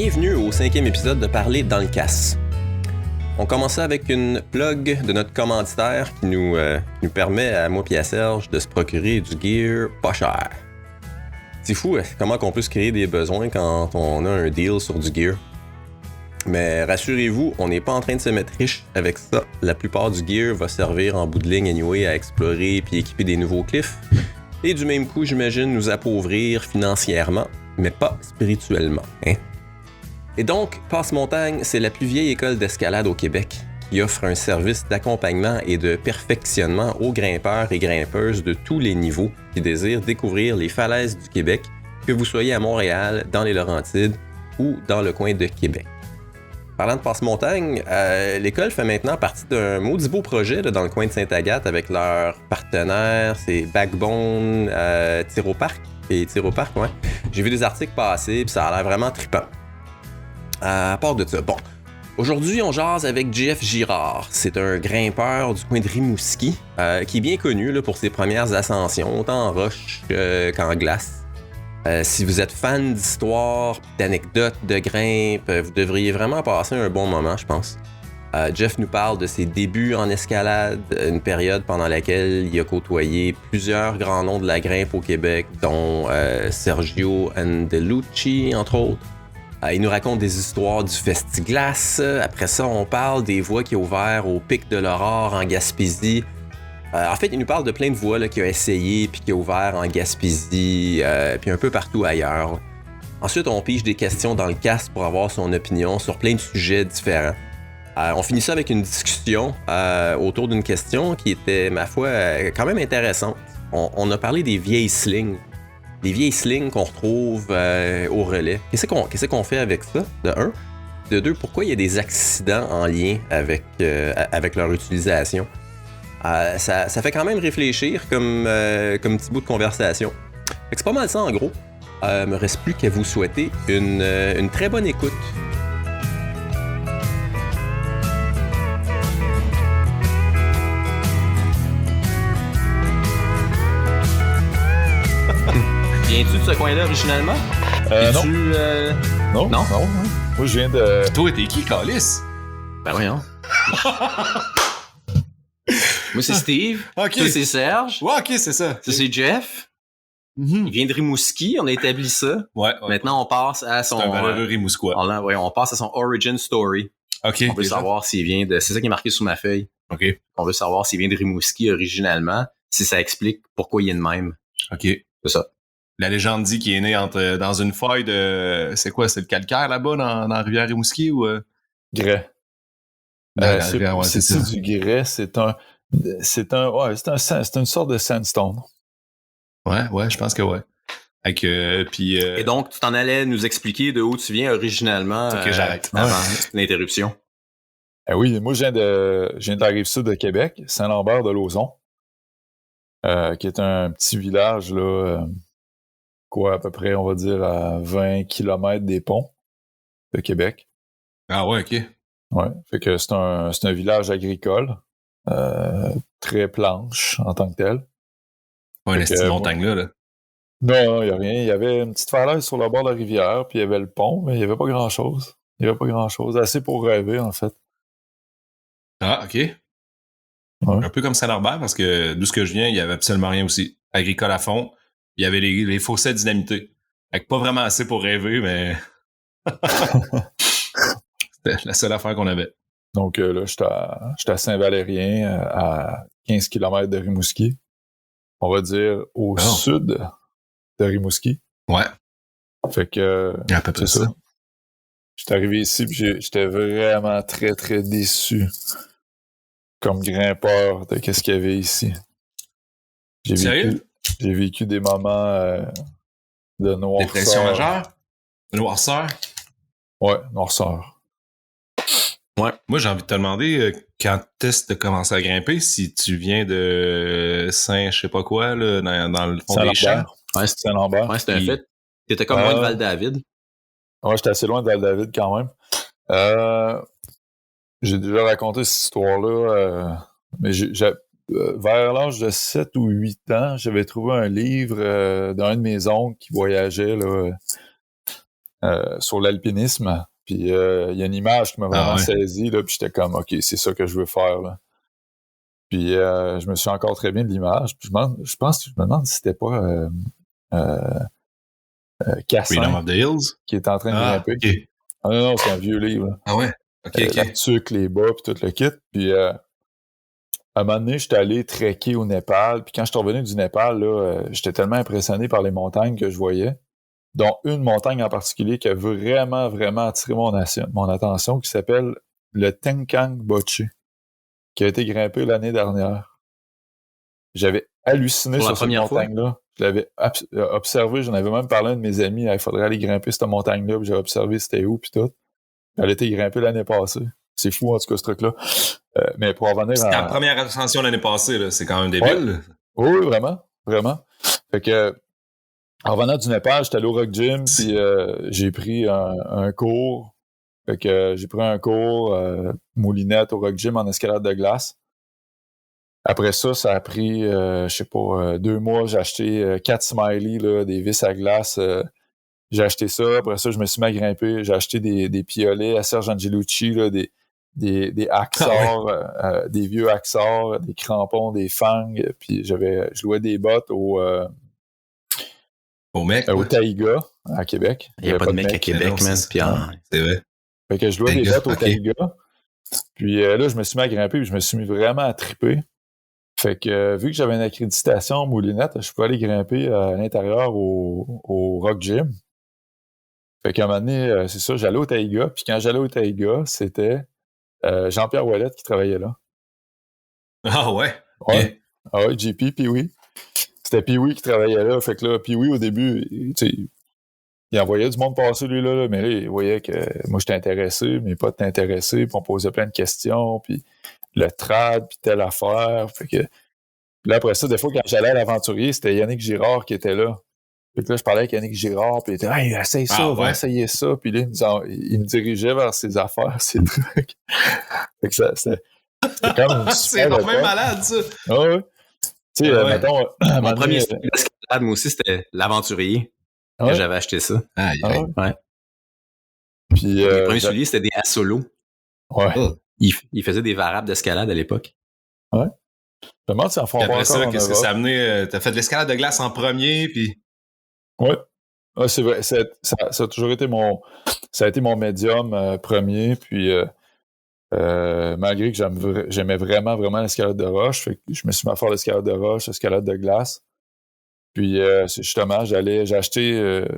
bienvenue au 5e épisode de Parler dans le casse. On commençait avec une plug de notre commanditaire qui nous permet à moi et à Serge de se procurer du gear pas cher. C'est fou comment on peut se créer des besoins quand on a un deal sur du gear. Mais rassurez-vous, on n'est pas en train de se mettre riche avec ça. La plupart du gear va servir en bout de ligne anyway à explorer puis équiper des nouveaux cliffs. Et du même coup, j'imagine, nous appauvrir financièrement, mais pas spirituellement, hein? Et donc, Passe-Montagne, c'est la plus vieille école d'escalade au Québec qui offre un service d'accompagnement et de perfectionnement aux grimpeurs et grimpeuses de tous les niveaux qui désirent découvrir les falaises du Québec, que vous soyez à Montréal, dans les Laurentides ou dans le coin de Québec. Parlant de Passe-Montagne, l'école fait maintenant partie d'un maudit beau projet là, dans le coin de Sainte-Agathe avec leurs partenaires, c'est Backbone, Tiro-Parc et Tiro-Parc, ouais. J'ai vu des articles passer puis ça a l'air vraiment trippant. À part de ça, bon. Aujourd'hui, on jase avec Jeff Girard. C'est un grimpeur du coin de Rimouski qui est bien connu là, pour ses premières ascensions, autant en roche qu'en glace. Si vous êtes fan d'histoire, d'anecdotes, de grimpe, vous devriez vraiment passer un bon moment, je pense. Jeff nous parle de ses débuts en escalade, une période pendant laquelle il a côtoyé plusieurs grands noms de la grimpe au Québec, dont Sergio Andelucci, entre autres. Il nous raconte des histoires du Festiglace. Après ça, on parle des voies qu'il a ouvertes au Pic de l'Aurore en Gaspésie. En fait, il nous parle de plein de voies là, qu'il a essayé puis qu'il a ouvert en Gaspésie puis un peu partout ailleurs. Ensuite, on pige des questions dans le cast pour avoir son opinion sur plein de sujets différents. On finit ça avec une discussion autour d'une question qui était, ma foi, quand même intéressante. On a parlé des vieilles slings. Les vieilles slings qu'on retrouve au relais. Qu'est-ce qu'on fait avec ça, de un? De deux, pourquoi il y a des accidents en lien avec leur utilisation? Ça fait quand même réfléchir comme petit bout de conversation. Fait que c'est pas mal ça en gros. Me reste plus qu'à vous souhaiter une très bonne écoute. Viens-tu de ce coin-là originalement? Non. Non. Moi, je viens de... Toi, t'es qui, Calice? Ben voyons. Moi, c'est Steve. Okay. Toi, c'est Serge. Ouais, ok, c'est ça. Ça, c'est Jeff. Mm-hmm. Il vient de Rimouski, on a établi ça. Ouais. Maintenant, on passe à son... C'est un valeureux Rimouskois. On passe à son origin story. Ok. On veut savoir s'il vient de... C'est ça qui est marqué sur ma feuille. Ok. On veut savoir s'il vient de Rimouski originalement, si ça explique pourquoi il est de même. Ok. C'est ça. La légende dit qu'il est né dans une faille de... C'est quoi? C'est le calcaire là-bas dans la rivière Rimouski ou... Grès. C'est ça. Du grès, c'est une sorte de sandstone. Ouais, je pense que ouais. Et donc, tu t'en allais nous expliquer de où tu viens originalement j'arrête. Avant l'interruption. Oui, moi, je viens de la Rive-Sud de Québec, Saint-Lambert de Lauzon, qui est un petit village, là, à peu près, on va dire, à 20 km des ponts de Québec. Ah ouais, ok. Ouais, fait que c'est un village agricole, très planche en tant que tel. Pas une estime montagne là. Non, il n'y a rien. Il y avait une petite falaise sur le bord de la rivière, puis il y avait le pont, mais il n'y avait pas grand-chose. Assez pour rêver, en fait. Ah, ok. Ouais. Un peu comme Saint-Lambert, parce que d'où ce que je viens, il y avait absolument rien aussi. Agricole à fond. Il y avait les fossés dynamités. Fait que pas vraiment assez pour rêver, mais... C'était la seule affaire qu'on avait. Donc là, j'étais à Saint-Valérien, à 15 km de Rimouski. On va dire au sud de Rimouski. Ouais. Fait que à peu près ça. J'étais arrivé ici puis j'étais vraiment très, très déçu comme grimpeur de qu'est-ce qu'il y avait ici. Sérieux? J'ai vécu des moments de noirceur. Dépression majeure? De noirceur? Ouais, noirceur. Ouais. Moi, j'ai envie de te demander quand est-ce que tu as commencé à grimper, si tu viens de Saint, je sais pas quoi, là, dans le fond des champs. Ouais, c'est Saint-Lambert. Ouais, c'était un fait. T'étais comme moi de Val-David. Ouais, j'étais assez loin de Val-David quand même. J'ai déjà raconté cette histoire-là, mais vers l'âge de 7 ou 8 ans, j'avais trouvé un livre d'un de mes oncles qui voyageait là, sur l'alpinisme. Puis il y a une image qui m'a vraiment saisi, là, puis j'étais comme, OK, c'est ça que je veux faire, là. Puis je me suis encore très bien de l'image. Puis je me demande si c'était pas Cassin Freedom of the Hills? Qui est en train de grimper. Okay. Ah non, c'est un vieux livre. Là. Ah ouais? OK. La tuque, les bas, puis tout le kit. Puis à un moment donné, j'étais allé trekker au Népal. Puis quand je suis revenu du Népal, là, j'étais tellement impressionné par les montagnes que je voyais, dont une montagne en particulier qui a vraiment, vraiment attiré mon attention, qui s'appelle le Tenkang Boche, qui a été grimpé l'année dernière. J'avais halluciné sur cette montagne-là. Je l'avais observé, j'en avais même parlé à un de mes amis, il faudrait aller grimper cette montagne-là, puis j'ai observé c'était où, puis tout. Elle a été grimpée l'année passée. C'est fou, en tout cas, ce truc-là. Mais pour revenir C'était la première ascension l'année passée, là. C'est quand même débile. Ouais. Oui, vraiment, vraiment. Fait que, en revenant du Népal, j'étais allé au Rock Gym, puis j'ai pris un cours. Fait que j'ai pris un cours moulinette au Rock Gym en escalade de glace. Après ça, ça a pris, 2 mois. J'ai acheté 4 Smiley, là, des vis à glace. J'ai acheté ça. Après ça, je me suis mis à grimper. J'ai acheté des piolets à Serge Angelucci, là, des Axor, des vieux Axor, des crampons, des fangs. Puis je louais des bottes au Taïga, à Québec. Il n'y a pas de mec à Québec, man. C'est vrai. Fait que je louais des bottes au Taïga. Puis là, je me suis mis à grimper, puis je me suis mis vraiment à triper. Fait que vu que j'avais une accréditation moulinette, je pouvais aller grimper à l'intérieur au Rock Gym. Fait qu'à un moment donné, c'est ça, j'allais au Taïga. Puis quand j'allais au Taïga, c'était Jean-Pierre Ouellette qui travaillait là. Ah ouais? Ouais. Ah ouais, JP, Pee-Wee. C'était Pee-Wee qui travaillait là. Fait que là, Pee-Wee, au début, il envoyait du monde passer, lui, là. Mais là, il voyait que moi, j'étais intéressé, mes potes étaient intéressés. Puis on posait plein de questions. Puis le trad, puis telle affaire. Fait que là, après ça, des fois, quand j'allais à l'aventurier, c'était Yannick Girard qui était là. Fait que là, je parlais avec Yannick Girard, puis il était « Hey, essaye ça, va essayer ça. » Puis là, il me dirigeait vers ses affaires, ses trucs. Fait que c'était comme c'est vraiment malade, ça! Ah ouais. Tu sais, mettons... Mon premier escalade, moi aussi, c'était l'aventurier. Que j'avais acheté ça. Ouais. Puis, les premiers souliers, c'était des Assolo. Ouais. Il faisait des variables d'escalade à l'époque. Ouais. Je me demande si en font après ça, qu'est-ce que ça a amené? T'as fait de l'escalade de glace en premier, puis... Ouais. Ah, c'est vrai. Ça a toujours été ça a été mon médium premier, puis malgré que j'aimais vraiment, vraiment l'escalade de roche, fait que je me suis mis à faire l'escalade de roche, l'escalade de glace. Puis justement, j'ai acheté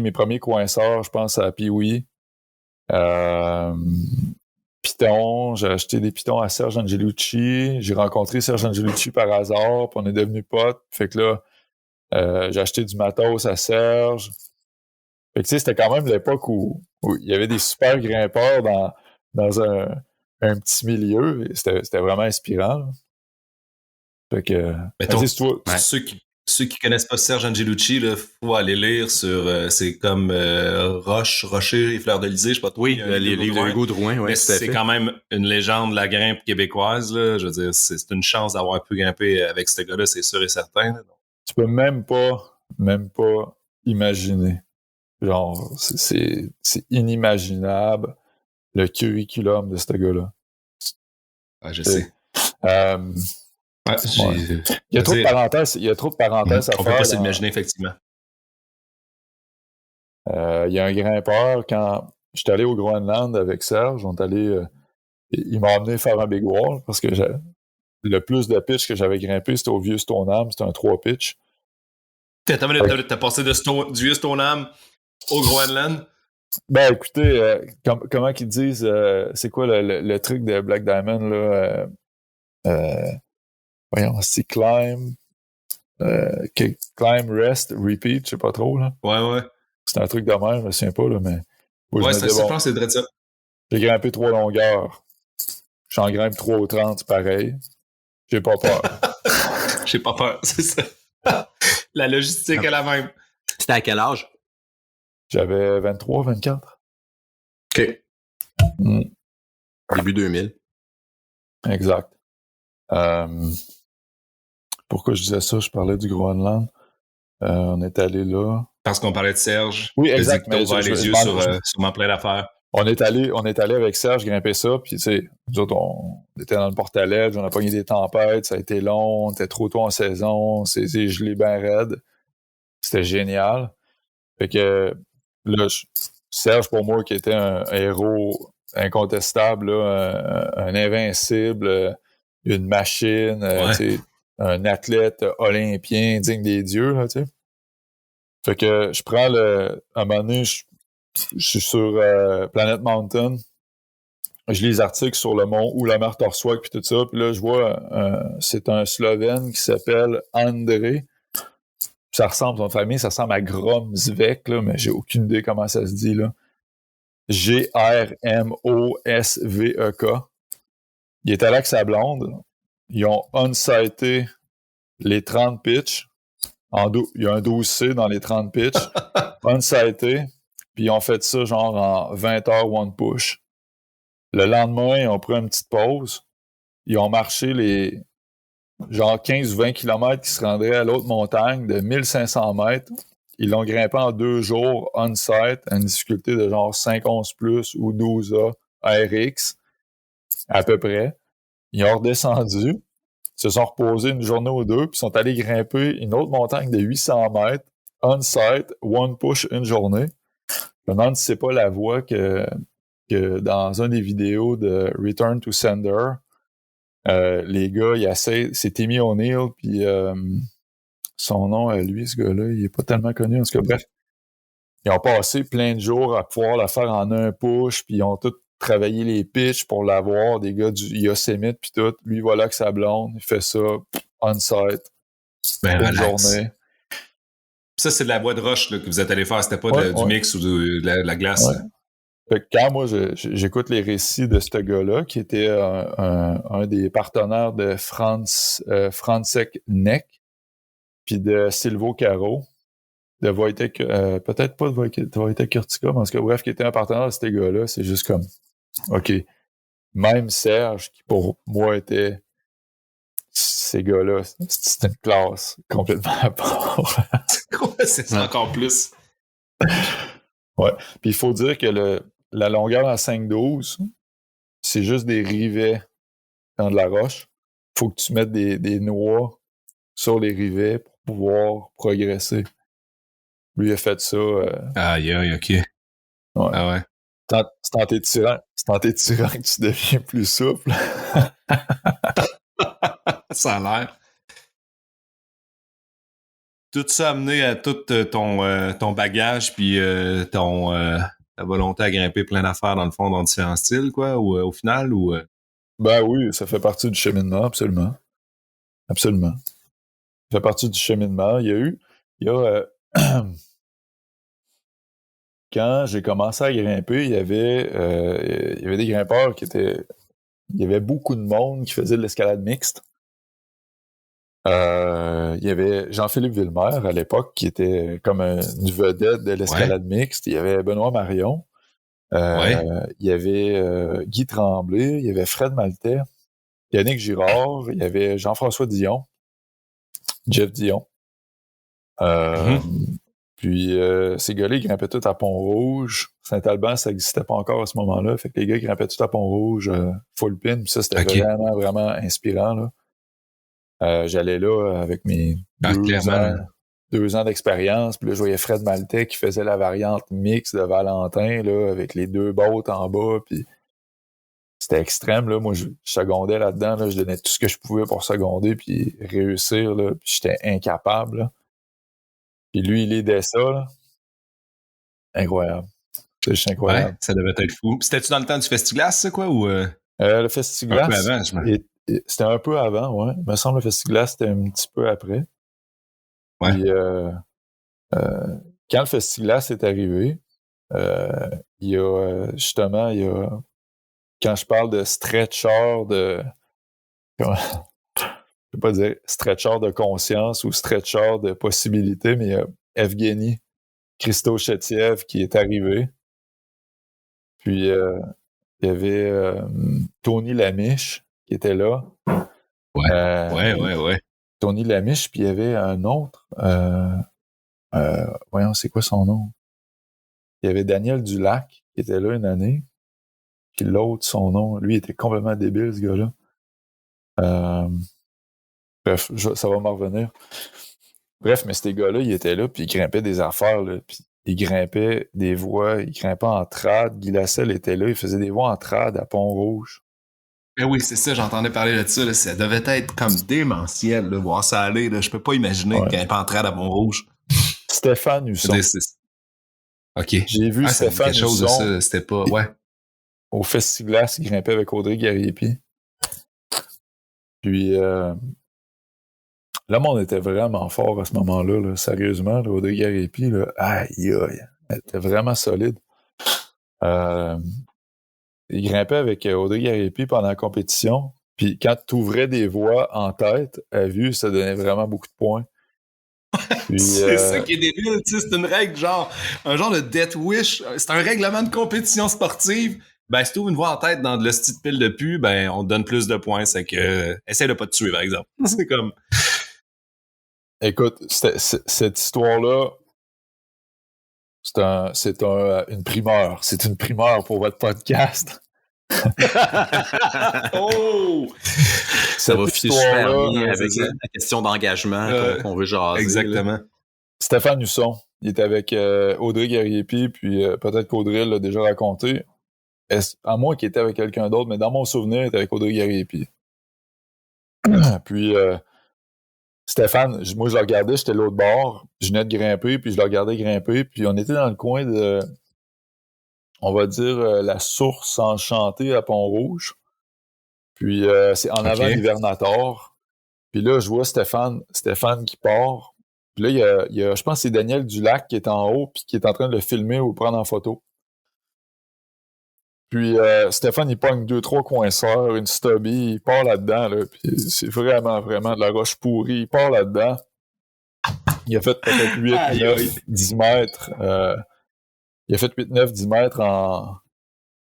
mes premiers coinceurs, je pense, à Pee-Wee. Pitons, j'ai acheté des pitons à Serge Angelucci. J'ai rencontré Serge Angelucci par hasard, puis on est devenus potes. Fait que là, j'ai acheté du matos à Serge. Fait que tu sais, c'était quand même l'époque où il y avait des super grimpeurs dans un petit milieu. C'était vraiment inspirant. Fait que... Ceux qui connaissent pas Serge Angelucci, il faut aller lire sur... c'est comme Rocher et Fleurs d'Elysée, je sais pas trop. Oui, les livres de Hugo Drouin, oui. C'est quand même une légende de la grimpe québécoise. Là. Je veux dire, c'est une chance d'avoir pu grimper avec ce gars-là, c'est sûr et certain. Là. Tu peux même pas imaginer. Genre, c'est inimaginable le curriculum de ce gars-là. Ah, je sais. Il y a trop de parenthèses à faire. On peut pas s'imaginer, effectivement. Il y a un grimpeur, quand j'étais allé au Groenland avec Serge, il m'a emmené faire un big wall parce que le plus de pitch que j'avais grimpé, c'était au vieux Stoneham, c'était un 3 pitch. T'as passé du vieux Stoneham au Groenland? Ben écoutez, comment qu'ils disent, c'est quoi le truc de Black Diamond, là? Voyons, c'est climb, rest, repeat, je sais pas trop, là. Ouais. C'est un truc de même, je me souviens pas, là, mais... Ouais, je pense que c'est vrai de ça. J'ai grimpé 3 longueurs. J'en grimpe 3 ou 30, c'est pareil. J'ai pas peur. J'ai pas peur, c'est ça. La logistique est la même. C'était à quel âge? J'avais 23, 24. OK. Début 2000. Exact. Pourquoi je disais ça? Je parlais du Groenland. On est allé là. Parce qu'on parlait de Serge. Oui, exact. Tu as ouvert les yeux sur plein d'affaires. On est allé avec Serge grimper ça, puis tu sais, nous autres, on était dans le portaledge, on a pogné des tempêtes, ça a été long, on était trop tôt en saison, c'est gelé bien raide. C'était génial. Fait que là, Serge, pour moi, qui était un héros incontestable, là, un invincible, une machine, un athlète olympien digne des dieux, là, tu sais. Fait que je prends un moment donné, je suis sur Planet Mountain, je lis les articles sur le mont Oulamar Torswag puis tout ça, puis là, je vois, c'est un Slovène qui s'appelle André. Ça ressemble, son famille, ça ressemble à Gromsvek, là, mais j'ai aucune idée comment ça se dit, là. Grmosvek. Il est allé avec sa blonde. Ils ont on-sité les 30 pitchs. Il y a un 12C dans les 30 pitchs. On-sité. Puis ils ont fait ça genre en 20 heures one push. Le lendemain, ils ont pris une petite pause. Ils ont marché les genre 15 ou 20 km qui se rendraient à l'autre montagne de 1500 mètres. Ils l'ont grimpé en 2 jours on-site à une difficulté de genre 5-11+ ou 12A RX, à peu près. Ils ont redescendu, ils se sont reposés une journée ou deux, puis sont allés grimper une autre montagne de 800 mètres on-site, one push une journée. Je me demande si c'est pas la voie que dans une des vidéos de Return to Sender, les gars, ils essaient, c'est Timmy O'Neill, puis son nom à lui, ce gars-là, il est pas tellement connu. En tout cas, bref, ils ont passé plein de jours à pouvoir la faire en un push, puis ils ont tous travaillé les pitchs pour l'avoir, des gars du Yosemite, puis tout. Lui, voilà avec sa blonde, il fait ça, on-site, une journée. Ça, c'est de la voie de roche là, que vous êtes allé faire, c'était pas du mix ou de la glace. Ouais. Fait que quand moi, j'écoute les récits de ce gars-là, qui était un des partenaires de Francek Neck, puis de Silvo Caro, de Wojtek, peut-être pas de Wojtek Kurtika, mais en tout cas, bref, qui était un partenaire de ces gars-là, c'est juste comme, OK, même Serge, qui pour moi était ces gars-là, c'était une classe complètement à part. C'est encore plus. Ouais, puis il faut dire que la longueur en 5-12, c'est juste des rivets dans de la roche. Faut que tu mettes des noix sur les rivets pour pouvoir progresser. Lui a fait ça. Aïe, ok. Ouais. Ah ouais. C'est en t'étirant que tu deviens plus souple. Ça a l'air. Tout ça amené à tout ton bagage puis ta volonté à grimper plein d'affaires dans le fond dans différents styles, quoi, ou au final, ou... Ben oui, ça fait partie du cheminement, absolument. Absolument. Ça fait partie du cheminement. Il y a quand j'ai commencé à grimper, il y avait des grimpeurs il y avait beaucoup de monde qui faisait de l'escalade mixte. Il y avait Jean-Philippe Villemer à l'époque qui était comme une vedette de l'escalade mixte. Il y avait Benoît Marion. Il y avait Guy Tremblay. Il y avait Fred Maltais. Yannick Girard. Il y avait Jean-François Dion. Jeff Dion. Puis ces gars-là, ils grimpaient tous à Pont-Rouge. Saint-Alban, ça n'existait pas encore à ce moment-là. Fait que les gars grimpaient tous à Pont-Rouge, full pin. Puis ça, c'était vraiment, vraiment inspirant, là. J'allais là avec mes 2 ans d'expérience. Puis là, je voyais Fred Maltais qui faisait la variante mix de Valentin, là, avec les 2 bottes en bas. Puis c'était extrême, là. Moi, je secondais là-dedans, là. Je donnais tout ce que je pouvais pour seconder puis réussir, là. Puis j'étais incapable, là. Puis lui, il aidait ça, là. Incroyable. C'est juste incroyable. Ouais, ça devait être fou. C'était-tu dans le temps du Festiglas, ça, quoi, ou... Le Festiglas... Un peu avant, je me... C'était un peu avant, ouais. Il me semble que le Festiglas, c'était un petit peu après. Ouais. Puis, quand le Festiglas est arrivé, il y a, justement, quand je parle de stretcher je peux pas dire stretcher de conscience ou stretcher de possibilité, mais il y a Evgeny Christochetiev qui est arrivé. Puis, il y avait Tony Lamiche qui était là. Ouais. Tony Lamiche, puis il y avait un autre. Voyons, c'est quoi son nom? Il y avait Daniel Dulac qui était là une année. Puis l'autre, son nom, lui, il était complètement débile, ce gars-là. Bref, ça va m'en revenir. Bref, mais ces gars-là, ils étaient là, puis ils grimpaient des affaires, là, puis ils grimpaient des voies, ils grimpaient en trad. Guy Lasselle était là, il faisait des voies en trad à Pont-Rouge. Ben oui, c'est ça, j'entendais parler de ça. Là. Ça devait être comme démentiel, de voir ça aller. Là. Je peux pas imaginer qu'il pas en trad à Pont-Rouge. Stéphane Husson. OK. J'ai vu Stéphane quelque chose Husson. De ça, c'était pas... Ouais. Au Festiglas, il grimpait avec Audrey Gariepi. Puis, le monde était vraiment fort à ce moment-là, là. Sérieusement, là, Audrey Gariepi, là, aïe, elle était vraiment solide. Il grimpait avec Audrey Gariepi pendant la compétition, puis quand tu ouvrais des voies en tête, à vue, ça donnait vraiment beaucoup de points. Puis, c'est ça qui est débile, tu sais, c'est une règle un genre de death wish, c'est un règlement de compétition sportive. Ben, si tu ouvres une voie en tête dans de la petite pile de pu, ben, on te donne plus de points, c'est que, essaie de pas te tuer, par exemple. C'est comme... Écoute, cette histoire-là, c'est une primeur. C'est une primeur pour votre podcast. Oh! Ça va fitter super bien avec la question d'engagement qu'on veut jaser. Exactement. Là. Stéphane Husson, il était avec Audrey Gariepi, puis peut-être qu'Audrey l'a déjà raconté. À moins qu'il était avec quelqu'un d'autre, mais dans mon souvenir, il était avec Audrey Gariepi. Puis Stéphane, moi je le regardais, j'étais l'autre bord, je venais de grimper, puis je le regardais grimper, puis on était dans le coin de, on va dire, la source enchantée à Pont-Rouge. Puis c'est en avant d'Hivernator. Puis là, je vois Stéphane qui part. Puis là, il y a, je pense que c'est Daniel Dulac qui est en haut, puis qui est en train de le filmer ou le prendre en photo. Puis Stéphane, il pogne 2-3 coinceurs, une stubby, il part là-dedans, là, puis c'est vraiment, vraiment de la roche pourrie. Il part là-dedans. Il a fait peut-être 8, 9, 10 mètres. Il a fait 8, 9, 10 mètres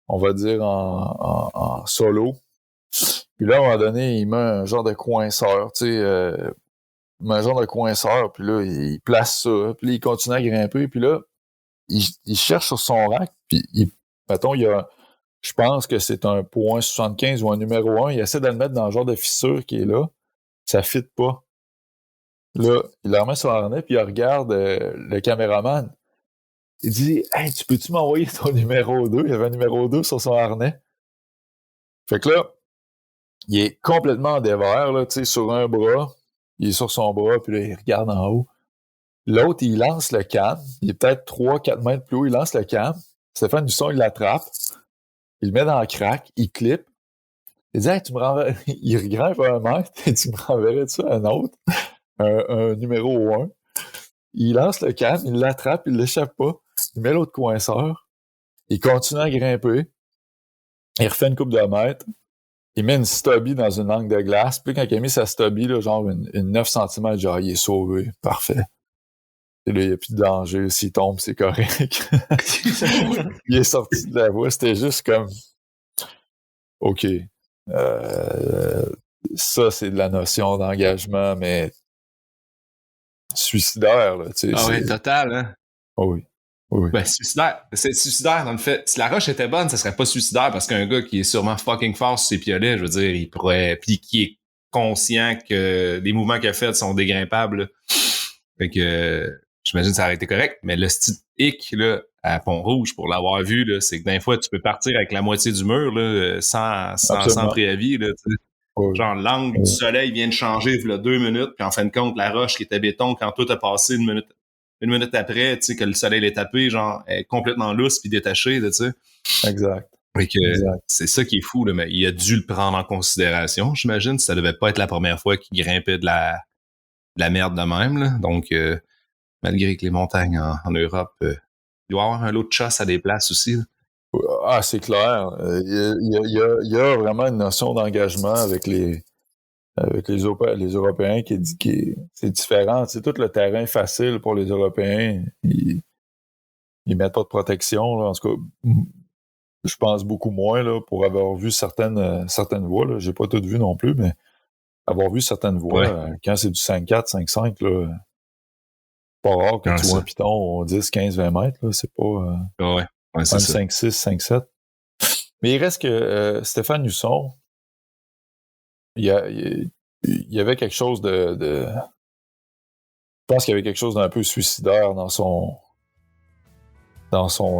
on va dire, en solo. Puis là, à un moment donné, il met un genre de coinceur, tu sais, il met un genre de coinceur, puis là, il place ça, puis là, il continue à grimper, puis là, il cherche sur son rack, puis mettons, il y a... Je pense que c'est un point 75 ou un numéro 1. Il essaie de le mettre dans le genre de fissure qui est là. Ça ne fit pas. Là, il le remet sur l'harnais, puis il regarde le caméraman. Il dit « Hey, tu peux-tu m'envoyer ton numéro 2? » Il y avait un numéro 2 sur son harnais. Fait que là, il est complètement en dévers, là, tu sais, sur un bras. Il est sur son bras, puis là, il regarde en haut. L'autre, il lance le cam. Il est peut-être 3-4 mètres plus haut. Il lance le cam. Stéphane Husson, il l'attrape. Il le met dans le crack, il clip. Il dit, hey, tu me renverrais, il regrimpe un mètre et tu me renverrais-tu un autre, un numéro 1. Il lance le cam, il l'attrape, il l'échappe pas, il met l'autre coinceur, il continue à grimper, il refait une couple de mètres, il met une stubby dans une langue de glace, puis quand il a mis sa stubby, là, genre une 9 cm, genre, il est sauvé, parfait. Et là, il n'y a plus de danger. S'il tombe, c'est correct. Il est sorti de la voie. C'était juste comme... OK. Ça, c'est de la notion d'engagement, mais suicidaire, là. Tu sais, oui, total, hein? Oh oui. Oui. Ben, suicidaire. C'est suicidaire, dans le fait. Si la roche était bonne, ça serait pas suicidaire parce qu'un gars qui est sûrement fucking fort sur ses piolets, je veux dire, il pourrait... Puis qui est conscient que les mouvements qu'il a faits sont dégrimpables. Fait que... J'imagine que ça aurait été correct, mais le style hic là, à Pont-Rouge, pour l'avoir vu, là, c'est que d'un fois, tu peux partir avec la moitié du mur là, sans préavis. Là, oui. Genre, l'angle du soleil vient de changer il y a 2 minutes, puis en fin de compte, la roche qui était béton, quand tout a passé une minute après, tu sais, que le soleil est tapé, genre, est complètement lousse puis détaché, tu sais. Exact. Et que c'est ça qui est fou, là, mais il a dû le prendre en considération, j'imagine. Ça devait pas être la première fois qu'il grimpait de la merde de même, là. Donc, malgré que les montagnes en Europe, il doit y avoir un lot de chasse à des places aussi. Là. Ah, c'est clair. Il y a vraiment une notion d'engagement avec les Européens qui c'est différent. C'est tout le terrain facile pour les Européens. Ils mettent pas de protection. Là. En tout cas, je pense beaucoup moins là, pour avoir vu certaines voies. Là. J'ai pas tout vu non plus, mais avoir vu certaines voies, quand c'est du 5-4, 5-5, là, pas rare que Ouais, tu ça. vois un piton au 10, 15, 20 mètres. Là. C'est pas Ouais, c'est même ça. 5, 6, 5, 7. Mais il reste que Stéphane Husson, il y avait quelque chose de... Je pense qu'il y avait quelque chose d'un peu suicidaire dans son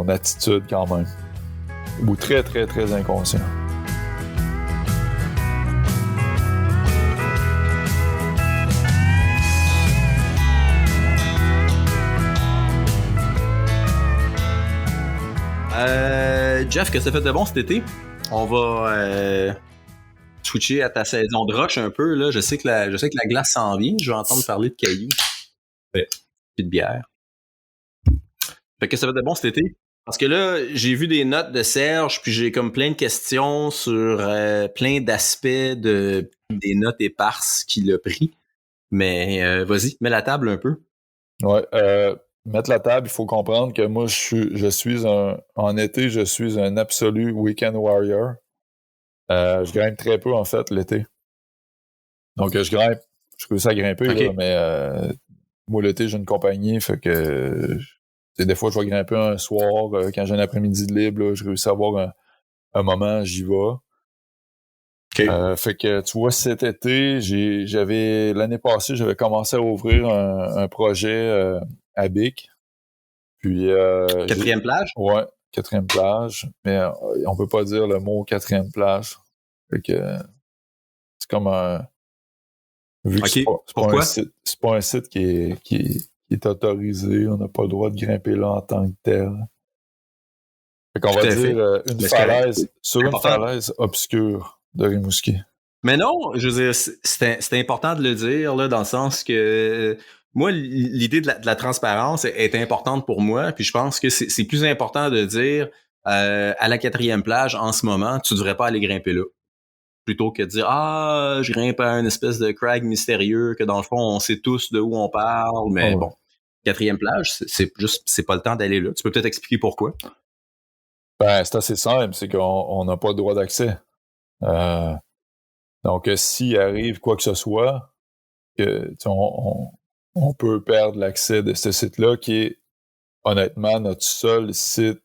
attitude quand même. Ou très, très, très inconscient. Jeff, qu'est-ce que ça fait de bon cet été? On va switcher à ta saison de roche un peu. Là. Je sais que la glace s'en vient. Je vais entendre parler de cailloux. Ouais. Puis de bière. Fait que ça fait de bon cet été? Parce que là, j'ai vu des notes de Serge, puis j'ai comme plein de questions sur plein d'aspects des notes éparses qu'il a pris. Mais vas-y, mets la table un peu. Ouais, mettre la table, il faut comprendre que moi, en été, je suis un absolu weekend warrior. Je grimpe très peu, en fait, l'été. Donc, je réussis à grimper, okay. là, mais moi, l'été, j'ai une compagnie, fait que des fois, je vais grimper un soir, quand j'ai un après-midi de libre, là, je réussis à avoir un moment, j'y vais. Okay. Fait que, tu vois, cet été, l'année passée, j'avais commencé à ouvrir un projet à Bic. Puis, 4e plage? Ouais, 4e plage. Mais on peut pas dire le mot 4e plage. Fait que c'est comme un... Vu que okay. c'est pas un site qui est autorisé, on n'a pas le droit de grimper là en tant que tel. Fait qu'on va dire une falaise, sur une falaise obscure de Rimouski. Mais non, je veux dire, c'est important de le dire, là, dans le sens que moi, l'idée de la transparence est importante pour moi, puis je pense que c'est plus important de dire à la 4e plage, en ce moment, tu devrais pas aller grimper là. Plutôt que de dire je grimpe à une espèce de crag mystérieux, que dans le fond, on sait tous de où on parle, mais bon, 4e plage, c'est pas le temps d'aller là. Tu peux peut-être expliquer pourquoi? Ben, c'est assez simple, c'est qu'on n'a pas de droit d'accès. Donc, s'il arrive quoi que ce soit, on peut perdre l'accès de ce site-là, qui est honnêtement notre seul site,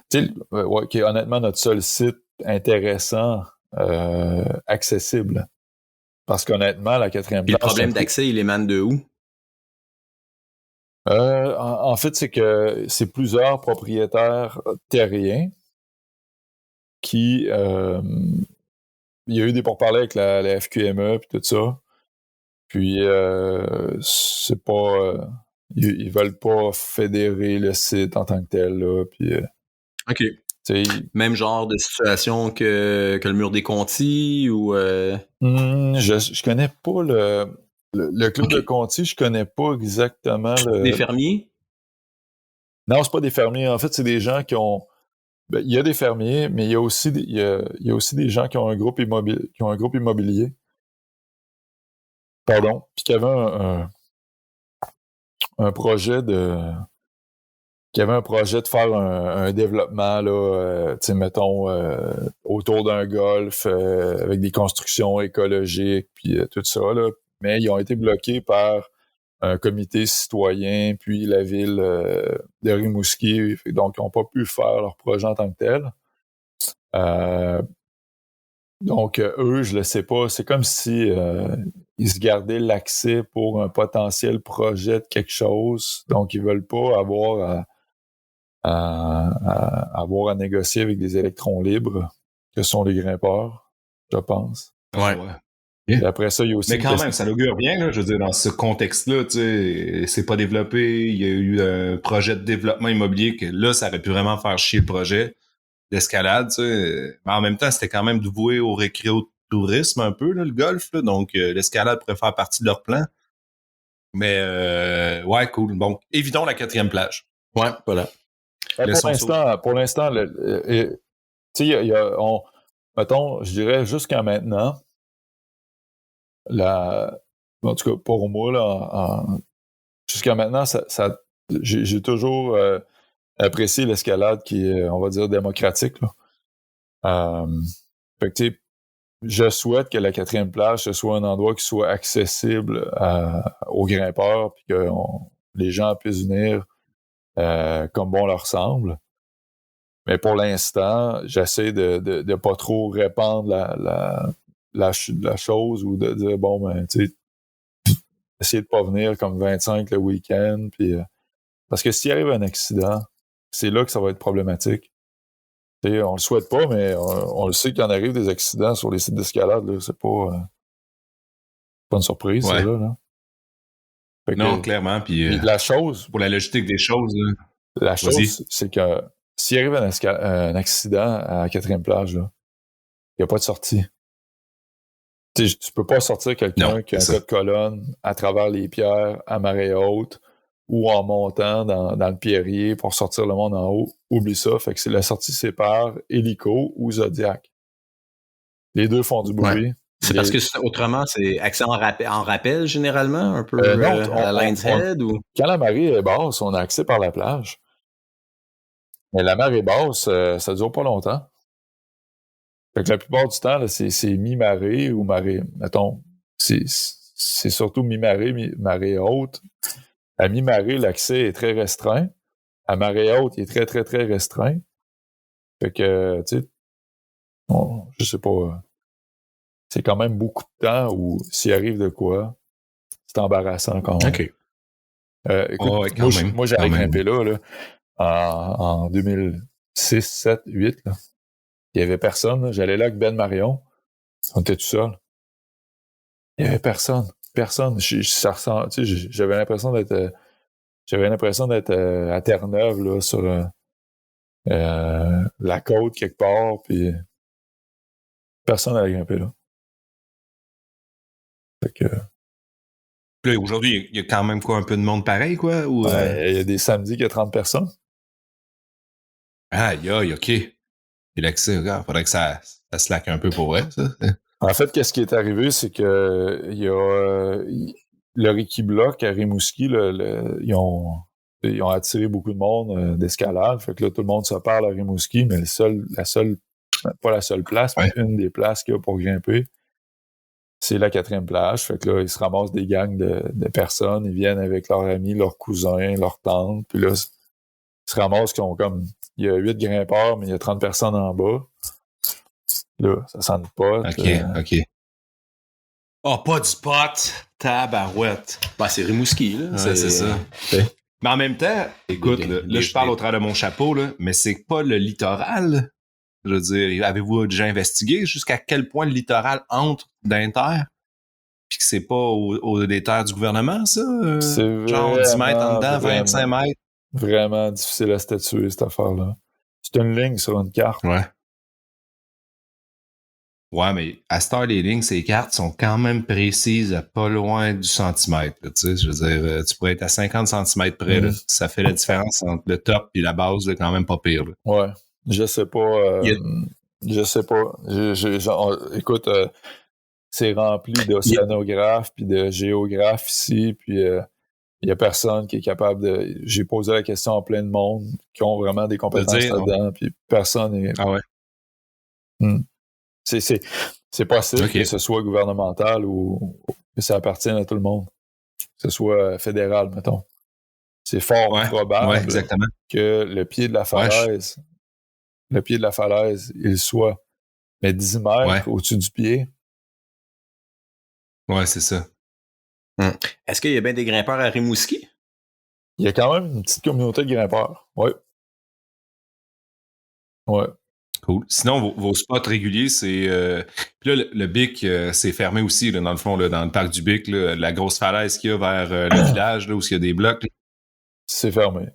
qui est honnêtement notre seul site intéressant, accessible. Parce qu'honnêtement, la 4e plage... Le problème d'accès, il émane de où? En fait, c'est que c'est plusieurs propriétaires terriens qui... il y a eu des pourparlers avec la FQME et tout ça. Puis, c'est pas... ils veulent pas fédérer le site en tant que tel, là. Puis, OK. Même genre de situation que le mur des Contis ou... Je connais pas le club de Contis, je connais pas exactement Des fermiers? Non, c'est pas des fermiers. En fait, c'est des gens qui ont... Ben, il y a des fermiers, mais il y a aussi des gens qui ont un groupe immobilier. Pardon. Puis qui avaient un projet de faire un développement, là, tu sais, mettons, autour d'un golf, avec des constructions écologiques, puis tout ça, là. Mais ils ont été bloqués par un comité citoyen, puis la ville de Rimouski. Donc, ils n'ont pas pu faire leur projet en tant que tel. Donc, eux, je le sais pas. C'est comme si ils se gardaient l'accès pour un potentiel projet de quelque chose. Donc, ils veulent pas avoir à négocier avec des électrons libres, que sont les grimpeurs, je pense. Ouais. Et après ça, il y a aussi... Mais quand même, ça l'augure bien, là, je veux dire, dans ce contexte-là, tu sais, c'est pas développé, il y a eu un projet de développement immobilier que là, ça aurait pu vraiment faire chier le projet d'escalade, tu sais. Mais en même temps, c'était quand même voué au récréotourisme un peu, là, le golf, là, donc l'escalade pourrait faire partie de leur plan. Mais ouais, cool. Bon, évitons la 4e plage. Ouais, voilà. Pour l'instant, tu sais, mettons, je dirais jusqu'à maintenant, en tout cas pour moi, là, jusqu'à maintenant, j'ai toujours apprécié l'escalade qui est, on va dire, démocratique, là. Fait que, tu sais, je souhaite que la 4e plage, ce soit un endroit qui soit accessible aux grimpeurs, puis que les gens puissent venir comme bon leur semble. Mais pour l'instant, j'essaie de pas trop répandre la chose ou de dire, bon, ben, tu sais, essayer de pas venir comme 25 le week-end. Puis, parce que s'il arrive un accident, c'est là que ça va être problématique. T'sais, on le souhaite pas, mais on le sait qu'il en arrive des accidents sur les sites d'escalade. Là, c'est pas une surprise, Ouais. ça, là. Fait que, Non, clairement. Puis la chose, pour la logistique des choses, là. la Vas-y. chose, c'est que s'il arrive un accident à la 4e plage, il n'y a pas de sortie. Tu peux pas sortir quelqu'un Non, qui a un c'est cas ça. de colonne à travers les pierres à marée haute ou en montant dans le pierrier pour sortir le monde en haut. Oublie ça. Fait que c'est la sortie sépare hélico ou Zodiac. Les deux font du bruit. C'est parce que autrement, c'est accès en rappel généralement, un peu non, à la Lions Head ou... Quand la marée est basse, on a accès par la plage. Mais la marée basse, ça dure pas longtemps. Fait que la plupart du temps, là, c'est mi-marée ou marée. Mettons, c'est surtout mi-marée, marée haute. À mi-marée, l'accès est très restreint. À marée haute, il est très, très, très restreint. Fait que, tu sais, je sais pas. C'est quand même beaucoup de temps où s'il arrive de quoi, c'est embarrassant quand même. OK. Écoute, ouais, moi j'avais grimpé là, en 2006, 7, 8. Là. Il y avait personne. Là. J'allais là avec Ben Marion. On était tout seul. Il y avait personne. Personne. J'avais l'impression d'être à Terre-Neuve, là, sur la côte quelque part, puis personne n'allait grimper là. Fait que... Là, aujourd'hui, il y a quand même quoi, un peu de monde pareil, quoi? Ou, il y a des samedis qu'il y a 30 personnes. Aïe, OK. Et l'accès, regarde, faudrait que ça slack un peu pour vrai, ça. En fait, qu'est-ce qui est arrivé, c'est que il y a le Ricky Block à Rimouski, ils ont attiré beaucoup de monde d'escalade. Fait que là, tout le monde se parle à Rimouski, mais pas la seule place, mais une des places qu'il y a pour grimper, c'est la 4e plage. Fait que là, ils se ramassent des gangs de personnes. Ils viennent avec leurs amis, leurs cousins, leurs tantes. Puis là, ils se ramassent qu'ils ont comme... Il y a 8 grimpeurs, mais il y a 30 personnes en bas. Là, ça sent le pot. OK. Oh, pas du pot! Tabarouette! Ben, c'est Rimouski, là. Ouais, c'est ça. Mais en même temps, écoute, là, je parle au travers de mon chapeau, là, mais c'est pas le littoral. Je veux dire, avez-vous déjà investigué jusqu'à quel point le littoral entre d'inter? Puis que c'est pas des terres du gouvernement, ça? Genre 10 mètres en dedans, 25 mètres? Vraiment difficile à statuer, cette affaire-là. C'est une ligne sur une carte. Ouais. Ouais, mais à cette heure, les lignes, ces cartes sont quand même précises à pas loin du centimètre. Tu sais, je veux dire, tu pourrais être à 50 cm près. Là. Ça fait la différence entre le top et la base, là, quand même pas pire. Là. Ouais, je sais pas. Je sais pas. Écoute, c'est rempli d'océanographes puis de géographes ici, puis il y a personne qui est capable de... J'ai posé la question à plein de monde qui ont vraiment des compétences là-dedans, puis personne n'est... Ah ouais? C'est possible que ce soit gouvernemental ou que ça appartienne à tout le monde. Que ce soit fédéral, mettons. C'est fort probable que le pied de la falaise, il soit mais 10 mètres au-dessus du pied. Ouais, c'est ça. Est-ce qu'il y a bien des grimpeurs à Rimouski? Il y a quand même une petite communauté de grimpeurs. Ouais. Ouais. Cool. Sinon, vos spots réguliers, c'est... Puis là, le Bic, c'est fermé aussi, là, dans le fond, là, dans le parc du Bic, là, la grosse falaise qu'il y a vers le village, là, où il y a des blocs. Là. C'est fermé.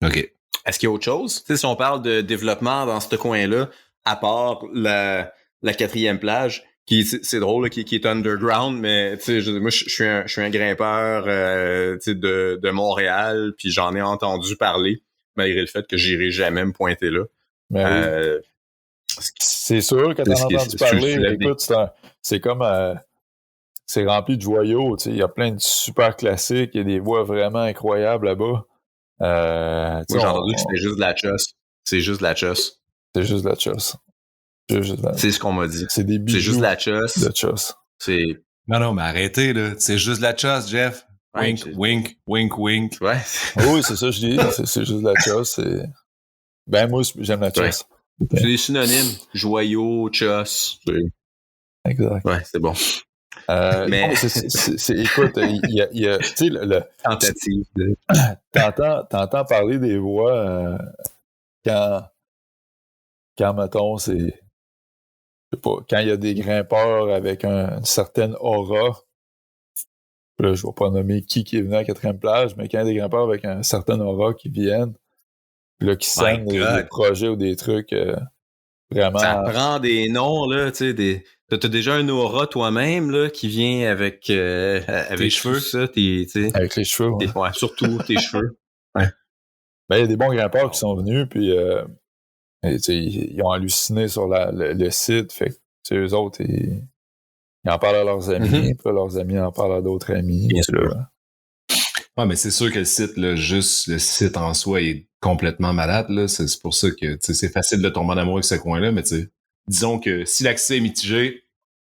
OK. Est-ce qu'il y a autre chose? Tu sais, si on parle de développement dans ce coin-là, à part la 4e plage, c'est drôle, là, qui est underground, mais tu sais, moi, je suis un grimpeur tu sais, de Montréal, puis j'en ai entendu parler, malgré le fait que j'irai jamais me pointer là. Mais c'est sûr que t'en as entendu parler. Écoute, c'est comme... c'est rempli de joyaux. Tu sais, il y a plein de super classiques. Il y a des voies vraiment incroyables là-bas. Moi, j'ai entendu que c'était juste de la chosse. C'est juste de la chosse. C'est juste de la chosse. C'est ce qu'on m'a dit. C'est des bijoux. C'est juste la chosse. De chosse. C'est... Non, mais arrêtez, là. C'est juste la chosse, Jeff. Ouais, Wink, wink, wink, wink. Ouais. Oui, c'est ça, je dis. C'est juste la chosse. Ben, moi, j'aime la chosse. C'est des synonymes. Joyau, chosse. Exact. Ouais, c'est bon. Mais écoute, il y a tu sais, le tentative. T'entends parler des voix quand, mettons, c'est, je sais pas, quand il y a des grimpeurs avec une certaine aura, là, je vais pas nommer qui est venu à la 4e plage, mais quand il y a des grimpeurs avec un certain aura qui viennent, là, qui sènent des projets ou des trucs vraiment... Ça prend des noms, là, tu sais, t'as déjà un aura toi-même, là, qui vient avec tes cheveux. Ça, avec les cheveux, ouais. Ouais, surtout tes cheveux. Ouais. Ben, il y a des bons grimpeurs qui sont venus, puis ils ont halluciné sur le site, fait que eux autres, ils en parlent à leurs amis, puis leurs amis en parlent à d'autres amis. Bien sûr. Ouais, mais c'est sûr que le site, là, juste le site en soi est complètement malade, là. C'est pour ça que, c'est facile de tomber en amour avec ce coin-là, mais disons que si l'accès est mitigé,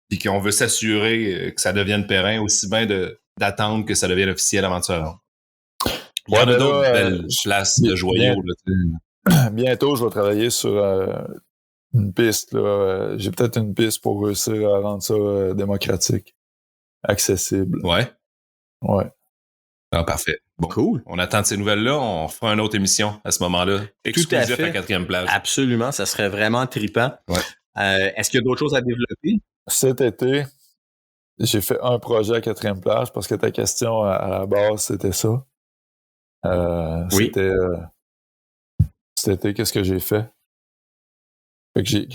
puis qu'on veut s'assurer que ça devienne périn, aussi bien d'attendre que ça devienne officiel aventure. Il y en a d'autres belles places de joyaux, là. Bientôt, je vais travailler sur une piste, là. J'ai peut-être une piste pour réussir à rendre ça démocratique, accessible. Ouais. Ouais. Ah, parfait. Bon, cool. On attend de ces nouvelles-là. On fera une autre émission à ce moment-là. Exclusif à 4e plage. Absolument. Ça serait vraiment trippant. Ouais. Est-ce qu'il y a d'autres choses à développer? Cet été, j'ai fait un projet à 4e plage parce que ta question à la base, c'était ça. Oui. Cet été, qu'est-ce que j'ai fait? Fait que j'ai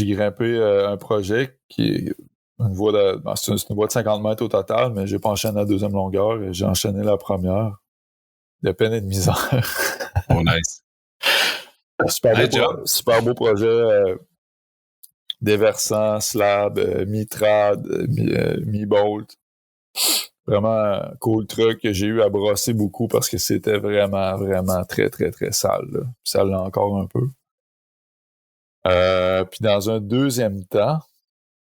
grimpé un projet qui est une voie c'est une voie de 50 mètres au total, mais j'ai pas enchaîné la 2e longueur et j'ai enchaîné la première. De peine et de misère. Oh, nice. Super beau projet. Déversant, slab, mi-trad, mi-bolt. Vraiment cool truc que j'ai eu à brosser beaucoup parce que c'était vraiment, vraiment très, très, très sale. Là. Ça l'est encore un peu. Puis dans un deuxième temps,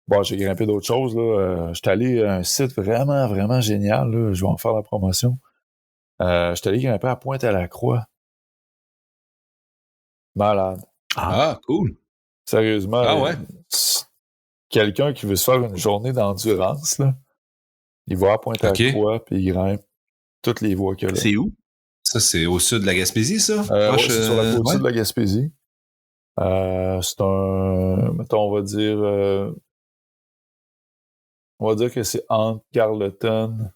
bon, j'ai grimpé d'autres choses. J'étais allé à un site vraiment, vraiment génial. Là. Je vais en faire la promotion. J'étais allé grimper à Pointe-à-la-Croix. Malade. Ah, cool. Sérieusement. Ah ouais? Quelqu'un qui veut se faire une journée d'endurance, là, il va à Pointe-à-la-Croix puis il grimpe toutes les voies qu'il y a là. C'est où? Ça, c'est au sud de la Gaspésie, ça? Ouais, c'est sur la côte sud de la Gaspésie. C'est un... Mettons, on va dire que c'est entre Carleton.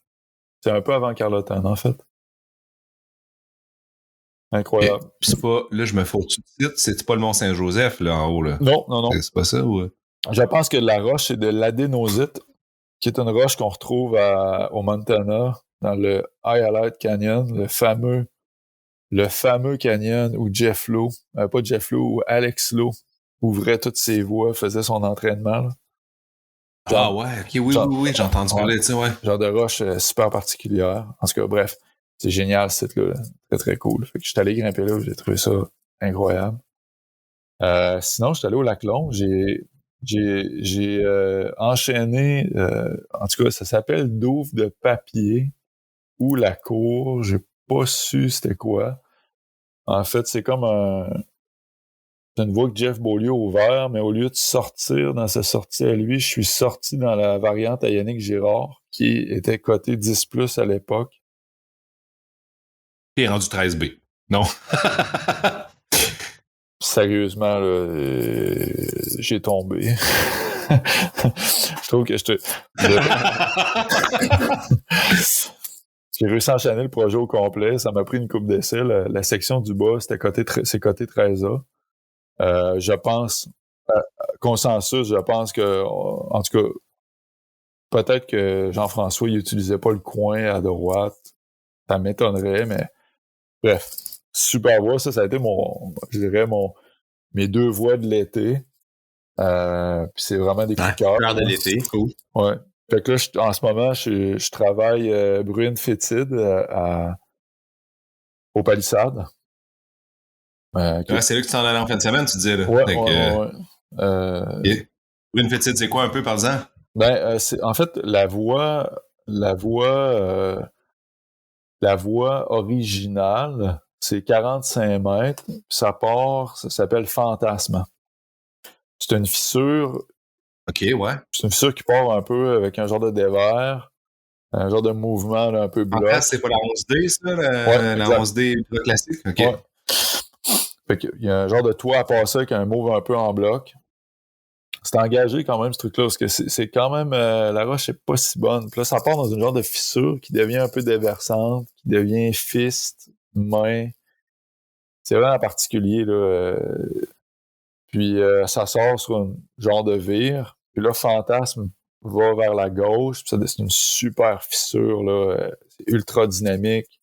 C'est un peu avant Carleton, en fait. Incroyable. Puis c'est pas... Là, je me fous tout de suite. C'est pas le Mont-Saint-Joseph, là, en haut, là. Non. C'est pas ça, ou... Je pense que la roche, c'est de l'adénosite, qui est une roche qu'on retrouve au Montana, dans le Highlight Canyon, le fameux canyon où Jeff Lowe, pas Jeff Lowe, où Alex Lowe ouvrait toutes ses voies, faisait son entraînement. Là. Genre, ouais, ok, oui, j'ai entendu parler de ça, ouais. Genre de roche super particulière. En tout cas, bref, c'est génial ce site-là, très très cool. Fait que je suis allé grimper là, j'ai trouvé ça incroyable. Sinon, je suis allé au Lac Long, j'ai enchaîné, en tout cas, ça s'appelle Douve de papier ou la cour, j'ai pas su c'était quoi. En fait, c'est comme c'est une voie que Jeff Beaulieu a ouvert, mais au lieu de sortir dans sa sortie à lui, je suis sorti dans la variante à Yannick Girard, qui était coté 10+ à l'époque. Qui est rendu 13B. Non. Sérieusement, là, j'ai tombé. Je trouve que j'ai réussi à enchaîner le projet au complet. Ça m'a pris une coupe d'essai. La section du bas, c'est coté 13A. Je pense, consensus, je pense que, en tout cas, peut-être que Jean-François, il utilisait pas le coin à droite. Ça m'étonnerait, mais bref. Super voie. Ça a été mes 2 voies de l'été. Puis c'est vraiment des coups de cœur. De l'été, cool. Ouais. Fait que là, en ce moment, je travaille Bruine Fétide aux Palissades. Ouais, c'est là que tu t'en allais en fin de semaine, tu disais. Là. Ouais, Fait ouais. que, Brune Fétide, c'est quoi un peu, par-exemple? En fait, la voix originale, c'est 45 mètres, puis ça s'appelle Fantasme. C'est une fissure. OK, ouais. C'est une fissure qui part un peu avec un genre de dévers, un genre de mouvement là, un peu bloc. En c'est pas la 11D, ça? La 11D classique? OK. Ouais. Fait qu'il y a un genre de toit à passer avec un move un peu en bloc. C'est engagé quand même, ce truc-là, parce que c'est quand même... la roche est pas si bonne. Puis là, ça part dans une genre de fissure qui devient un peu déversante, qui devient fist, main. C'est vraiment particulier, là. Puis ça sort sur un genre de vire. Puis là, Fantasme va vers la gauche. Puis ça, c'est une super fissure, là. C'est ultra dynamique.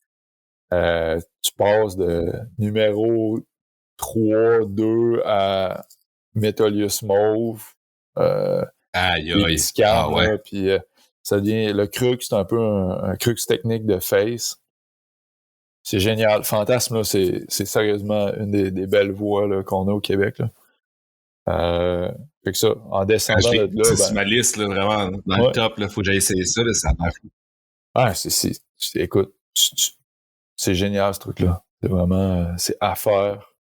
Tu passes de numéro 3, 2 à Metolius Mauve. Aïe, Des aïe. scans, Ouais. là, puis ça devient... Le crux, c'est un peu un crux technique de face. C'est génial. Fantasme, là, c'est sérieusement une des belles voix là, qu'on a au Québec. Là. Fait que ça, en descendant de là... C'est sur ma liste, là, vraiment, dans le top. Il faut que j'aille essayer ça. Là, ça a l'air fou. Ah, écoute, c'est génial, ce truc-là. C'est vraiment... c'est à faire.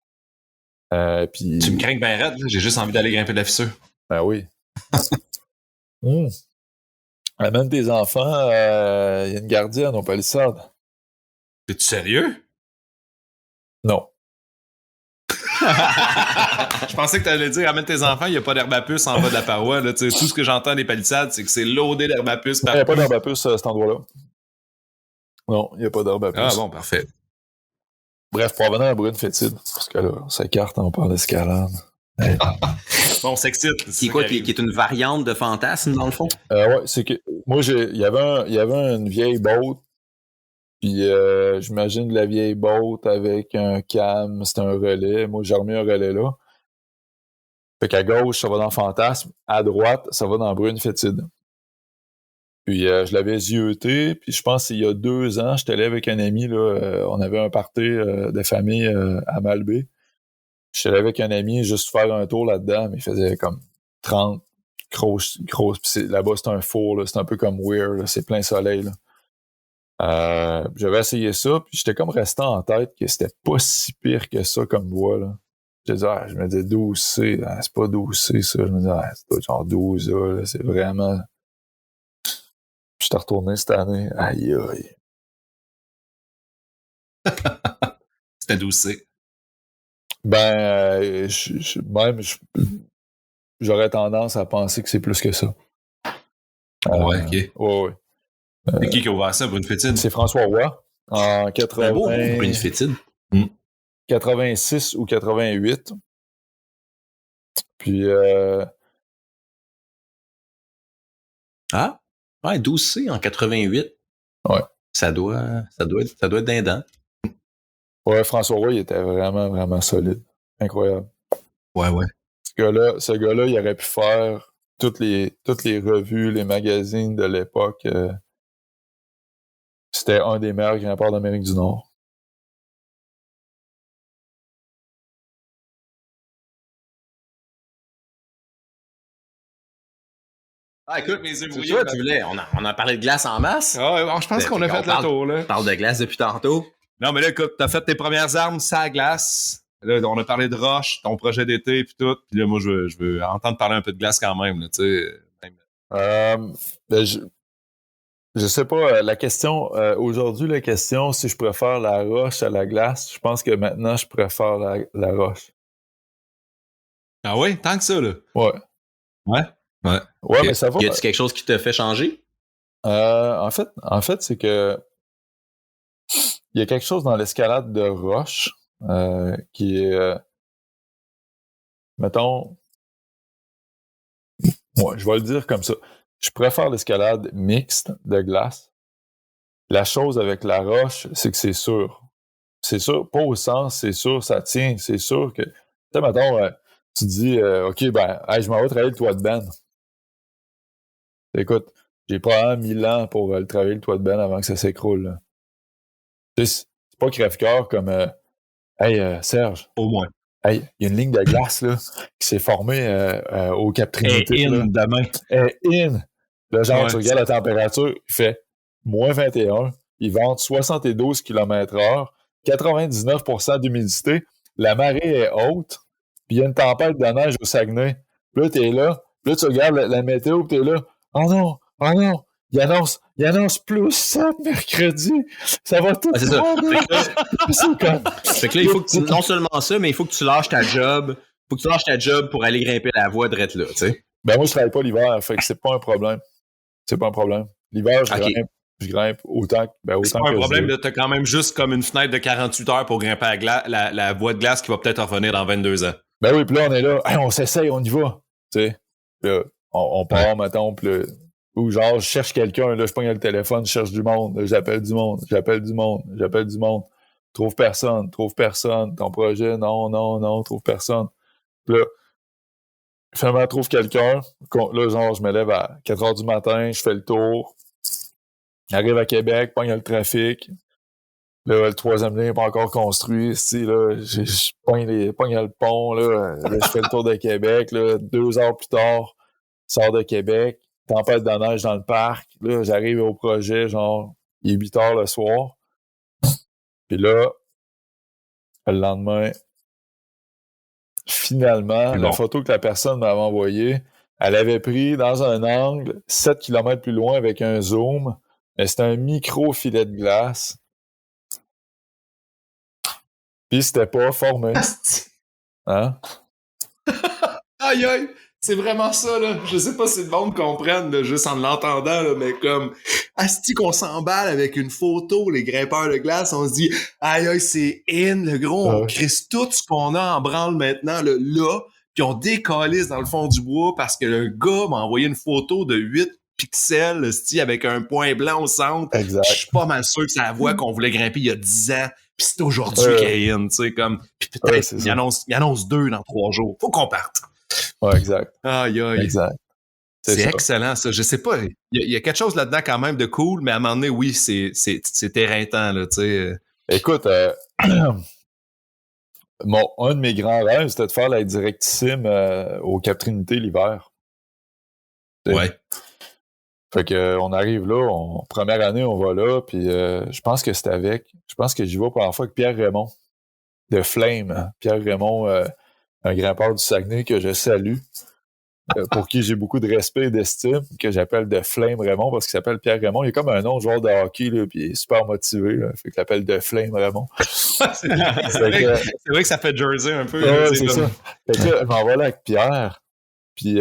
Puis... Tu me crains bien raide. Là. J'ai juste envie d'aller grimper de la fissure. Ben oui. Amène tes enfants, il y a une gardienne au palissade. Es-tu sérieux? Non. Je pensais que tu allais dire amène tes enfants, il n'y a pas d'herbe à puce en bas de la paroi. Là. Tout ce que j'entends des palissades, c'est que c'est loadé d'herbe à puce. Il n'y a pas d'herbe à puce à cet endroit-là. Non, il n'y a pas d'herbe à puce. Ah bon, parfait. Bref, pour revenir à Brune Fétide, parce que là, on s'écarte, on parle d'escalade. Bon, on s'excite. C'est quoi, qui est une variante de Fantasme, dans le fond? Ouais, c'est que moi, il y avait une vieille boat, puis j'imagine la vieille boat avec un cam, c'est un relais. Moi, j'ai remis un relais là. Fait qu'à gauche, ça va dans Fantasme. À droite, ça va dans Brune Fétide. Puis je l'avais zioté, puis je pense qu'il y a 2 ans, j'étais allé avec un ami, là, on avait un party de famille à Malbaie. J'étais allé avec un ami juste faire un tour là-dedans, mais il faisait comme 30 grosses. Puis là-bas, c'est un four, là, c'est un peu comme Weir, là, c'est plein soleil. Là. J'avais essayé ça, puis j'étais comme resté en tête que c'était pas si pire que ça comme voix. Là. Je me disais 12C, c'est pas 12C ça. Je me disais, c'est pas genre 12A, là, c'est vraiment... Puis j'étais retourné cette année, aïe aïe. C'était 12C. Ben, j'aurais tendance à penser que c'est plus que ça. Ouais, ok. Ouais. C'est qui a ouvert ça, Brune Fétide? C'est François Roy, en 80... beau, Brune Fétide. 86 ou 88. Puis... Ah? Ouais, 12C en 88. Ouais. Ça doit être dindant. Ouais, François Roy, il était vraiment, vraiment solide. Incroyable. Ouais. Ce gars-là, il aurait pu faire toutes les revues, les magazines de l'époque. C'était un des meilleurs grimpeurs d'Amérique du Nord. Ah, écoute, mes yeux mouillés. On a parlé de glace en masse. Ah ouais, bon, je pense qu'on a fait le tour, là. On parle de glace depuis tantôt. Non, mais là, écoute, t'as fait tes premières armes, ça à glace. Là, on a parlé de roche, ton projet d'été, puis tout. Puis là, moi, je veux entendre parler un peu de glace quand même, là, tu sais. Ben, je sais pas, la question, aujourd'hui, la question, si je préfère la roche à la glace, je pense que maintenant, je préfère la roche. Ah ouais? Tant que ça, là? Ouais. Ouais, okay. Mais ça va. Y a-t-il quelque chose qui te fait changer? En fait, c'est que il y a quelque chose dans l'escalade de roche qui est, mettons, ouais, je vais le dire comme ça. Je préfère l'escalade mixte de glace. La chose avec la roche, c'est que c'est sûr. C'est sûr, pas au sens, c'est sûr, ça tient. C'est sûr que, tu sais, mettons, tu dis, OK, ben, hey, je m'en vais travailler le toit de benne. Écoute, j'ai probablement 1000 ans pour le travailler le toit de benne avant que ça s'écroule. C'est pas crève-cœur comme Hey, Serge. Au moins. Hey, il y a une ligne de glace là, qui s'est formée au Cap Trinité. Et in demain. In. Là, genre, Ouais. tu regardes la température, il fait moins 21. Ils vendent 72 km/h, 99% d'humidité. La marée est haute, puis il y a une tempête de neige au Saguenay. Puis là, t'es là. Puis là, tu regardes la météo, puis t'es là. Oh non! Il annonce plus 7 mercredi. Ça va tout c'est ça. C'est comme... Fait que là, il faut que tu, non seulement ça, mais il faut que tu lâches ta job. Faut que tu lâches ta job pour aller grimper la voie drette là, tu sais. Ben moi, je travaille pas l'hiver, fait que c'est pas un problème. C'est pas un problème. L'hiver, je grimpe autant que c'est pas un problème, là, t'as quand même juste comme une fenêtre de 48 heures pour grimper à la voie de glace qui va peut-être revenir dans 22 ans. Ben oui, puis là, on est là. Hey, on s'essaye, on y va. Tu sais. Là, on part, mettons, puis là, ou genre, je cherche quelqu'un, là, je pogne le téléphone, je cherche du monde, là, j'appelle du monde. Trouve personne. Ton projet, non, trouve personne. Puis là, finalement, trouve quelqu'un. Là, genre, je me lève à 4 heures du matin, je fais le tour. J'arrive à Québec, pogne le trafic. Là, le troisième lien n'est pas encore construit. Là, je pogne le pont. Là, je fais le tour de Québec. Là, 2 heures plus tard, je sors de Québec. Tempête de neige dans le parc. Là, j'arrive au projet, genre, il est 8 heures le soir. Puis là, le lendemain, finalement, la photo que la personne m'avait envoyée, elle avait pris dans un angle 7 km plus loin avec un zoom, mais c'était un micro filet de glace. Puis c'était pas formé. Hein? Aïe aïe! C'est vraiment ça, là. Je sais pas si le monde comprenne, là, juste en l'entendant, là, mais comme, asti qu'on s'emballe avec une photo, les grimpeurs de glace, on se dit, aïe aïe, c'est in, le gros, on crisse tout ce qu'on a en branle maintenant, là, puis on décalisse dans le fond du bois parce que le gars m'a envoyé une photo de 8 pixels, asti, avec un point blanc au centre. Exact. Je suis pas mal sûr que c'est la voie qu'on voulait grimper il y a 10 ans, puis c'est aujourd'hui qu'elle est in, tu sais, comme, puis peut-être, il annonce 2 dans 3 jours. Faut qu'on parte. Ouais, exact. Aïe, aïe. Exact. C'est excellent, ça. Je sais pas. Il y a quelque chose là-dedans quand même de cool, mais à un moment donné, oui, c'est éreintant, là, tu sais. Écoute, un de mes grands rêves, c'était de faire la directissime au Cap Trinité l'hiver. Ouais. Fait que on arrive là, première année, on va là, puis je pense que j'y vais pour la fois avec Pierre Raymond, de Flame. Hein. Pierre Raymond, un grimpeur du Saguenay que je salue, pour qui j'ai beaucoup de respect et d'estime, que j'appelle de Flame Raymond, parce qu'il s'appelle Pierre Raymond. Il est comme un nom de joueur de hockey, là, puis il est super motivé, là, fait qu'il l'appelle de Flame Raymond. c'est vrai que ça fait Jersey un peu. Ouais, c'est ça. Fait que là, je m'en vais là avec Pierre, puis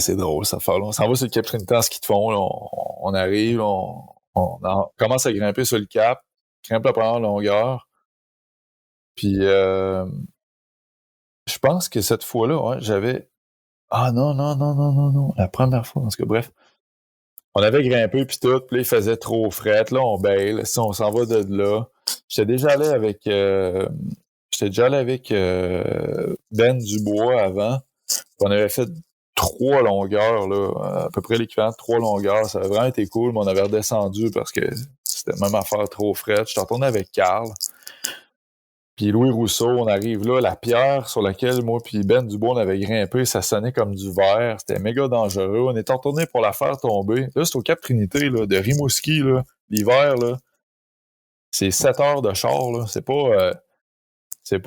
c'est drôle, ça fait long. On s'en va sur le Cap Trinité en ski de fond, là, on arrive, on commence à grimper sur le cap, grimpe la première longueur, puis je pense que cette fois-là, ouais, j'avais... Ah non, la première fois, en tout cas, bref. On avait grimpé puis tout, puis là, il faisait trop fret, là, on baille, on s'en va de là. J'étais déjà allé avec Ben Dubois avant, on avait fait 3 longueurs, là, à peu près l'équivalent de 3 longueurs, ça avait vraiment été cool, mais on avait redescendu parce que c'était même affaire trop fret. Je suis retourné avec Carl. Puis Louis Rousseau, on arrive là, la pierre sur laquelle moi puis Ben Dubois on avait grimpé, ça sonnait comme du verre, c'était méga dangereux. On est retourné pour la faire tomber. Là, c'est au Cap Trinité, là, de Rimouski, là, l'hiver, là. C'est 7 heures de char, là. C'est pas tu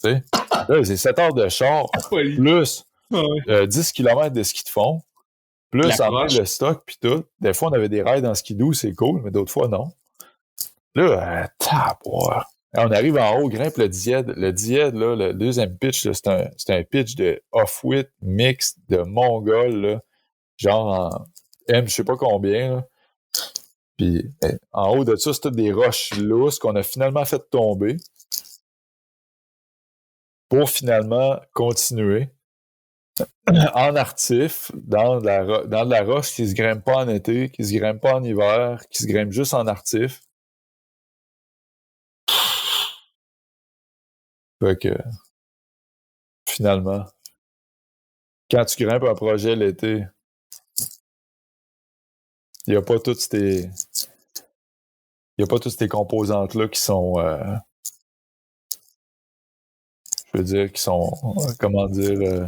sais, là, c'est 7 heures de char, plus 10 km de ski de fond, plus emmener le stock, puis tout. Des fois, on avait des rails en skidoo, c'est cool, mais d'autres fois, non. Là, on arrive en haut, grimpe le diède. Le diède, là, le deuxième pitch, là, c'est un pitch de off-wit mix de mongol, là, genre en M, je sais pas combien. Là. Puis en haut de ça, c'est toutes des roches lousses qu'on a finalement fait tomber pour finalement continuer en artif, dans de la roche qui se grimpe pas en été, qui se grimpe pas en hiver, qui se grimpe juste en artif. Fait que, finalement, quand tu grimpes un projet l'été, il n'y a pas toutes n'y a pas toutes ces composantes-là qui sont, je veux dire, qui sont, comment dire,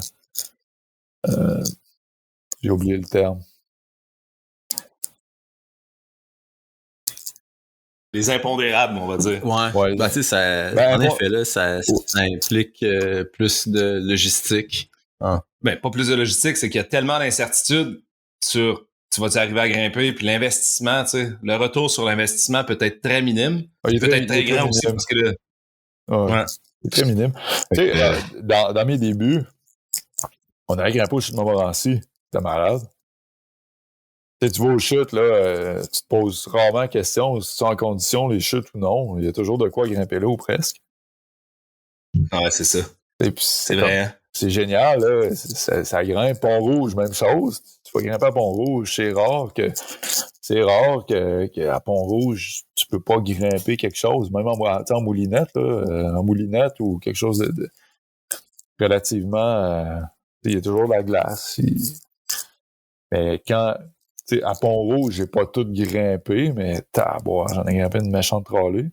j'ai oublié le terme. Les impondérables, on va dire. Ouais. Ben, tu sais, ça, en effet, là, ça implique plus de logistique. Ben, pas plus de logistique, c'est qu'il y a tellement d'incertitudes sur tu vas-tu arriver à grimper, puis l'investissement, tu sais, le retour sur l'investissement peut être très minime, Il est peut être très grand minime. aussi, parce que là, ouais. C'est très minime. Tu sais, dans mes débuts, on allait grimper au chute Montmorency. T'es malade. Tu sais, tu vas aux chutes, là, tu te poses rarement la question si tu es en condition, les chutes ou non. Il y a toujours de quoi grimper là ou presque. ouais, c'est ça. Et puis, C'est vrai, hein? C'est génial, là. Ça grimpe. Pont-Rouge, même chose. Tu vas grimper à Pont-Rouge. C'est rare qu'à Pont-Rouge, tu peux pas grimper quelque chose, même en moulinette, là, en moulinette ou quelque chose de relativement... il y a toujours de la glace. Mais quand... Tu sais, à Pont-Rouge, j'ai pas tout grimpé, mais j'en ai grimpé une méchante trolley.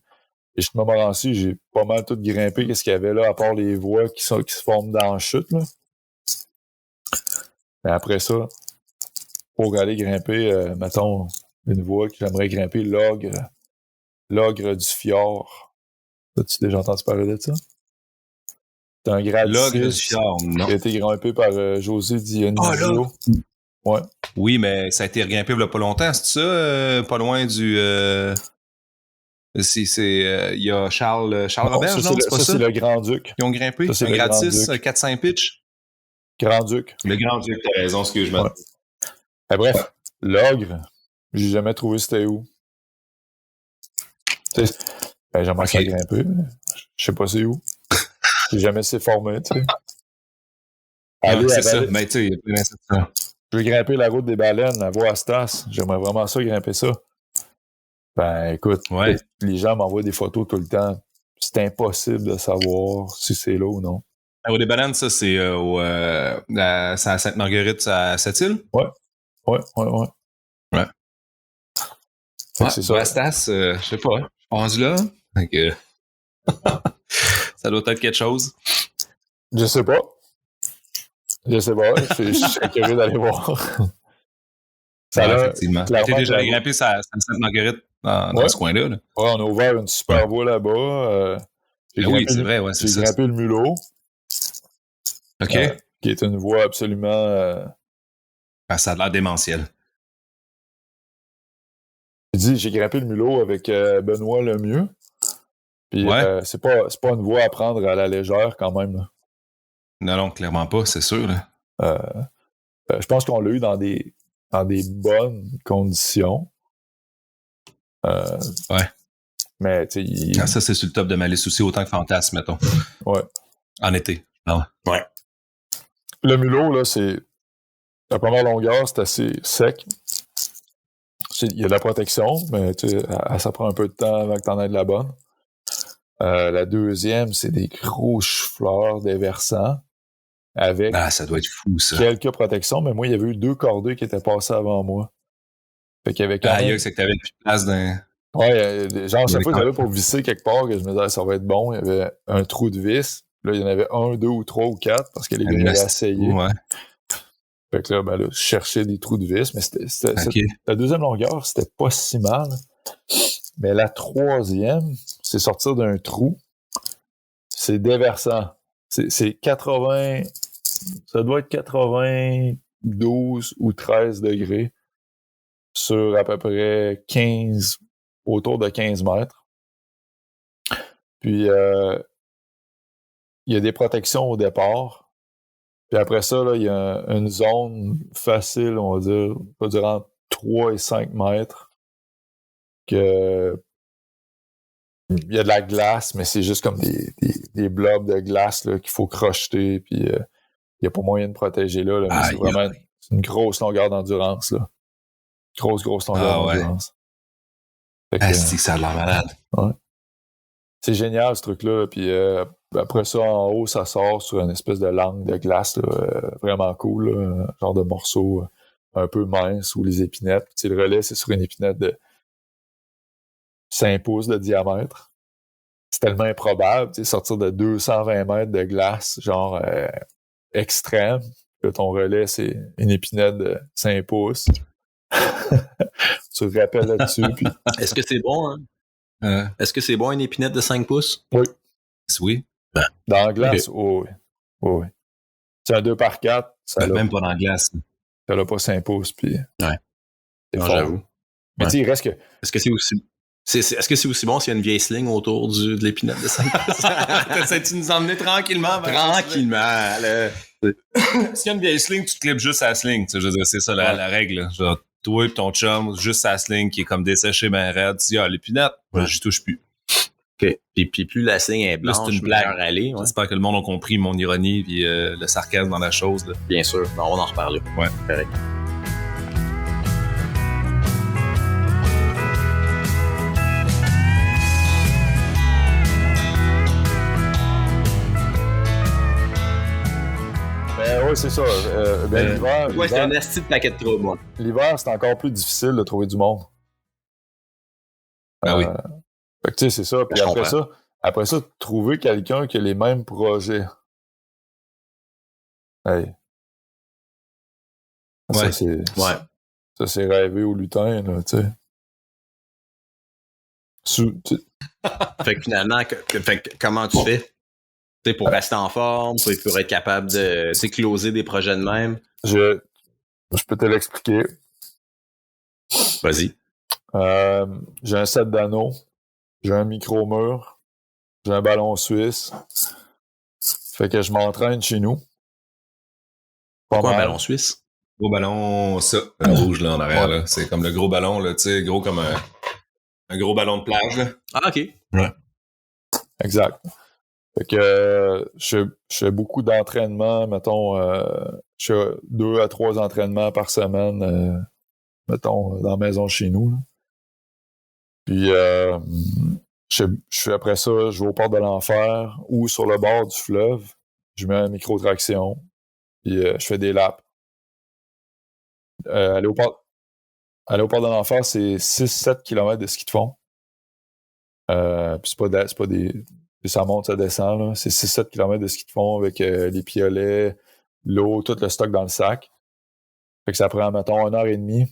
Et je me Montmorency, j'ai pas mal tout grimpé. Qu'est-ce qu'il y avait là, à part les voies qui se forment dans la chute, là. Mais après ça, pour aller grimper, mettons, une voie que j'aimerais grimper, l'ogre du fjord. As-tu déjà entendu parler de ça? C'est un grade L'ogre 6 du fjord, non. qui a été grimpé par José Dionisio. Ouais. Oui, mais ça a été regrimpé il y a pas longtemps, c'est ça? Pas loin du... il y a Charles Roberge, non? C'est pas ça? C'est le Grand-Duc. Ils ont grimpé? Ça, c'est un le grade 6, Grand-Duc. 4-5 pitch? Grand-Duc. Le Grand-Duc, t'as raison, excuse-moi. Ouais. Bref, l'ogre, j'ai jamais trouvé c'était où. J'aimerais ça grimper, mais je sais pas c'est où. J'ai jamais s'est formé, tu sais. C'est ça, mais tu sais, il y a plein d'incertitudes. Je veux grimper la route des baleines à Voie-Stas. J'aimerais vraiment ça, grimper ça. Ben, écoute, les gens m'envoient des photos tout le temps. C'est impossible de savoir si c'est là ou non. La route des baleines, ça, c'est à Sainte-Marguerite, à Sept-Îles? Ouais. Ouais. C'est ça. Voie-Stas, je sais pas. Je suis rendu là. Donc, ça doit être quelque chose. Je sais pas. Je serais curieux d'aller voir. Effectivement. Tu es déjà grimpé à Sainte-Marguerite dans ce coin-là. Là. Ouais, on a ouvert une super voie là-bas. Oui, c'est vrai, ouais, c'est ça. J'ai grimpé le mulot. OK. Qui est une voie absolument... ça a l'air démentiel. J'ai grimpé le mulot avec Benoît Lemieux. Puis c'est pas une voie à prendre à la légère quand même. Là. Non, clairement pas, c'est sûr. Là. Je pense qu'on l'a eu dans des bonnes conditions. Ouais. Mais tu sais... Ça, c'est sur le top de ma liste aussi, autant que Fantasme, mettons. Ouais. En été. Ouais. Le mulot, là, c'est... La première longueur, c'est assez sec. Il y a de la protection, mais tu sais, ça prend un peu de temps avant que t'en aies de la bonne. La deuxième, c'est des grosses fleurs déversants. Avec ça doit être fou, ça. Quelques protections, mais moi, il y avait eu 2 cordées qui étaient passées avant moi. Fait qu'il y avait quand même... c'est que t'avais plus de place d'un... Ouais, genre, chaque fois que j'avais pour visser quelque part, que je me disais, ça va être bon, il y avait un trou de vis. Là, il y en avait 1, 2 ou 3 ou 4, parce que les gars avaient essayé. Ouais. Fait que là, je cherchais des trous de vis, mais la deuxième longueur, c'était pas si mal. Mais la troisième, c'est sortir d'un trou. C'est déversant. C'est 80... Ça doit être 92 ou 13 degrés sur à peu près 15... autour de 15 mètres. Puis, il y a des protections au départ. Puis après ça, là, il y a une zone facile, on va dire entre 3 et 5 mètres. Il y a de la glace, mais c'est juste comme des blobs de glace là, qu'il faut crocheter. Puis, il n'y a pas moyen de protéger là. Mais c'est vraiment une grosse longueur d'endurance. Là. Grosse longueur d'endurance. C'est que ça a l'air malade. Ouais. C'est génial, ce truc-là. Puis après ça, en haut, ça sort sur une espèce de langue de glace là, vraiment cool. Là, genre de morceau un peu mince ou les épinettes. Puis, le relais, c'est sur une épinette 5 pouces de diamètre. C'est tellement improbable, tu sais, sortir de 220 mètres de glace, genre extrême. Là, ton relais, c'est une épinette de 5 pouces. Tu te rappelles là-dessus. Puis... Est-ce que c'est bon, hein? Est-ce que c'est bon une épinette de 5 pouces? Oui. Oui. Dans la glace, oui. Oui. C'est un 2x4, ça Même pas dans la glace. ça n'a pas 5 pouces. Puis... Ouais. C'est Non, fort. j'avoue. Mais tu sais, il reste que... Est-ce que c'est aussi... Est-ce que c'est aussi bon s'il y a une vieille sling autour de l'épinette de 5 pouces? T'essaies-tu de nous emmener tranquillement? Tranquillement, là. S'il y a une vieille sling, tu te clips juste à la sling. Tu sais, je veux dire, c'est ça la règle. Là. Genre, toi et ton chum, juste à la sling qui est comme desséché, ben raide. Tu dis, l'épinette, j'y touche plus. OK. Puis plus la sling est blanche, c'est une blague. meilleure elle est, ouais. J'espère que le monde a compris mon ironie et le sarcasme dans la chose. Là. Bien sûr. Bon, on va en reparler. Ouais. Correct. Oui, c'est ça. L'hiver, Ouais, c'est un esti de paquet de troubles, moi. l'hiver, c'est encore plus difficile de trouver du monde. Ah oui. Fait que tu sais, c'est ça. Puis Je après ça, trouver quelqu'un qui a les mêmes projets. Hey. Ça, Ouais. Ouais. Ça, c'est rêver au lutin, là, tu sais. Fait que finalement, comment tu fais? Tu sais, pour rester en forme, pour être capable de closer des projets de même. Je peux te l'expliquer. Vas-y. J'ai un set d'anneaux, j'ai un micro-mur, j'ai un ballon suisse. Fait que je m'entraîne chez nous. Pourquoi un ballon suisse? Gros ballon, ça, le rouge là en arrière. Là. C'est comme le gros ballon, là, tu sais, gros comme un gros ballon de plage. Là. Ah, OK. Ouais. Exact. Fait que je fais beaucoup d'entraînements, mettons, je fais 2 à 3 entraînements par semaine, mettons, dans la maison chez nous. Là. Puis je fais après ça, je vais au port de l'enfer ou sur le bord du fleuve, je mets un micro-traction, puis je fais des laps. Aller au port de l'enfer, c'est 6-7 km de ski de fond. Puis c'est pas des... Ça monte, ça descend. Là. C'est 6-7 km de ski de fond avec les piolets, l'eau, tout le stock dans le sac. Fait que ça prend, mettons, 1h30.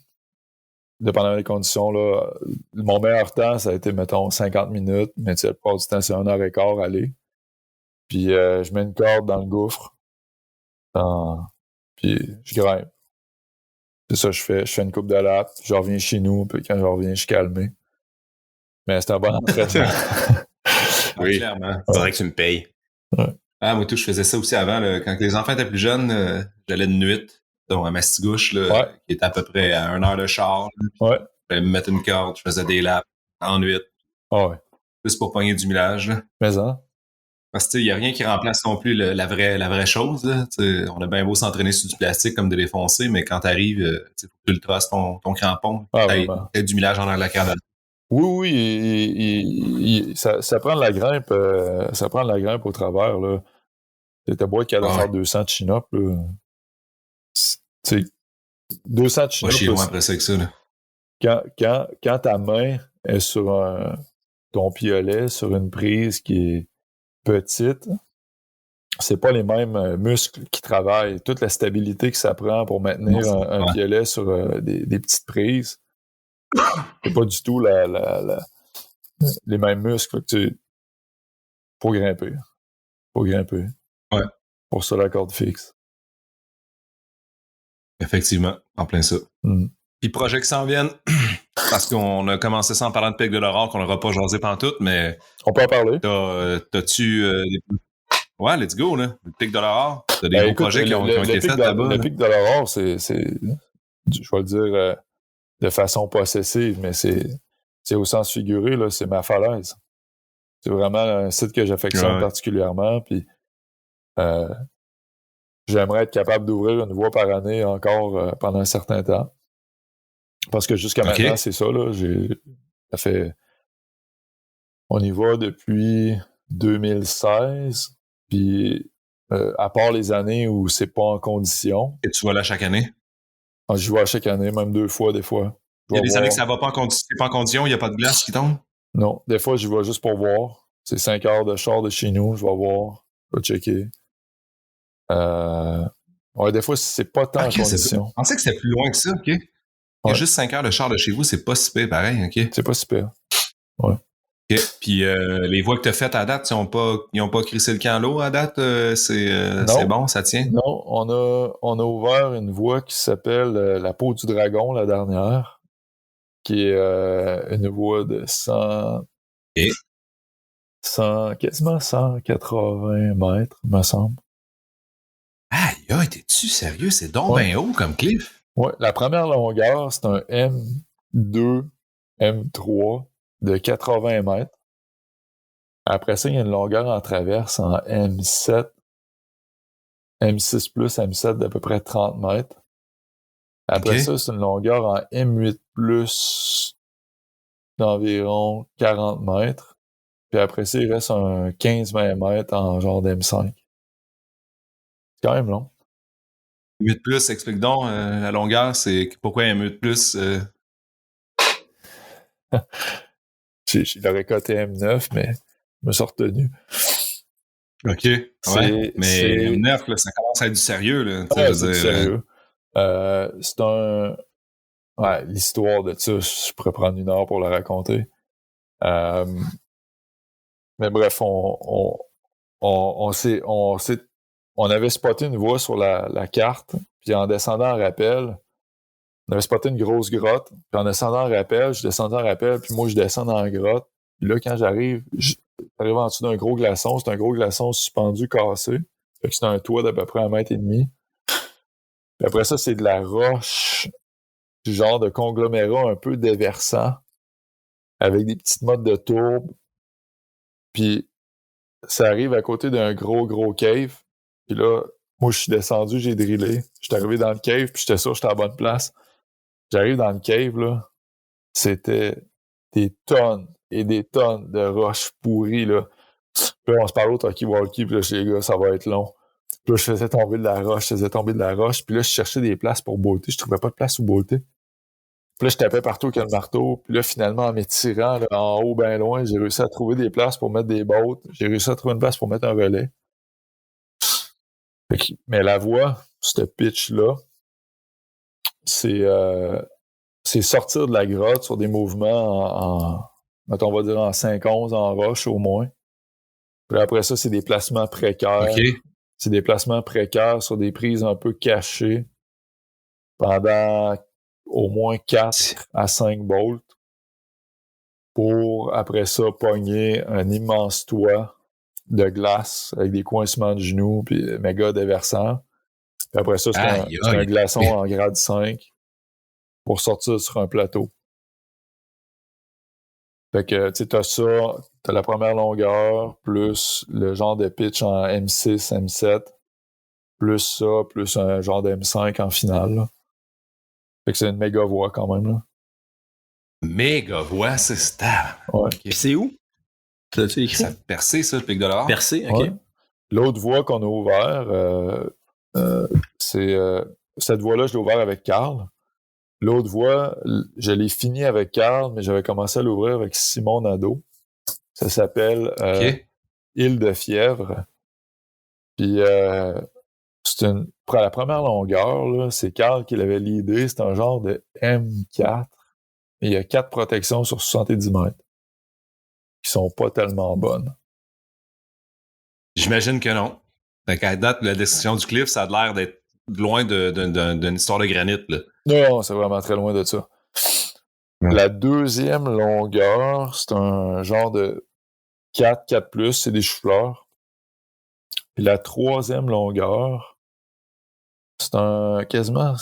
Dépendamment des conditions. Là. Mon meilleur temps, ça a été, mettons, 50 minutes. Mais tu sais, la plupart du temps, c'est 1h15 aller. Puis je mets une corde dans le gouffre. Puis je grimpe. C'est ça que je fais. Je fais une coupe de laps. Je reviens chez nous. Puis quand je reviens, je suis calmé. Mais c'est un bon entraînement. Oui, clairement. C'est vrai que tu me payes. Ouais. Ah, moi, tout, je faisais ça aussi avant. Là. Quand les enfants étaient plus jeunes, j'allais de nuit, donc à Mastigouche, là, qui était à peu près à 1 heure de char. Ouais. Je me mettre une corde, je faisais des laps en nuit. Ah ouais. Juste pour pogner du millage. Là. Mais ça. Parce que il n'y a rien qui remplace non plus la vraie chose. Là. On a bien beau s'entraîner sur du plastique comme de défoncer, mais quand t'arrives, faut que tu le trosses ton crampon. T'as du millage en la cravate. Oui, ça prend de la grimpe. Ça prend de la grimpe au travers. Là. T'as beau être capable de faire 200 de chin-up. Là. 200 de chin-up. Moi, je suis loin après ça que ça. Là. Quand ta main est sur ton piolet, sur une prise qui est petite, c'est pas les mêmes muscles qui travaillent. Toute la stabilité que ça prend pour maintenir un piolet sur des petites prises, c'est pas du tout les mêmes muscles. Faut grimper. Ouais. Pour ça, la corde fixe. Effectivement, en plein ça. Puis projets qui s'en viennent, parce qu'on a commencé ça en parlant de Pic de l'Aurore, qu'on n'aura pas jasé pantoute, mais... On peut en parler. T'as-tu... Ouais, let's go, là. Le Pic de l'Aurore. T'as des beaux projets qui ont été faits là-bas. Le Pic de l'Aurore, c'est je vais le dire de façon possessive, mais c'est au sens figuré, là, c'est ma falaise. C'est vraiment un site que j'affectionne particulièrement, puis j'aimerais être capable d'ouvrir une voie par année encore pendant un certain temps. Parce que jusqu'à maintenant, c'est ça, là. Ça fait... On y va depuis 2016, puis à part les années où c'est pas en condition. Et tu vas là chaque année? J'y vais à chaque année, même 2 fois, des fois. Il y a des années que ça va pas en condition, il n'y a pas de glace qui tombe? Non, des fois, j'y vais juste pour voir. C'est 5 heures de char de chez nous, je vais voir, je vais checker. Ouais, des fois, c'est pas tant en condition. Je pensais que c'était plus loin que ça, OK? Ouais. Juste 5 heures de char de chez vous, c'est pas si pire pareil, OK? C'est pas super. Ouais. OK. Puis les voies que t'as faites à date, ils ont pas crissé le camp à l'eau à date? C'est bon, ça tient? Non, on a ouvert une voie qui s'appelle la Peau du Dragon, la dernière, qui est une voie de 100... OK. Quasiment 180 mètres, me semble. Aïe, t'es-tu sérieux? C'est donc bien haut comme cliff. Ouais, la première longueur, c'est un M2, M3 de 80 mètres. Après ça, il y a une longueur en traverse en M7, M6 plus, M7 d'à peu près 30 mètres. Après ça, c'est une longueur en M8 plus d'environ 40 mètres. Puis après ça, il reste un 15-20 mètres en genre d'M5. C'est quand même long. 8 plus, explique donc la longueur, c'est pourquoi un 8 plus? J'aurais coté M9, mais je me suis retenu. OK. Ouais. Mais M9, là, ça commence à être du sérieux. Là, ouais, c'est du sérieux. C'est un... Ouais, l'histoire de ça, je pourrais prendre 1 heure pour la raconter. Mais bref, on avait spoté une voie sur la carte, puis en descendant en rappel, on avait spoté une grosse grotte, puis en descendant en rappel, je descendais en rappel, puis moi, je descends dans la grotte. Puis là, quand j'arrive en dessous d'un gros glaçon, c'est un gros glaçon suspendu, cassé. Fait que c'est un toit d'à peu près 1,5 mètre. Puis après ça, c'est de la roche, du genre de conglomérat un peu déversant, avec des petites mottes de tourbe. Puis ça arrive à côté d'un gros cave. Puis là, moi, je suis descendu, j'ai drillé. Je suis arrivé dans le cave, puis j'étais sûr que j'étais à la bonne place. J'arrive dans le cave, là. C'était des tonnes et des tonnes de roches pourries, là. Puis là, on se parlait au talkie-walkie, puis là, je dis, les gars, ça va être long. Puis là, je faisais tomber de la roche, puis là, je cherchais des places pour botter. Je trouvais pas de place où botter. Puis là, je tapais partout avec le marteau. Puis là, finalement, en m'étirant là, en haut, bien loin, j'ai réussi à trouver des places pour mettre des bottes. J'ai réussi à trouver une place pour mettre un relais. Mais la voie, ce pitch-là, c'est sortir de la grotte sur des mouvements mettons, on va dire en 5-11 en roche au moins. Puis après ça, c'est des placements précaires. Okay. C'est des placements précaires sur des prises un peu cachées pendant au moins 4 à 5 bolts pour, après ça, pogner un immense toit de glace avec des coincements de genoux puis méga déversant. Puis après ça, c'est un glaçon en grade 5 pour sortir sur un plateau. Fait que, tu sais, t'as la première longueur, plus le genre de pitch en M6, M7, plus ça, plus un genre de M5 en finale, là. Fait que c'est une méga voie quand même, là. Méga voie, c'est stable. Ouais. Okay. Puis c'est où? T'as-tu écrit? Ça percé, ça, le Pic de l'Or? Percé, OK. Ouais. L'autre voie qu'on a ouvert, c'est... cette voie-là, je l'ai ouvert avec Carl. L'autre voie, je l'ai fini avec Carl, mais j'avais commencé à l'ouvrir avec Simon Nadeau. Ça s'appelle Île de Fièvre. Puis pour la première longueur, là, c'est Carl qui l'avait l'idée. C'est un genre de M4. Et il y a 4 protections sur 70 mètres qui sont pas tellement bonnes. J'imagine que non. Fait qu'à date, la description du cliff, ça a l'air d'être loin d'une histoire de granit, là. Non, c'est vraiment très loin de ça. Ouais. La deuxième longueur, c'est un genre de 4+, c'est des choux-fleurs. Puis la troisième longueur, c'est quasiment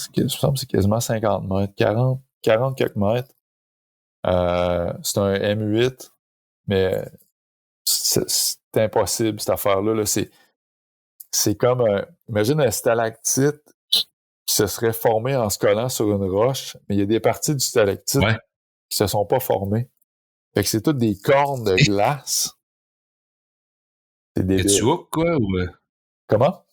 50 mètres, 40 quelques mètres. C'est un M8, mais c'est impossible, cette affaire-là. Là. C'est comme imagine un stalactite qui se serait formé en se collant sur une roche, mais il y a des parties du stalactite qui se sont pas formées. Fait que c'est toutes des cornes de glace. C'est des... tu quoi, ou... Comment?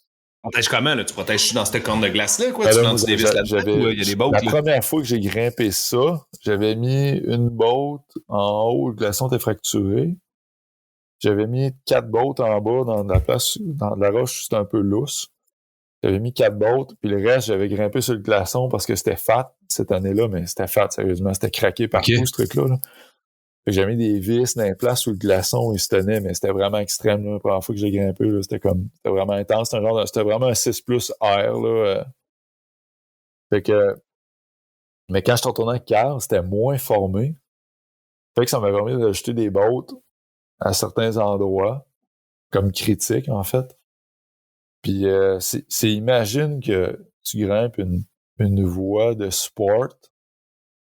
protèges comment, là? Tu protèges dans cette corne de glace-là, quoi? Ben Tu là, plantes des vis là-dedans ou il y a des bottes, la là? première fois que j'ai grimpé ça, j'avais mis une botte en haut, le glaçon était fracturé. J'avais mis 4 bottes en bas dans de la place, dans de la roche, c'était un peu lousse. J'avais mis 4 bottes, puis le reste, j'avais grimpé sur le glaçon parce que c'était fat cette année-là, mais c'était fat, sérieusement. C'était craqué partout, ce truc-là. Là. Fait que j'ai mis des vis dans les places où le glaçon, il se tenait, mais c'était vraiment extrême. Là. La première fois que j'ai grimpé, là, c'était vraiment intense. C'était vraiment un 6 plus air. Là. Fait que, mais quand je suis retourné avec Carl, c'était moins formé. Fait que ça m'a permis d'ajouter des bottes à certains endroits, comme critiques, en fait. Puis imagine que tu grimpes une voie de sport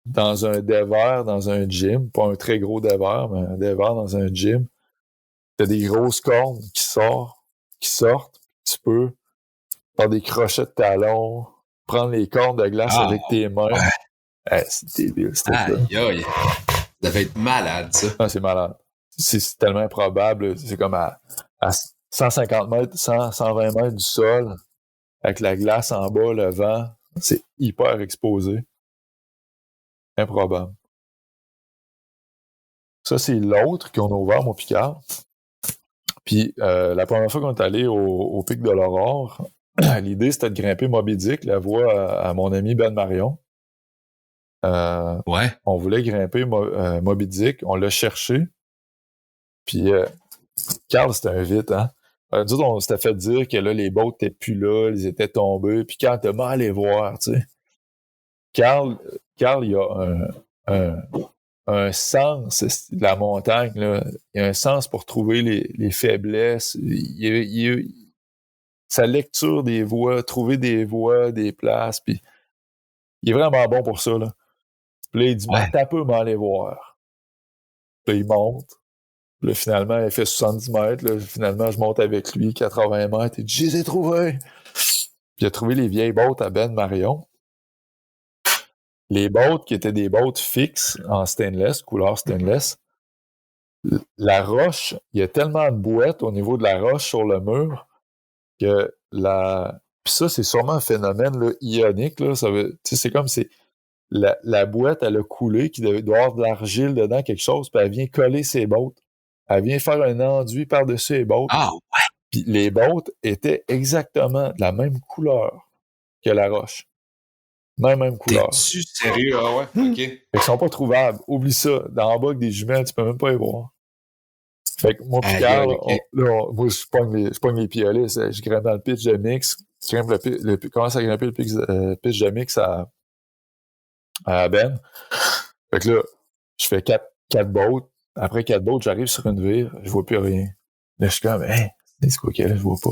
dans un dévers, dans un gym, pas un très gros dévers, mais un dévers dans un gym. T'as des grosses cornes qui sortent. Tu peux faire des crochets de talons, prendre les cornes de glace avec tes mains. C'est débile, c'était ça. Aïe, aïe. Ça devait être malade, ça. Ah, c'est malade. C'est tellement improbable. C'est comme à 150 mètres, 120 mètres du sol, avec la glace en bas, le vent. C'est hyper exposé. Improbable. Ça, c'est l'autre qu'on a ouvert, mon Picard. Puis, la première fois qu'on est allé au pic de l'Aurore, l'idée, c'était de grimper Moby Dick, la voie à mon ami Ben Marion. Ouais. On voulait grimper Moby Dick, on l'a cherché. Puis, Carl, c'était un vite, hein? Nous autres, on s'était fait dire que là, les boats étaient plus là, ils étaient tombés. Puis Carl était mal allé voir, tu sais. Carl, il a un sens de la montagne, là. Il a un sens pour trouver les faiblesses. Sa lecture des voies, trouver des voies, des places, puis il est vraiment bon pour ça, là. Puis là, il dit, t'as peu m'aller voir. Puis là, il monte. Puis là, finalement, il fait 70 mètres. Là. Finalement, je monte avec lui, 80 mètres. Il dit, je les ai trouvés. Puis il a trouvé les vieilles bottes à Ben Marion. Les bottes qui étaient des bottes fixes en stainless, couleur stainless. La roche, il y a tellement de boîtes au niveau de la roche sur le mur que Puis ça, c'est sûrement un phénomène là, ionique. Là. C'est comme si la boîte, elle a coulé, qu'il doit y avoir de l'argile dedans, quelque chose, puis elle vient coller ses bottes. Elle vient faire un enduit par-dessus les bottes. Ah ouais! Puis les bottes étaient exactement de la même couleur que la roche. Même couleur. T'es-tu sérieux? Ah ouais? OK. Fait qu'ils sont pas trouvables. Oublie ça. Dans le bas, avec des jumelles, tu peux même pas les voir. Fait que moi, Picard, moi, je pogne les piolets. Je grimpe dans le pitch de mix. Je commence à grimper le pitch de mix à Ben. Fait que là, je fais 4 boats. Après 4 boats, j'arrive sur une vire. Je vois plus rien. Là, je suis comme, c'est quoi qu'il y a là? Je vois pas.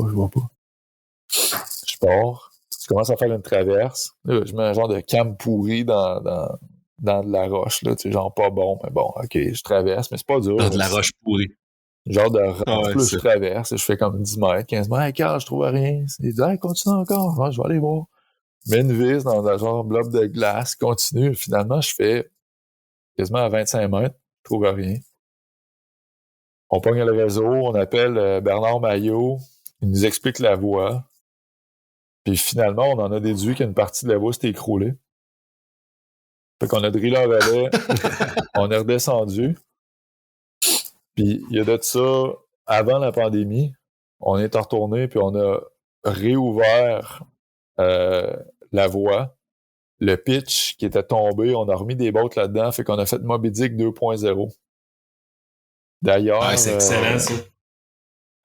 Je pars. Je commence à faire une traverse. Là, je mets un genre de cam pourri dans de la roche, là. Tu sais, genre pas bon, mais bon, OK, je traverse, mais c'est pas dur. Dans de la roche pourrie. Genre de roche, là, je traverse. Je fais comme 10 mètres, 15 mètres. Hey, Carl, je trouve rien. Il dit, continue encore. Ouais, je vais aller voir. Je mets une vis dans un genre bloc de glace, continue. Finalement, je fais quasiment à 25 mètres. Je trouve rien. On pogne le réseau, on appelle Bernard Maillot. Il nous explique la voie. Puis finalement, on en a déduit qu'une partie de la voie s'était écroulée. Fait qu'on a drillé un relais. On est redescendu. Puis il y a de ça, avant la pandémie, on est retourné puis on a réouvert la voie. Le pitch qui était tombé, on a remis des bottes là-dedans, fait qu'on a fait Moby Dick 2.0. D'ailleurs, c'est excellent, ça.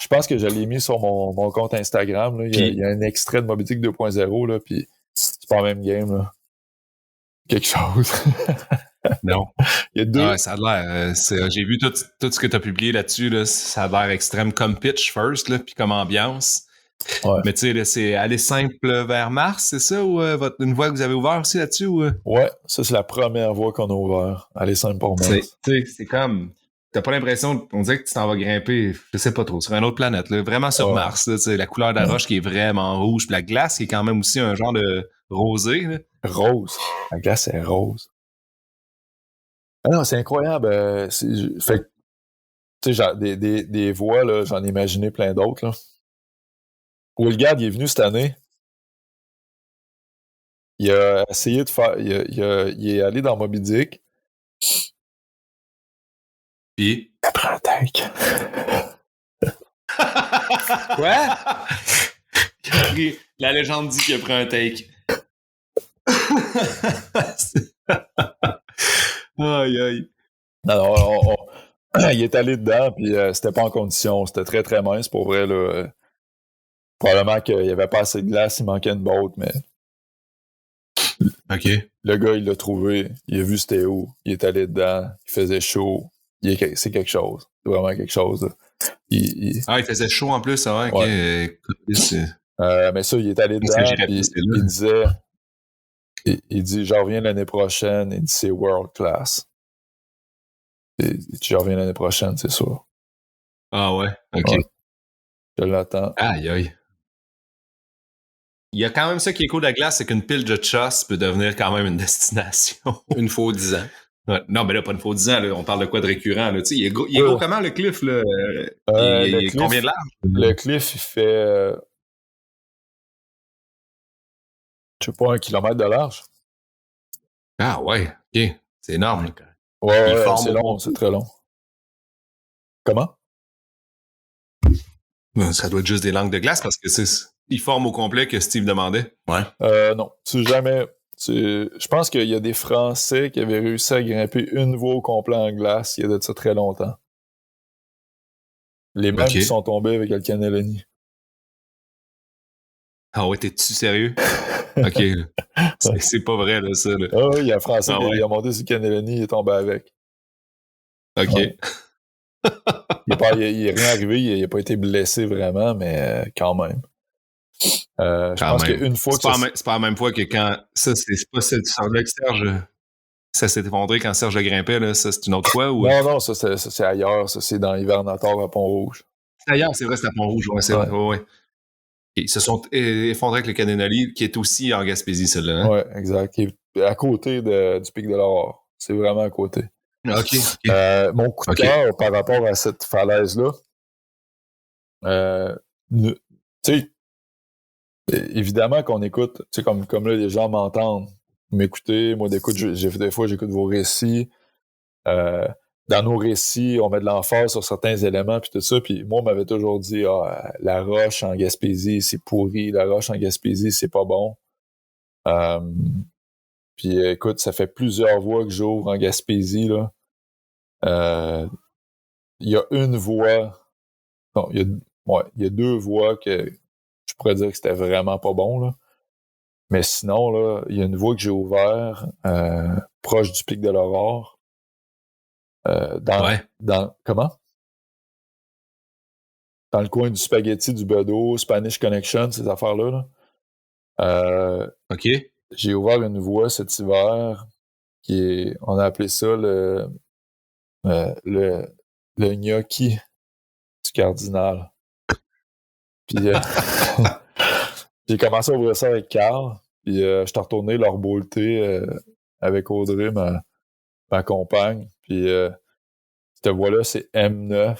Je pense que je l'ai mis sur mon compte Instagram. Là. Il y a un extrait de Moby Dick 2.0, là, puis c'est pas la même game. Là. Quelque chose. Non. Il y a 2. Ça a l'air. J'ai vu tout ce que tu as publié là-dessus. Là, ça a l'air extrême comme pitch first, là, puis comme ambiance. Ouais. Mais tu sais, c'est aller simple vers Mars, c'est ça? Ou une voie que vous avez ouverte aussi là-dessus? Ou... Ouais, ça, c'est la première voie qu'on a ouverte. Aller simple pour Mars. C'est comme... T'as pas l'impression, on dirait que tu t'en vas grimper, je sais pas trop, sur une autre planète, là, vraiment sur Mars. Là, la couleur de la roche qui est vraiment rouge, puis la glace qui est quand même aussi un genre de rosé. Là. Rose. La glace est rose. Ah non, c'est incroyable. Fait que, tu sais, des voies, là, j'en ai imaginé plein d'autres. Là. Wilgard, il est venu cette année. Il a essayé de faire... Il est allé dans Moby Dick. Puis... Il a pris un tank. Quoi? La légende dit qu'il a pris un take. Aïe, aïe. Non, il est allé dedans, puis c'était pas en condition. C'était très, très mince, pour vrai. Là. Probablement qu'il n'y avait pas assez de glace, il manquait une botte, mais... OK. Le gars, il l'a trouvé. Il a vu c'était où. Il est allé dedans. Il faisait chaud. C'est quelque chose. C'est vraiment quelque chose. Là. Il faisait chaud en plus, ça va. OK. Ouais. Mais ça, il est allé dedans, puis il disait... Il dit, je reviens l'année prochaine. Il dit, c'est world class. Il dit, je reviens l'année prochaine, c'est sûr. Ah ouais? OK. Ouais. Je l'attends. Aïe, aïe. Il y a quand même ça qui est cool de la glace, c'est qu'une pile de choss peut devenir quand même une destination. Une fois 10 ans. Ouais. Non, mais là, pas une fois 10 ans, là, on parle de quoi de récurrent, là. Tu sais, il est gros comment, le cliff, là? Il est combien de large? Le cliff, il fait... je sais pas, 1 kilomètre de large. Ah ouais, OK. C'est énorme. Ouais, c'est long, c'est très long. Comment? Ça doit être juste des langues de glace parce que ils forment au complet que Steve demandait. Ouais. Non, c'est jamais... Je pense qu'il y a des Français qui avaient réussi à grimper une voie au complet en glace il y a de ça très longtemps. Les mêmes qui sont tombés avec le cannelloni. Ah ouais, t'es-tu sérieux? OK. C'est pas vrai, là, ça. Là. Ah oui, il y a un Français qui a monté sur le cannelloni, il est tombé avec. OK. Ouais. Il est rien arrivé, il n'a pas été blessé vraiment, mais quand même. Je pense qu'une fois c'est pas la même fois que quand... Ça, c'est pas celle du semblait que Serge... Ça s'est effondré quand Serge grimpait, là. Ça, c'est une autre fois? Ou... Non, ça, c'est ailleurs. Ça, c'est dans Hivernator à Pont-Rouge. C'est ailleurs, c'est vrai, c'est à Pont-Rouge. Ouais, c'est vrai. Ouais. Ils se sont effondrés avec le Cannonali, qui est aussi en Gaspésie, celle-là. Hein? Oui, exact. Qui est à côté du Pic de l'Aurore. C'est vraiment à côté. OK. Mon coup de cœur par rapport à cette falaise-là, tu sais, évidemment qu'on écoute, tu sais, comme là, les gens m'entendent, m'écouter. Moi, des fois, j'écoute vos récits. Dans nos récits, on met de l'emphase sur certains éléments, puis tout ça. Puis moi, on m'avait toujours dit, la roche en Gaspésie, c'est pourri. La roche en Gaspésie, c'est pas bon. Puis écoute, ça fait plusieurs voies que j'ouvre en Gaspésie, là. Il y a une voie... Non, il y a 2 voies que je pourrais dire que c'était vraiment pas bon, là. Mais sinon, là, il y a une voie que j'ai ouverte proche du Pic de l'Aurore. Comment? Dans le coin du spaghetti, du Bedeau, Spanish Connection, ces affaires-là. Là. OK. J'ai ouvert une voie cet hiver on a appelé ça le gnocchi du cardinal. Puis j'ai commencé à ouvrir ça avec Carl. Puis je suis retourné leur beauté avec Audrey, ma compagne. Puis cette voie-là, c'est M9.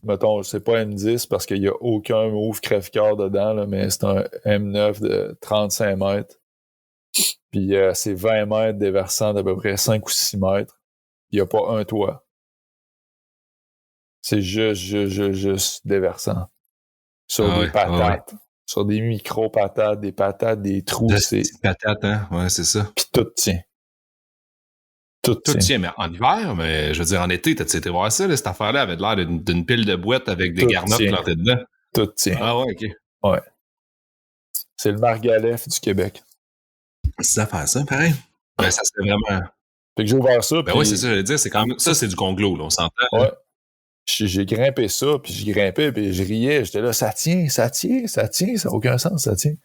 Mettons, c'est pas M10 parce qu'il n'y a aucun move crève-cœur dedans, là, mais c'est un M9 de 35 mètres. Puis c'est 20 mètres déversant d'à peu près 5 ou 6 mètres. Il n'y a pas un toit. C'est juste déversant. Sur des patates. Ouais. Sur des micro-patates, des patates, des trous. Des patates, hein? Ouais, c'est ça. Puis tout tient. Tout tient, mais en hiver, mais je veux dire, en été, t'as été voir ça, là, cette affaire-là avait l'air d'une pile de boîtes avec des garnottes plantées dedans. Tout tient. Ah ouais, OK. Ouais. C'est le Margalef du Québec. C'est à faire ça, pareil. Ben, ça serait vraiment... Fait que j'ai ouvert ça. Ben oui, c'est ça, je veux dire, c'est quand même... Ça, c'est du conglo, là, on s'entend. Ouais. Là. J'ai grimpé ça, puis je grimpais, puis je riais. J'étais là, ça tient, ça n'a aucun sens, ça tient.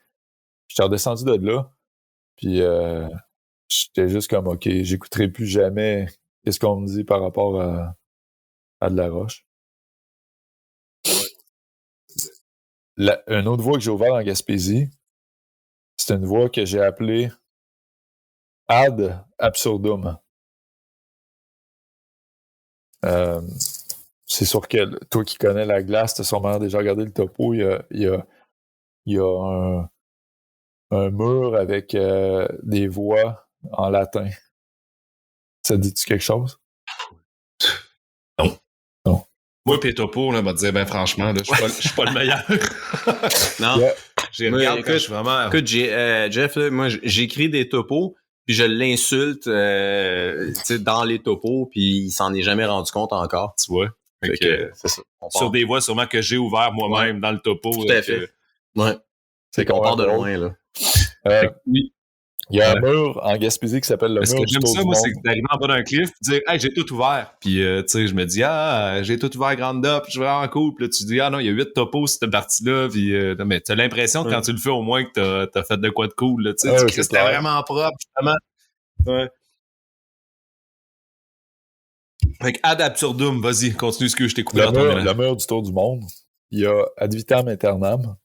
J'étais redescendu de là, puis j'étais juste comme, OK, j'écouterai plus jamais qu'est-ce qu'on me dit par rapport à de la roche. Une autre voie que j'ai ouverte en Gaspésie, c'est une voie que j'ai appelée Ad Absurdum. c'est sûr que toi qui connais la glace, t'as sûrement déjà regardé le topo. Il y a un mur avec des voix en latin. Ça te dit-tu quelque chose? Non. Non. Moi, pis Topo, là, m'a dit, ben franchement, là, je suis pas le meilleur. Non. Yeah. J'ai Moi, regardé écoute, quand je suis vraiment... Écoute, Jeff, là, moi, j'écris des topos, puis je l'insulte tu sais, dans les topos, puis il s'en est jamais rendu compte encore. Tu vois. Fait que, c'est ça. On Sur part- des voies sûrement que j'ai ouvert moi-même dans le topo. Tout à fait. Ouais. C'est qu'on part de loin, là. Oui. Il y a un mur en Gaspésie qui s'appelle le Ce mur que du j'aime tour ça, du moi, monde. c'est d'arriver en bas d'un cliff et dire, hey, j'ai tout ouvert. Puis, tu sais, je me dis, j'ai tout ouvert grande up, je suis vraiment cool. Puis là, tu dis, non, il y a 8 topos cette partie-là. Puis, non, mais t'as l'impression, quand tu le fais, au moins, que t'as fait de quoi de cool, là. Tu sais, c'est c'était clair. vraiment propre, justement. Ouais. Fait que ad absurdum, vas-y, continue ce que je t'ai coupé dans ton élan. Le mur du tour du monde. Il y a Ad vitam aeternam,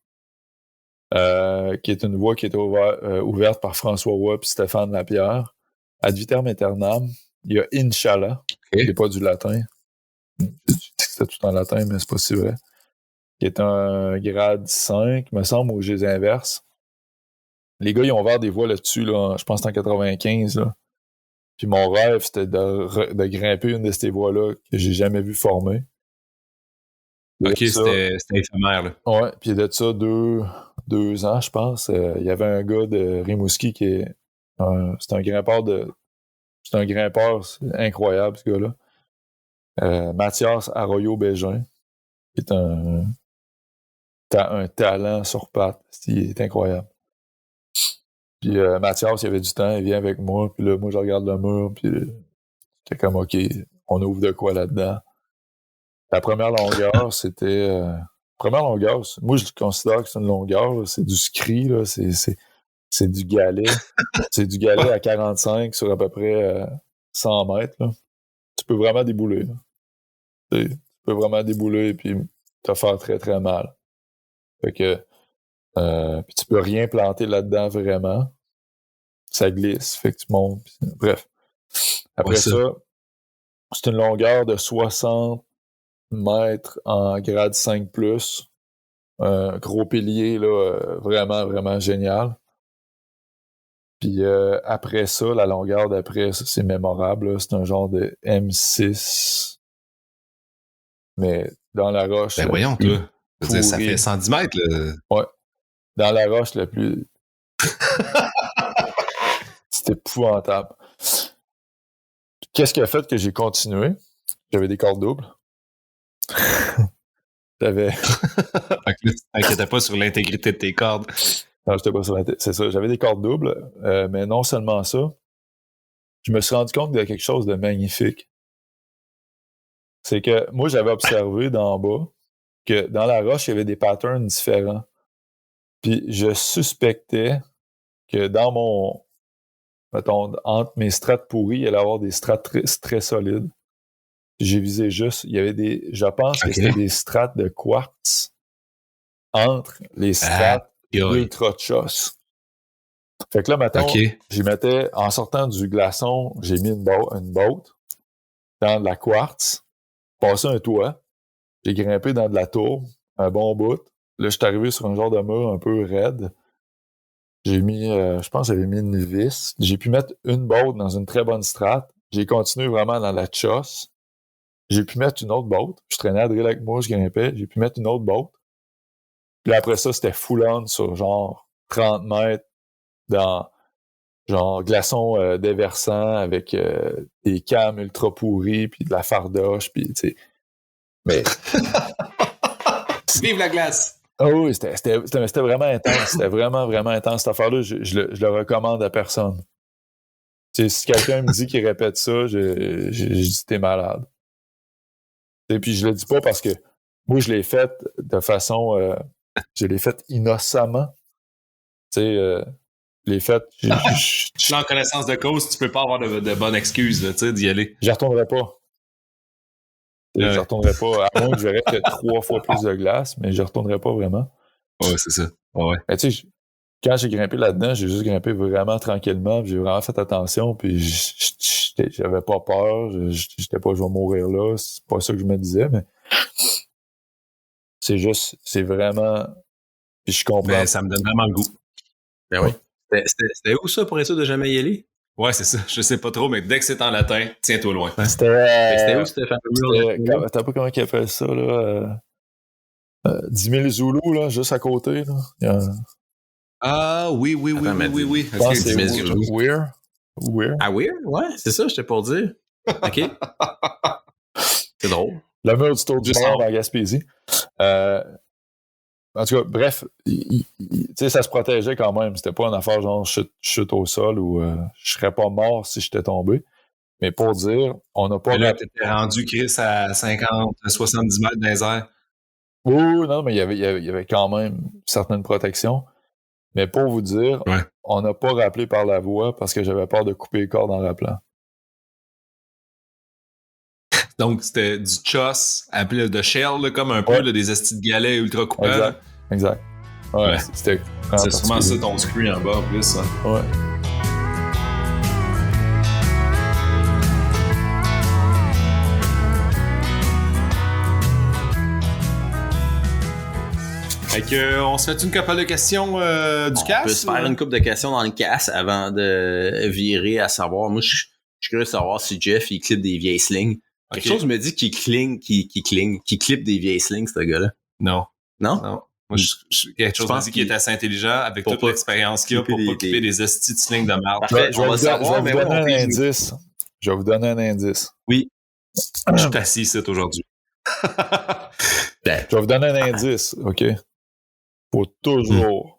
qui est une voie qui était ouverte par François Roy et Stéphane Lapierre. Ad vitam aeternam. Il y a Inch'Allah, qui n'est pas du latin. Je dis que c'est tout en latin, mais c'est pas si vrai. Qui est un grade 5, me semble, au Gés inverse. Les gars, ils ont ouvert des voies là-dessus, là, je pense que c'est en 95. Là. Puis mon rêve, c'était de grimper une de ces voies-là que j'ai jamais vu former. Ok, c'était éphémère, là. Ouais, puis de ça, 2 ans, je pense, il y avait un gars de Rimouski qui est c'est un grimpeur c'est incroyable, ce gars-là. Mathias Arroyo-Bégin, qui est un talent sur pattes. Il est incroyable. Puis Mathias, il avait du temps, il vient avec moi, puis là, moi, je regarde le mur, puis j'étais comme, OK, on ouvre de quoi là-dedans? La première longueur, c'était... première longueur, moi, je considère que c'est une longueur, là, c'est du scri, là, c'est du galet. C'est du galet à 45 sur à peu près 100 mètres. Là. Tu peux vraiment débouler. Là. Tu peux vraiment débouler et puis te faire très, très mal. Fait que puis tu peux rien planter là-dedans vraiment. Ça glisse, fait que tu montes. Puis, bref. Après ça, c'est une longueur de 60 mètres en grade 5+. Gros pilier, là, vraiment, vraiment génial. Puis après ça, la longueur d'après, ça, c'est mémorable. Là. C'est un genre de M6. Mais dans la roche... Ben voyons, toi. Je veux dire, ça fait 110 mètres, là. Ouais. Dans la roche la plus... C'était épouvantable. Qu'est-ce qui a fait que j'ai continué? J'avais des cordes doubles. J'avais... T'inquiète pas sur l'intégrité de tes cordes. Non, j'étais pas sur c'est ça. J'avais des cordes doubles, mais non seulement ça, je me suis rendu compte de quelque chose de magnifique. C'est que moi, j'avais observé d'en bas que dans la roche, il y avait des patterns différents. Puis je suspectais que dans mon... mettons, entre mes strates pourries, il allait y avoir des strates très, très solides. Puis j'ai visé juste, il y avait des... Je pense que c'était des strates de quartz entre les strates ultra choss. Fait que là, maintenant, j'y mettais, en sortant du glaçon, j'ai mis une botte dans de la quartz, passé un toit, j'ai grimpé dans de la tour, un bon bout. Là, je suis arrivé sur un genre de mur un peu raide. J'ai mis, je pense que j'avais mis une vis. J'ai pu mettre une botte dans une très bonne strate. J'ai continué vraiment dans la choss. J'ai pu mettre une autre botte. Je traînais à drill avec moi, je grimpais. J'ai pu mettre une autre botte. Puis après ça, c'était full on sur genre 30 mètres dans genre glaçon déversant avec des cams ultra pourris puis de la fardoche puis tu sais. Mais vive la glace! Ah oui, c'était vraiment intense. C'était vraiment, vraiment intense. Cette affaire-là, je le recommande à personne. T'sais, si quelqu'un me dit qu'il répète ça, je dis t'es malade. Et puis je le dis pas parce que moi, je l'ai fait de façon... je l'ai fait innocemment. Tu sais, je l'ai fait... En connaissance de cause, tu peux pas avoir de bonnes excuses d'y aller. J'y retournerai pas. Je retournerai pas, à moins que je verrais que 3 fois plus de glace, mais je retournerai pas vraiment. Ouais, c'est ça. Ouais. Mais tu sais, quand j'ai grimpé là-dedans, j'ai juste grimpé vraiment tranquillement, puis j'ai vraiment fait attention, puis j'avais pas peur, j'étais pas je vais mourir là, c'est pas ça que je me disais, mais C'est juste, c'est vraiment... Puis je comprends. Mais ça me donne vraiment le goût. Ben oui. C'était où ça pour être sûr de jamais y aller? Ouais, c'est ça. Je sais pas trop, mais dès que c'est en latin, tiens-toi loin. C'était où c'était t'as pas comment ils appellent ça, là? 10 000 Zoulous, là, juste à côté, là. Il y a Ah, oui. je pense que c'est 10 000 Zoulous. Weir. Ah oui? Ouais, c'est ça, j'étais pour dire. OK. C'est drôle. Le mur du Tour du Juste Monde en- en Gaspésie. En tout cas, bref, tu sais, ça se protégeait quand même. C'était pas une affaire genre chute au sol ou je serais pas mort si j'étais tombé. Mais pour dire, on n'a pas... Mais là, t'étais rendu, Chris, à 50, 70 mètres dans les airs. Oui, non, mais il y avait quand même certaines protections. Mais pour vous dire, Ouais. on n'a pas rappelé par la voix parce que j'avais peur de couper le corps en rappelant. Donc, c'était du choss, appelé de shell, là, comme un peu, là, des estis de galets ultra coupants. Exact. Ouais, Ouais. c'était... C'est sûrement ça ton screen en bas, en plus. Hein. Ouais. Fait que, on se fait une couple de questions du On casse? peut se faire une couple de questions dans le casse avant de virer à savoir. Moi, je suis curieux de savoir si Jeff, il clip des vieilles slings. Quelque chose me dit qu'il clip des vieilles slings, ce gars-là. Non. Non? Moi, quelque chose me dit qu'il est assez intelligent avec toute l'expérience qu'il a pour pas couper des estis de slings de merde. Parfait, Je vais vous donner un on indice. Je vais vous donner un indice. Oui. Je suis assis ici aujourd'hui. Je vais vous donner un indice, OK? Faut toujours,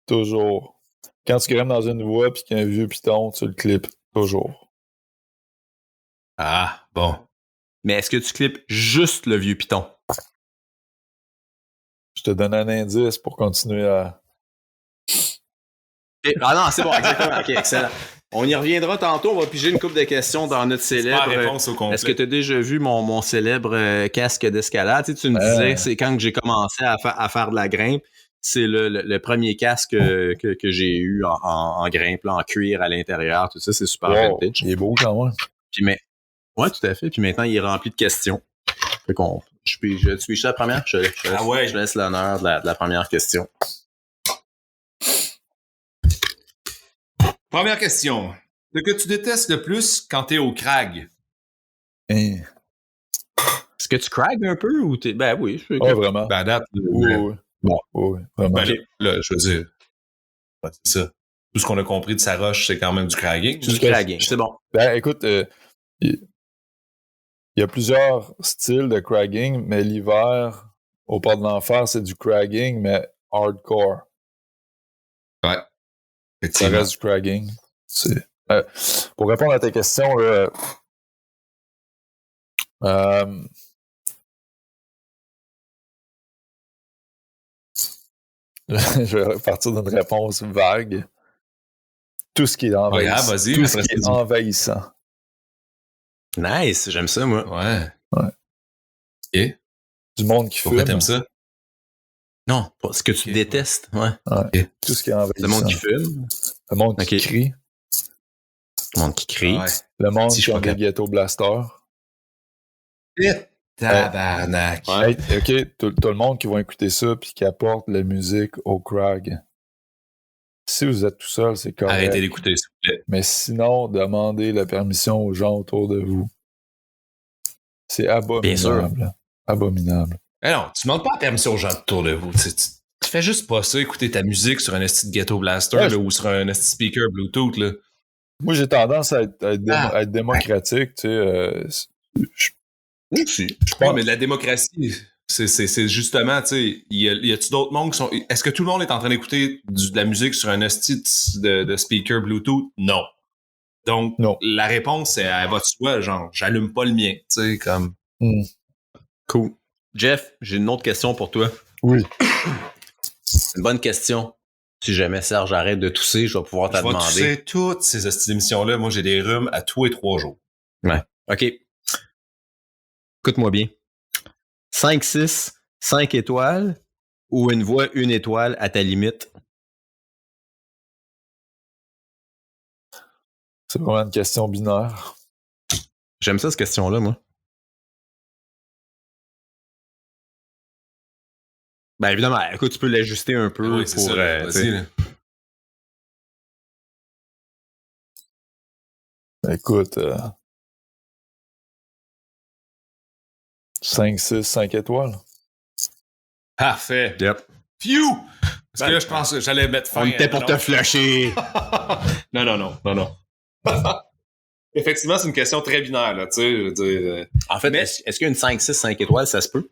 quand tu grimpes dans une voie puis qu'il y a un vieux piton, tu le clips. Toujours. Ah, bon. Mais est-ce que tu clips juste le vieux piton? Je te donne un indice pour continuer à... Ah non, c'est bon, exactement. OK, excellent. On y reviendra tantôt. On va piger une couple de questions dans notre célèbre... réponse au complet. Est-ce que tu as déjà vu mon célèbre casque d'escalade? Tu me disais, c'est quand j'ai commencé à faire de la grimpe, c'est le premier casque que j'ai eu en grimpe, là, en cuir à l'intérieur, tout ça, c'est super vintage. Il est beau quand même. Ouais, tout à fait. Puis maintenant, il est rempli de questions. Fait qu'on... Tu piges la première? Je laisse l'honneur de la première question. Première question. Ce que tu détestes le plus quand t'es au crag? Hein. Est-ce que tu crags un peu ou t'es... Ben oui. Ouais, vraiment. Ben, à date, Oui. Bon. Oui, vraiment. ben, là, je veux dire, ben, c'est ça. Tout ce qu'on a compris de sa roche, c'est quand même du cragging. Du cragging, c'est bon. Ben, écoute, il y a plusieurs styles de cragging, mais l'hiver, au Port de l'Enfer, c'est du cragging, mais hardcore. Ouais. Ça Effectivement. reste du cragging. Pour répondre à ta question, là, je vais partir d'une réponse vague. Tout ce qui est envahissant. vas-y, Tout ce après, qui est c'est envahissant. Nice, j'aime ça, moi. Ouais. Et? Du monde qui Pourquoi fume. t'aimes ça? Non, ce que tu détestes, ouais. Ouais. Tout ce qui est envahissant. Le monde qui fume. Le monde qui crie. Le monde qui crie. Ouais. Le monde Si je qui suis a pas des ghetto blasters. Tabarnak. Ouais. Hey, OK, tout le monde qui va écouter ça puis qui apporte la musique au crag. Si vous êtes tout seul, c'est correct. Arrêtez d'écouter, s'il vous plaît. Mais sinon, demandez la permission aux gens autour de vous. C'est abominable. Abominable. Eh non, tu demandes pas la permission aux gens autour de vous. Tu fais juste pas ça, écouter ta musique sur un esti de Ghetto Blaster Ouais, là, ou sur un esti speaker Bluetooth. Là. Moi, j'ai tendance à être démocratique, tu sais. Oui, si. Ouais, mais de la démocratie, c'est justement, tu sais, y a-tu d'autres mondes qui sont... Est-ce que tout le monde est en train d'écouter de la musique sur un esti de speaker Bluetooth? Non. Donc, Non. la réponse, elle va de soi, genre, j'allume pas le mien, tu sais, comme... Cool. Jeff, j'ai une autre question pour toi. Oui. Une bonne question. Si jamais Serge arrête de tousser, je vais pouvoir te Je vais demander. tousser toutes ces esti d'émissions-là. Moi, j'ai des rhumes à tous les 3 jours. Ouais. OK. Écoute-moi bien. 5-6, 5 étoiles ou une voix 1 étoile à ta limite? C'est vraiment une question binaire. J'aime ça, cette question-là, moi. Ben évidemment, écoute, tu peux l'ajuster un peu Oui, c'est pour... ça, là. Vas-y, là. Écoute, 5, 6, 5 étoiles. Parfait. Yep. Phew! Parce que là, je pense que j'allais mettre fin. On était pour non. te flusher. Non. Effectivement, c'est une question très binaire, là, tu sais, je veux dire. En fait, Mais- est-ce qu'une 5, 6, 5 étoiles, ça se peut?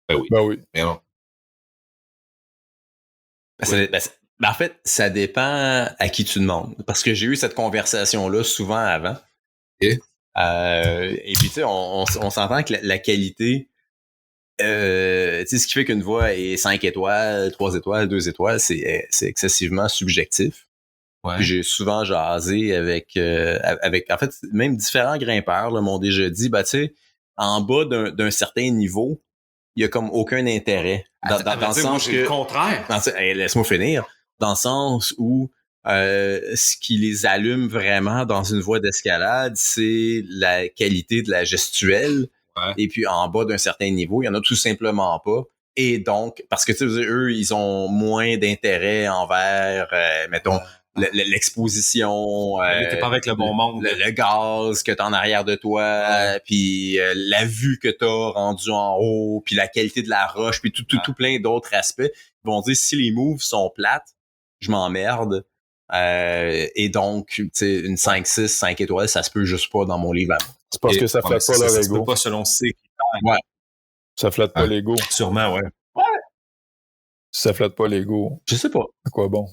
Ben oui. Ben oui. Mais non. En fait, ça dépend à qui tu demandes. Parce que j'ai eu cette conversation-là souvent avant. Ok. Et puis, tu sais, on s'entend que la qualité, tu sais, ce qui fait qu'une voix est 5 étoiles, 3 étoiles, 2 étoiles, c'est excessivement subjectif. Ouais. Puis j'ai souvent jasé avec, en fait, même différents grimpeurs là, m'ont déjà dit, bah, tu sais, en bas d'un certain niveau, il y a comme aucun intérêt. Dans le sens j'ai que... le contraire. Laisse-moi finir. Dans le sens où ce qui les allume vraiment dans une voie d'escalade, c'est la qualité de la gestuelle. Ouais. Et puis en bas d'un certain niveau, il y en a tout simplement pas. Et donc, parce que tu sais, eux, ils ont moins d'intérêt envers, mettons, l'exposition, T'es pas avec le bon monde. le gaz que t'as en arrière de toi, puis la vue que t'as rendue en haut, puis la qualité de la roche, puis tout plein d'autres aspects. Ils vont dire, si les moves sont plates, je m'emmerde. Et donc, tu sais, une 5, 6, 5 étoiles, ça se peut juste pas dans mon livre. C'est parce que ça flatte pas leur Ça se ego. peut pas selon ses Ça flatte pas Ouais. l'ego. Sûrement, ouais. Si ça flatte pas l'ego, Je sais pas. à quoi bon?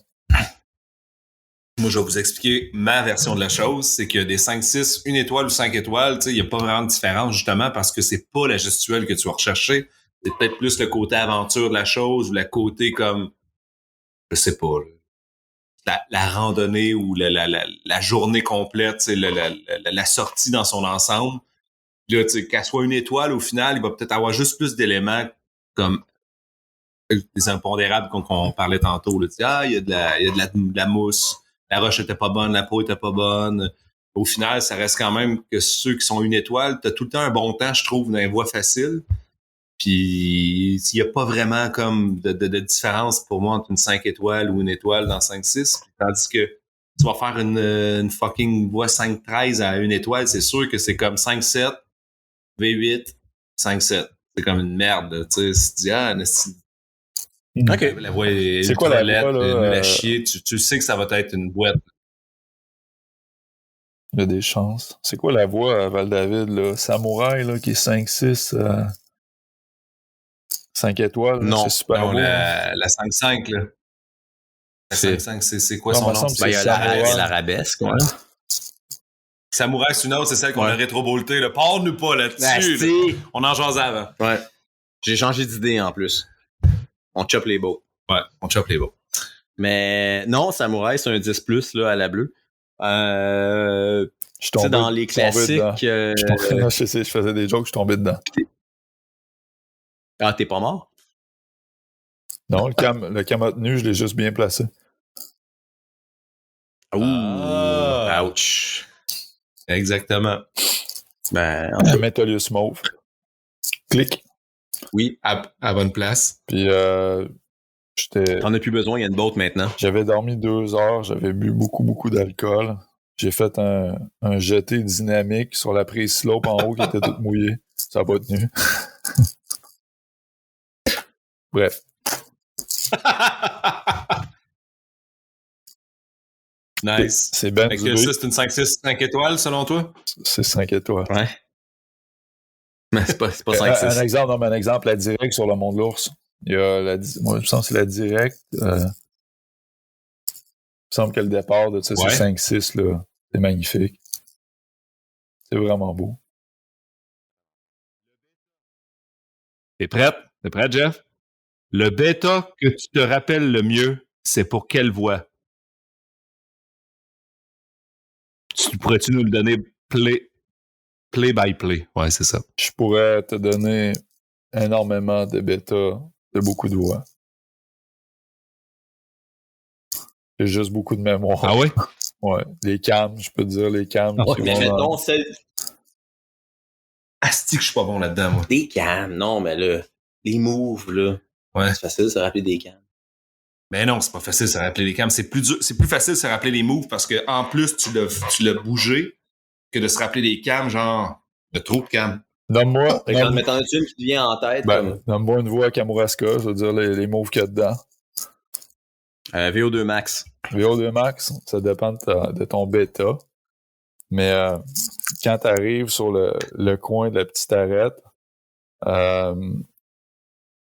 Moi, je vais vous expliquer ma version de la chose. C'est que des 5, 6, 1 étoile ou 5 étoiles, tu sais, il n'y a pas vraiment de différence, justement, parce que c'est pas la gestuelle que tu vas rechercher. C'est peut-être plus le côté aventure de la chose ou le côté comme, je sais pas, la randonnée ou la journée complète, tu sais, la sortie dans son ensemble. Là, tu sais, qu'elle soit 1 étoile, au final, il va peut-être avoir juste plus d'éléments comme les impondérables qu'on parlait tantôt. Là. Tu dis, il y a de la mousse, la roche était pas bonne, la peau était pas bonne. Au final, ça reste quand même que ceux qui sont 1 étoile, t'as tout le temps un bon temps, je trouve, dans les voies faciles. Puis, il n'y a pas vraiment comme de différence pour moi entre une 5 étoiles ou 1 étoile dans 5-6. Tandis que tu vas faire une fucking voie 5-13 à 1 étoile, c'est sûr que c'est comme 5-7, V8, 5-7. C'est comme une merde. Tu sais, si tu dis, OK. la voie est C'est quoi la ultra voie, laide, là, nulle à chier, tu sais que ça va être une boîte. Il y a des chances. C'est quoi la voie à Val-David, là? Samouraï, là, qui est 5, 6, 5 étoiles? Là, Non. c'est super Non, beau. la 5-5, là. La C'est- 5-5, c'est quoi Non, son me nom? semble que Ben, il y a c'est Samouraï. l'arabesque, ouais. Samouraï, c'est une autre, c'est celle qu'on Ouais. a rétro-boltée. Parle-nous pas là-dessus. là. Asti. On en jasait avant. Ouais. J'ai changé d'idée en plus. On chope les beaux. Ouais, on chope les beaux. Mais non, Samouraï, c'est un 10+, là, à la bleue. Je suis Tu sais, tombé, dans les classiques... Non, je sais, je faisais des jokes, je suis tombé dedans. Ah, t'es pas mort? Non, le camotte nu, je l'ai juste bien placé. Ouh, Ah. ouch. Exactement. Ben, Le Metalius Mauve. Clic. oui, À bonne place. Puis, t'en as plus besoin, il y a une botte maintenant. j'avais dormi 2 heures, j'avais bu beaucoup d'alcool. J'ai fait un jeté dynamique sur la prise slope en haut qui était toute mouillée. Ça n'a pas tenu. Bref. Nice. C'est ben Fait que duré. ça, c'est une 5-6, 5 étoiles, selon toi? C'est 5 étoiles. Ouais. Mais c'est pas 5-6. Un exemple, la directe sur le Mont de l'Ours. Il y a moi, je me semble que c'est la directe. Il me semble que le départ de ça, Ouais. c'est 5-6, là. C'est magnifique. C'est vraiment beau. T'es prête? T'es prête, Jeff? Le bêta que tu te rappelles le mieux, c'est pour quelle voix? Pourrais-tu nous le donner play by play? Ouais, c'est ça. Je pourrais te donner énormément de bêta de beaucoup de voix. J'ai juste beaucoup de mémoire. Ah ouais? Ouais. Les cams, je peux te dire les cams. Ouais, qui mais vont mettons celle Asti que je suis pas bon là-dedans, moi. des cams. Non, mais là, les moves, là. Ouais. C'est facile de se rappeler des cams. Mais non, c'est pas facile de se rappeler les cams. C'est plus facile de se rappeler les moves parce que en plus, tu l'as bougé que de se rappeler les cams, genre, de trop de cams. Nomme-moi Mais t'en as-tu une qui te vient en tête? ben, nomme-moi une voix à Kamouraska, je veux dire les moves qu'il y a dedans. VO2 Max. VO2 Max, ça dépend de ton bêta. Mais quand tu arrives sur le coin de la petite arête,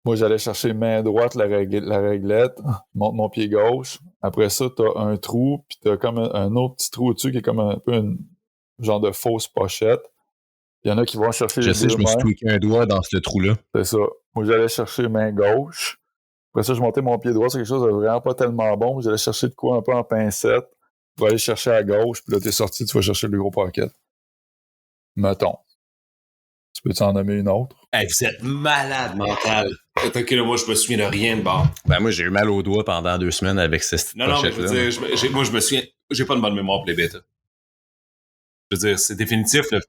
moi, j'allais chercher main droite la réglette, monte mon pied gauche. Après ça, t'as un trou, puis t'as comme un autre petit trou au-dessus qui est comme un peu une genre de fausse pochette. Il y en a qui vont chercher les deux Je me suis mains. tweaké un doigt dans ce trou-là. C'est ça. Moi, j'allais chercher main gauche. Après ça, je montais mon pied droit sur quelque chose de vraiment pas tellement bon. J'allais chercher de quoi un peu en pincette pour aller chercher à gauche. Puis là, t'es sorti, tu vas chercher le gros pocket. Mettons. Tu peux-tu en nommer une autre? Hey, vous êtes malade mental. Ok, là, moi, je me souviens de rien de bord. Ben, moi, j'ai eu mal au doigt pendant 2 semaines avec cette Non, mais je pochette-là. veux dire, moi, je me souviens, j'ai pas de bonne mémoire pour les bêtas. Je veux dire, c'est définitif, là.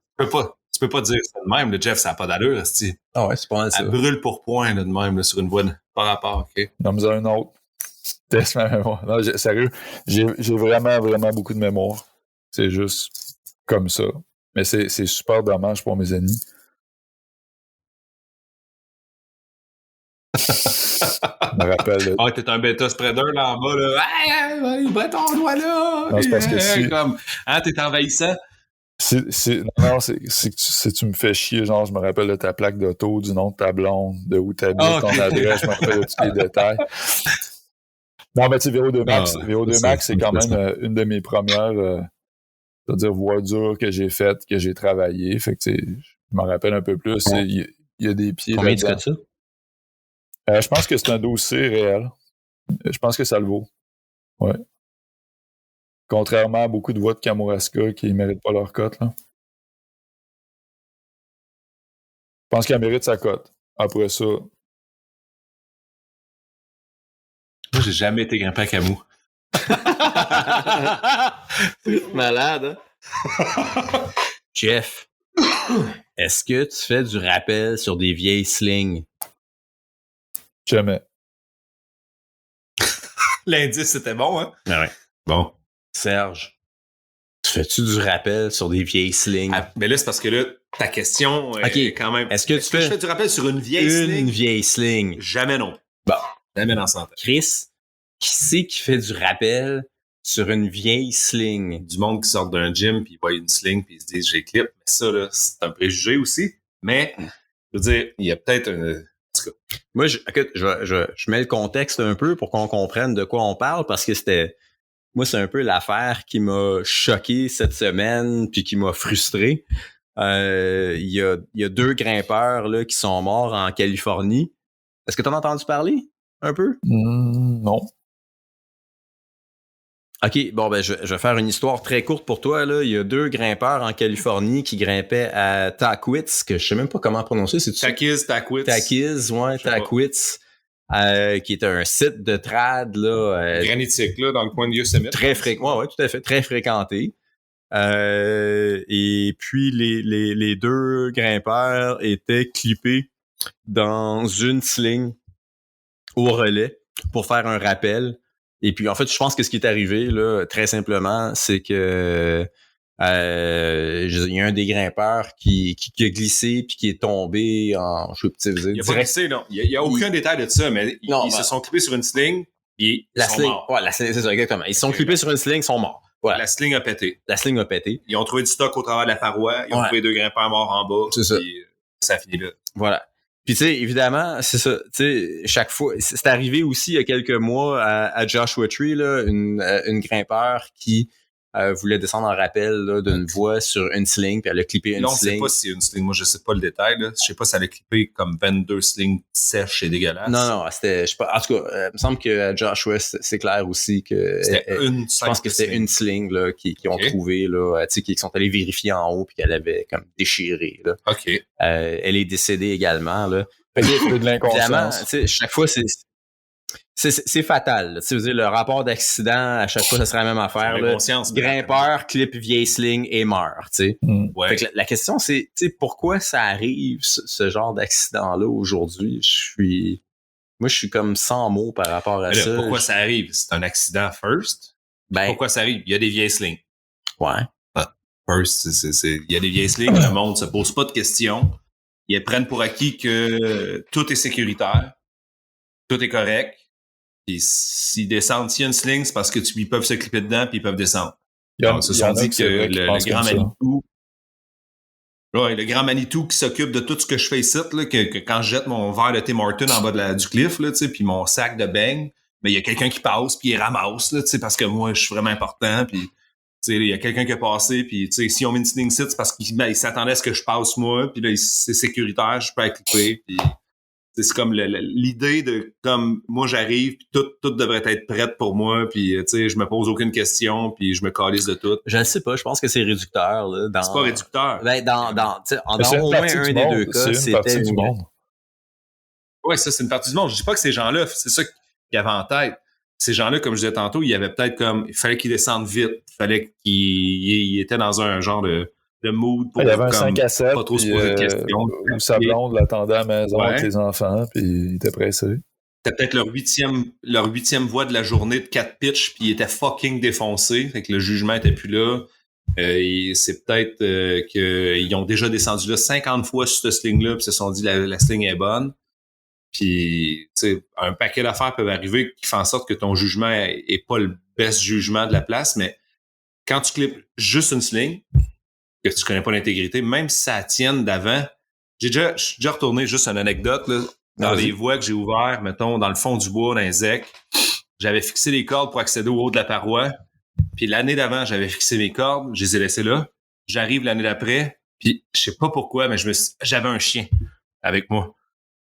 Tu peux pas dire ça de même, le Jeff, ça n'a pas d'allure, esti. Ah ouais, c'est pas mal ça. Elle brûle pour point, là, de même, là, sur une voie par rapport, ok? Nomme-en une autre. Teste ma mémoire. Non, sérieux, j'ai vraiment, vraiment beaucoup de mémoire. C'est juste comme ça. Mais c'est super dommage pour mes ennemis. Je me rappelle. Ah, t'es un bêta spreader là en bas, là. Hey, brette ton doigt là! Non, c'est parce que si- Comme, hein, t'es envahissant. Si tu me fais chier, genre, je me rappelle de ta plaque d'auto, du nom de ta blonde, de où t'habites, Ah, ok. ton adresse, je me rappelle de tous les détails. Non, mais tu sais, VO2 Max, Ah, VO2 c'est Max, ça, c'est quand c'est même une de mes premières, c'est-à-dire voix dure que j'ai faites, que j'ai travaillé. Fait que, tu sais, je m'en rappelle un peu plus. Il y a des pieds Combien tu là-dedans. cotes ça? Je pense que c'est un dossier réel. Je pense que ça le vaut. Ouais. Contrairement à beaucoup de voix de Kamouraska qui ne méritent pas leur cote, là. Je pense qu'elle mérite sa cote. Après ça, Moi, j'ai jamais été grimpé à Camou. Malade, hein? Jeff, est-ce que tu fais du rappel sur des vieilles slings? jamais. L'indice, c'était bon, hein? Ah ouais. Bon. Serge, fais-tu du rappel sur des vieilles slings? Ah, mais là, c'est parce que là, ta question Ok. est quand même... Est-ce que tu je fais fais du rappel sur une vieille une sling? vieille sling? Jamais non. Bon. Jamais dans 100 ans. Chris, qui c'est qui fait du rappel sur une vieille sling? Du monde qui sort d'un gym, puis ils voient une sling, puis ils se disent « j'ai clip ». Mais ça, là, c'est un préjugé aussi. Mais, je veux dire, il y a peut-être un... En tout cas, Moi, écoute, je mets le contexte un peu pour qu'on comprenne de quoi on parle, parce que moi, c'est un peu l'affaire qui m'a choqué cette semaine, puis qui m'a frustré. Il y a 2 grimpeurs là, qui sont morts en Californie. Est-ce que tu en as entendu parler un peu? Non. OK, bon, ben je vais faire une histoire très courte pour toi. Là. Il y a 2 grimpeurs en Californie qui grimpaient à Tahquitz, que je sais même pas comment prononcer. C'est Takiz, Taquitz. Tahquitz, ouais, Je sais pas. Tahquitz, qui est un site de trad là, Granitique, là, dans le coin de Yosemite. très fréquent, ouais, tout à fait, très fréquenté. Et puis les 2 grimpeurs étaient clippés dans une sling au relais pour faire un rappel. Et puis en fait, je pense que ce qui est arrivé là, très simplement, c'est que il y a un des grimpeurs qui a glissé puis qui est tombé en Il n'y a pas glissé, non. Il n'y a aucun détail de ça, mais Non, ils ben- se sont clippés sur une sling, et ils la sont sling. morts. Ouais, la sling, c'est ça, exactement. Ils se sont Ok, clippés ouais. sur une sling, ils sont morts. Voilà. La sling a pété. La sling a pété. Ils ont trouvé du stock au travers de la paroi. Ils ont Ouais. trouvé 2 grimpeurs morts en bas. C'est ça. Puis, ça finit là. Voilà. Puis tu sais, évidemment, c'est ça. Tu sais, chaque fois, c'est arrivé aussi il y a quelques mois à Joshua Tree, là, une grimpeur qui voulait descendre en rappel là, d'une voie sur une sling, puis elle a clippé une Là, on ne sait sling. pas si c'est une sling. Moi, je sais pas le détail. Là. Je sais pas si elle a clippé comme 22 slings sèches et dégueulasses. Non, c'était, je sais pas. En tout cas, il me semble que Joshua, c'est clair aussi que C'était une je pense que c'était une sling là qui ont Ok. trouvé là, tu sais, qui sont allés vérifier en haut puis qu'elle avait comme déchiré là. OK. Elle est décédée également là. Fait que c'est de Évidemment, l'inconscience. tu sais, chaque fois c'est fatal. Tu sais, je veux dire, le rapport d'accident, à chaque fois, ça serait la même affaire. Là. Inconscience. Grimpeur, clip vieille sling et meurt. Tu sais. Ouais. Fait que la question, c'est, tu sais, pourquoi ça arrive ce genre d'accident-là aujourd'hui? Je suis Moi, je suis comme sans mots par rapport à Mais là, ça. pourquoi ça arrive? C'est un accident first? Ben, Pourquoi ça arrive? Il y a des vieilles slings. ouais. First, il y a des vieilles slings, le monde se pose pas de questions. Ils prennent pour acquis que tout est sécuritaire, tout est correct. Puis s'ils descendent, s'il y a une sling, c'est parce que ils peuvent se clipper dedans puis ils peuvent descendre. Ils se sont dit que le grand Manitou, ouais, le grand Manitou qui s'occupe de tout ce que je fais ici, là, que quand je jette mon verre de Tim Hortons en bas du cliff, là, puis mon sac de bang, mais il y a quelqu'un qui passe puis il ramasse, là, parce que moi, je suis vraiment important. Puis il y a quelqu'un qui est passé, puis si on met une sling sit, c'est parce qu'il s'attendait à ce que je passe moi, puis là, c'est sécuritaire, je peux clipper, puis c'est comme l'idée de comme moi j'arrive puis tout devrait être prêt pour moi puis je me pose aucune question puis je me calisse de tout. Je ne sais pas, je pense que c'est réducteur là, c'est pas réducteur. Ben dans au moins un des deux cas, c'était du monde. Ouais, ça c'est une partie du monde. Je dis pas que ces gens-là, c'est ça qu'il y avait en tête. Ces gens-là, comme je disais tantôt, il y avait peut-être comme il fallait qu'ils descendent vite, il fallait qu'ils étaient dans un genre de mood pour il y avait un 5 à 7, pas trop se poser de questions. Où sa blonde l'attendait à la maison avec les enfants, puis il était pressé. C'était peut-être leur huitième voix de la journée de 4 pitchs, puis il était fucking défoncé, fait que le jugement était plus là. C'est peut-être qu'ils ont déjà descendu là 50 fois sur cette sling-là, puis se sont dit la sling est bonne. Puis, tu sais, un paquet d'affaires peuvent arriver qui font en sorte que ton jugement est pas le best jugement de la place, mais quand tu clips juste une sling, que tu connais pas l'intégrité, même si ça tienne d'avant. Je suis déjà retourné juste une anecdote, là, dans les voies que j'ai ouvertes, mettons, dans le fond du bois, dans les ZEC. J'avais fixé les cordes pour accéder au haut de la paroi. Puis l'année d'avant, j'avais fixé mes cordes, je les ai laissées là. J'arrive l'année d'après, puis je sais pas pourquoi, mais j'avais un chien avec moi.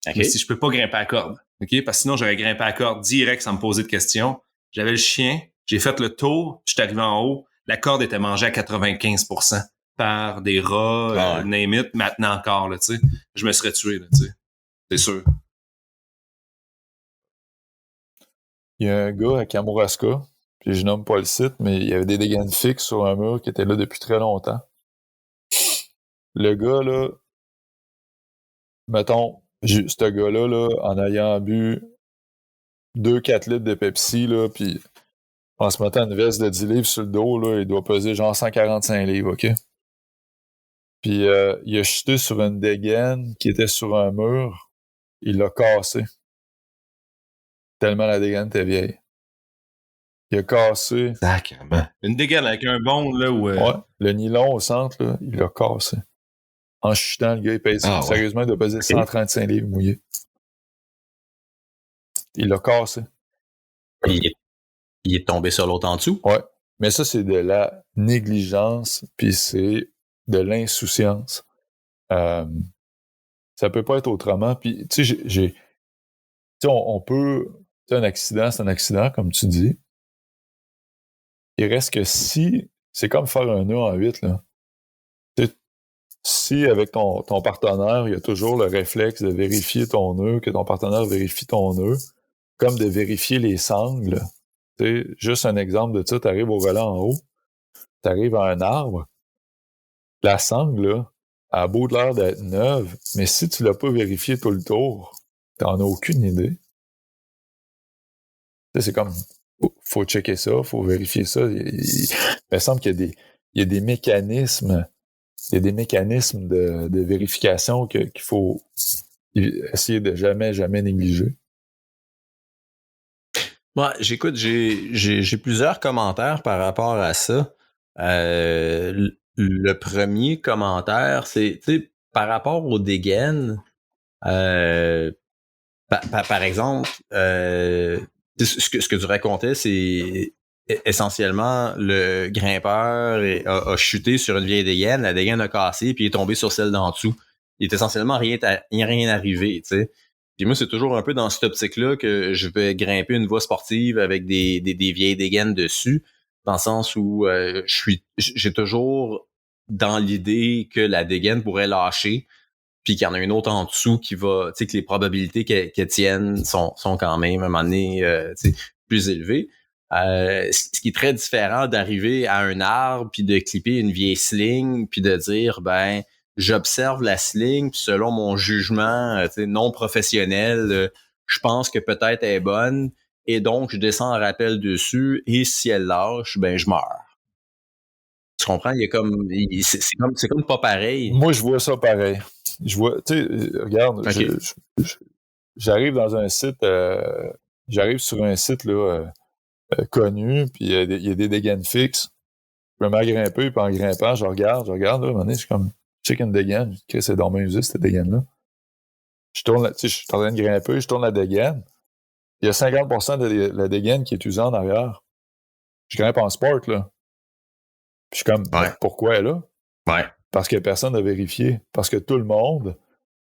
Okay. Mais si je peux pas grimper à la corde, ok, parce que sinon j'aurais grimpé à la corde direct sans me poser de questions. J'avais le chien, j'ai fait le tour, je suis arrivé en haut, la corde était mangée à 95%. Par des rats, name it, maintenant encore, là, tu sais. Je me serais tué, là, tu sais. C'est sûr. Il y a un gars à Kamouraska, puis je nomme pas le site, mais il y avait des dégâts fixes sur un mur qui était là depuis très longtemps. Le gars, là, mettons, ce gars-là, là, en ayant bu 2-4 litres de Pepsi, là, puis en se mettant une veste de 10 livres sur le dos, là, il doit peser genre 145 livres, OK? Puis il a chuté sur une dégaine qui était sur un mur. Il l'a cassé. Tellement la dégaine était vieille. Il a cassé. Sacrément. Une dégaine avec un bon, là, où... Ouais, le nylon au centre, là, il l'a cassé. En chutant, le gars, il pèse. Sérieusement, il doit peser 135 livres mouillés. Il l'a cassé. Il est tombé sur l'autre en dessous? Ouais. Mais ça, c'est de la négligence, puis c'est de l'insouciance. Ça peut pas être autrement. Puis, tu sais, on peut... Tu sais, un accident, c'est un accident, comme tu dis. Il reste que si... C'est comme faire un nœud en 8, là. Si, avec ton partenaire, il y a toujours le réflexe de vérifier ton nœud, que ton partenaire vérifie ton nœud, comme de vérifier les sangles. Tu sais, juste un exemple de ça, tu arrives au volant en haut, tu arrives à un arbre, la sangle, là, elle a beau de l'air d'être neuve, mais si tu l'as pas vérifié tout le tour, t'en as aucune idée. C'est comme, faut checker ça, faut vérifier ça. Il me semble qu'il y a des mécanismes, de vérification qu'il faut essayer de jamais négliger. Moi, j'écoute, j'ai plusieurs commentaires par rapport à ça. Le premier commentaire, c'est, tu sais, par rapport aux dégaines, par exemple, ce que tu racontais, c'est essentiellement le grimpeur a chuté sur une vieille dégaine, la dégaine a cassé, puis il est tombé sur celle d'en dessous. Il est essentiellement rien arrivé, tu sais. Puis moi, c'est toujours un peu dans cette optique-là que je vais grimper une voie sportive avec des vieilles dégaines dessus, dans le sens où j'ai toujours dans l'idée que la dégaine pourrait lâcher, puis qu'il y en a une autre en dessous qui va, tu sais, que les probabilités qu'elle tienne sont quand même à un moment donné plus élevées. Ce qui est très différent d'arriver à un arbre puis de clipper une vieille sling puis de dire ben j'observe la sling puis selon mon jugement non professionnel je pense que peut-être elle est bonne, et donc je descends en rappel dessus, et si elle lâche, ben je meurs. Tu comprends? Il y a comme, c'est comme pas pareil. Moi, je vois ça pareil. Je vois, tu sais, regarde, Ok. j'arrive dans un site, j'arrive sur un site là, connu, puis il y a des dégaines fixes. Je me mets à grimper, puis en grimpant, je regarde, là, à un moment donné, je suis comme, check une dégaine, c'est dormant usé, cette dégaine-là. Je tourne, tu sais, je suis en train de grimper, je tourne la dégaine. Il y a 50% de la dégaine qui est usée en arrière. Je grimpe en sport, là. Puis je suis comme, Ouais. mais pourquoi elle est là? Ouais. Parce que personne n'a vérifié. Parce que tout le monde.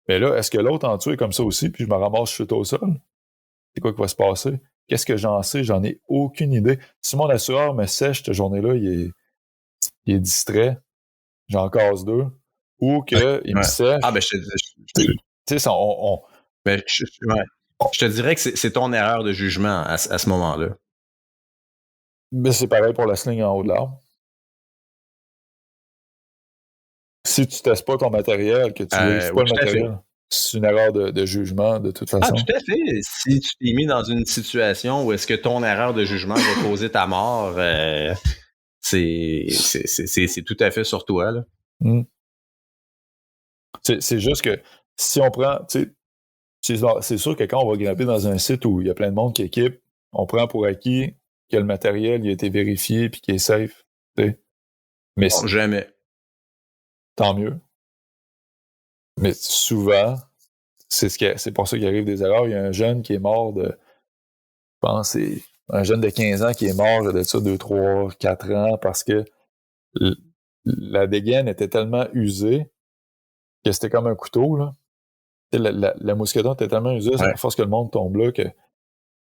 Mais là, est-ce que l'autre en dessous est comme ça aussi, puis je me ramasse chute au sol? C'est quoi qui va se passer? Qu'est-ce que j'en sais? J'en ai aucune idée. Si mon assureur me sèche cette journée-là, il est distrait, j'en casse 2. Ou qu'il me sèche. Ah, ben, Tu sais, ben, je te dirais que c'est ton erreur de jugement à ce moment-là. Mais c'est pareil pour la sling en haut de l'arbre. Si tu testes pas ton matériel, que tu vérifies pas le matériel, c'est une erreur de jugement de toute façon. Ah, tout à fait. Si tu t'es mis dans une situation où est-ce que ton erreur de jugement va causer ta mort, c'est tout à fait sur toi, là. C'est juste que si on prend, tu sais, c'est sûr que quand on va grimper dans un site où il y a plein de monde qui équipe, on prend pour acquis que le matériel il a été vérifié puis qu'il est safe. T'sais. Mais bon, jamais. Tant mieux. Mais souvent, c'est pour ça qu'il arrive des erreurs. Il y a un jeune qui est mort je pense c'est un jeune de 15 ans qui est mort de ça 2, 3, 4 ans parce que la dégaine était tellement usée que c'était comme un couteau, là. La mousqueton était tellement usée, à force que le monde tombe là, que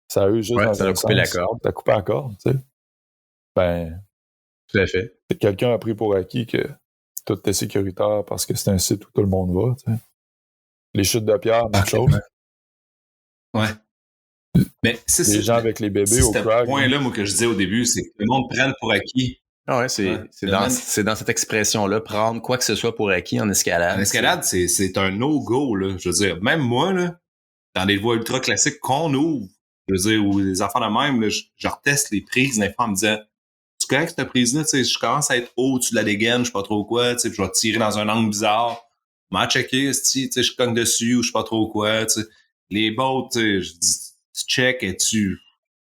ça a eu juste dans ça a coupé la corde. Ça a coupé la corde, tu sais. Ben, tout à fait. Quelqu'un a pris pour acquis que tout est sécuritaire parce que c'est un site où tout le monde va, tu sais. Les chutes de pierre, même chose. Ouais. Mais les gens avec les bébés au crag. Ce point-là, moi, que je disais au début, c'est que le monde prenne pour acquis. Ah ouais, c'est dans cette expression-là, prendre quoi que ce soit pour acquis en escalade. En escalade, c'est un no-go, là. Je veux dire, même moi, là, dans des voies ultra classiques qu'on ouvre, je veux dire, ou des enfants de même, là, je reteste les prises des fois en me disant, tu connais cette prise-là, tu sais, je commence à être au-dessus de la dégaine, je sais pas trop quoi, tu sais, je vais tirer dans un angle bizarre. M'en checker, tu sais, je cogne dessus ou je sais pas trop quoi, tu sais. Les bottes, tu sais, je dis, tu check et tu...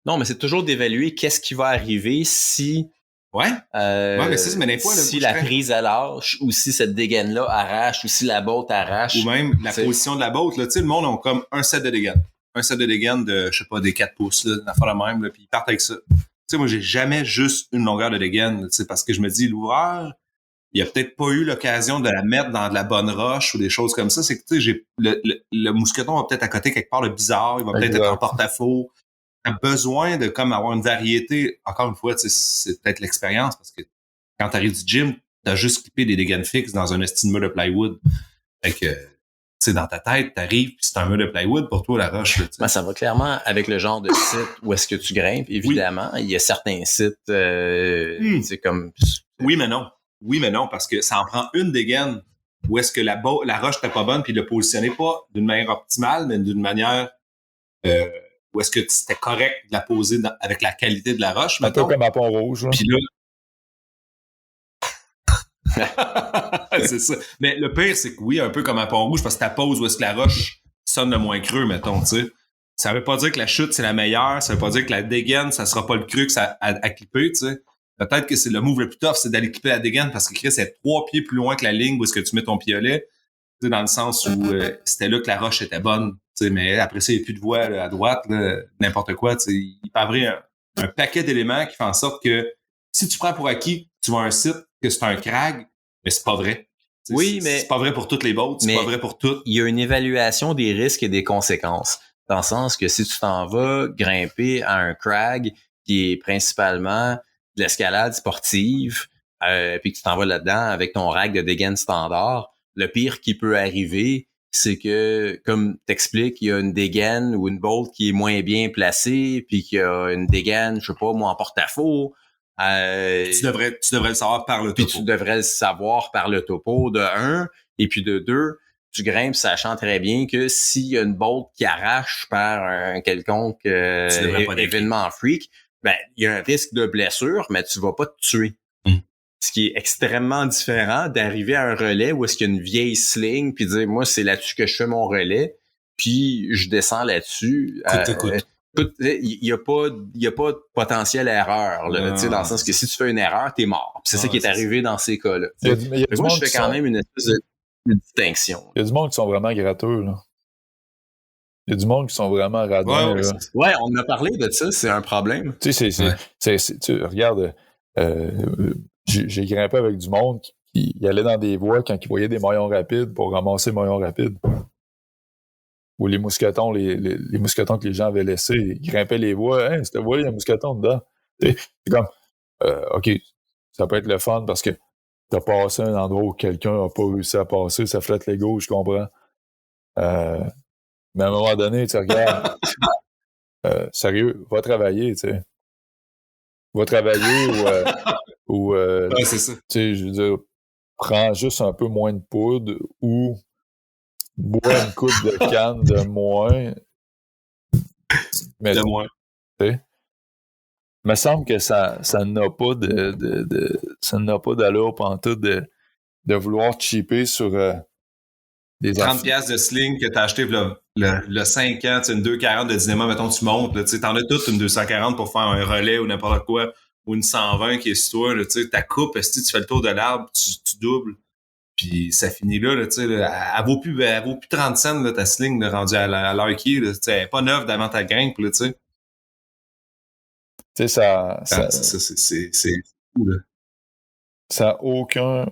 Non, mais c'est toujours d'évaluer qu'est-ce qui va arriver si... Ouais. Mais c'est mais des fois, là, si la prise elle lâche, ou si cette dégaine-là arrache, ou si la botte arrache. Ou même la position de la botte, là. Tu sais, le monde a comme un set de dégaines. Un set de dégaines de, je sais pas, des 4 pouces, là, d'affaire la même, là, puis ils partent avec ça. Tu sais, moi, j'ai jamais juste une longueur de dégaine, tu sais, parce que je me dis, l'ouvreur, il a peut-être pas eu l'occasion de la mettre dans de la bonne roche ou des choses comme ça. C'est que, tu sais, le mousqueton va peut-être à côté quelque part, le bizarre, il va peut-être être en porte-à-faux. T'as besoin de comme avoir une variété. Encore une fois, c'est peut-être l'expérience parce que quand t'arrives du gym, t'as juste clippé des dégaines fixes dans un estime mur de plywood. Fait que, tu sais, dans ta tête, t'arrives pis c'est un mur de plywood pour toi, la roche. Là, ben, ça va clairement avec le genre de site où est-ce que tu grimpes. Évidemment, il y a certains sites, c'est comme... Oui, mais non. Oui, mais non, parce que ça en prend une dégaine où est-ce que la roche n'était pas bonne puis le positionner pas d'une manière optimale, mais d'une manière... où est-ce que c'était correct de la poser avec la qualité de la roche, un peu comme à Pont-Rouge. Puis là... c'est ça. Mais le pire, c'est que oui, un peu comme à Pont-Rouge, parce que ta pose où est-ce que la roche sonne le moins creux, mettons, tu sais. Ça veut pas dire que la chute, c'est la meilleure. Ça veut pas dire que la dégaine, ça sera pas le creux que ça à clipper, tu sais. Peut-être que c'est le move le plus tough, c'est d'aller clipper la dégaine parce que Chris est 3 pieds plus loin que la ligne où est-ce que tu mets ton piolet. Tu sais, dans le sens où c'était là que la roche était bonne. Mais après ça, il n'y a plus de voie là, à droite, là, n'importe quoi. Il peut y avoir un paquet d'éléments qui font en sorte que si tu prends pour acquis, tu vois un site que c'est un crag, mais c'est pas vrai. Oui, mais c'est pas vrai pour toutes les bottes, c'est pas vrai pour toutes. Il y a une évaluation des risques et des conséquences. Dans le sens que si tu t'en vas grimper à un crag qui est principalement de l'escalade sportive, puis que tu t'en vas là-dedans avec ton rack de dégaine standard, le pire qui peut arriver, c'est que, comme t'expliques, il y a une dégaine ou une bolt qui est moins bien placée, puis qu'il y a une dégaine, je sais pas, moi, en porte-à-faux. Tu devrais le savoir par le topo. Puis tu devrais le savoir par le topo, de 1, et puis de 2, tu grimpes sachant très bien que s'il y a une bolt qui arrache par un quelconque événement freak, ben il y a un risque de blessure, mais tu vas pas te tuer. Ce qui est extrêmement différent d'arriver à un relais où est-ce qu'il y a une vieille sling puis dire moi c'est là-dessus que je fais mon relais puis je descends là-dessus. Il y a pas de potentielle erreur là, tu sais, dans le sens que si tu fais une erreur t'es mort. Puis c'est ça qui est arrivé dans ces cas-là. Moi je fais quand même une espèce de distinction. Il y a du monde qui sont vraiment gratteux là. Il y a du monde qui sont vraiment radins. Ouais, on a parlé de ça, c'est un problème. Tu sais, tu regarde, j'ai grimpé avec du monde qui allait dans des voies quand ils voyaient des maillons rapides pour ramasser les maillons rapides. Ou les mousquetons, les mousquetons que les gens avaient laissés, ils grimpaient les voies. Hein, cette voie, il y a un mousqueton dedans. C'est comme, OK, ça peut être le fun parce que t'as passé un endroit où quelqu'un n'a pas réussi à passer, ça flatte l'ego, je comprends. Mais à un moment donné, tu regardes, sérieux, va travailler, tu sais. Va travailler ou ouais, c'est ça. Tu sais, je veux dire, prends juste un peu moins de poudre ou bois une coupe de canne de moins. Mais, de moins. Tu sais, il me semble que ça n'a pas ça n'a pas d'allure pantoute de vouloir cheaper sur des 30 piastres de sling que t'as acheté le 5 ans, une 240 de Dynama, mettons, tu montes, là, t'en as toute une 240 pour faire un relais ou n'importe quoi, ou une 120 qui est sur toi, là, ta coupe, si tu fais le tour de l'arbre, tu doubles, puis ça finit là, elle vaut plus 30 cents, là, ta sling, là, rendue à l'heure qui est, là, elle est pas neuve d'avant ta grimpe, là, tu sais. Tu sais, c'est fou, là. Ça n'a aucun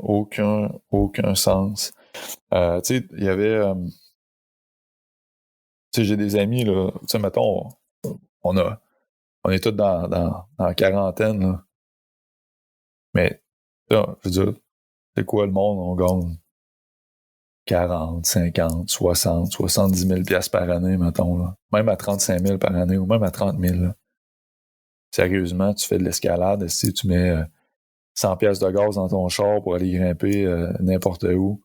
sens. Tu sais, il y avait... tu sais, j'ai des amis, là, tu sais, mettons, on est tous dans la quarantaine, là. Mais, là, je veux dire, c'est quoi le monde? On gagne 40, 50, 60, 70 000 piastres par année, mettons, là. Même à 35 000 par année ou même à 30 000, là. Sérieusement, tu fais de l'escalade, si tu mets 100 piastres de gaz dans ton char pour aller grimper n'importe où,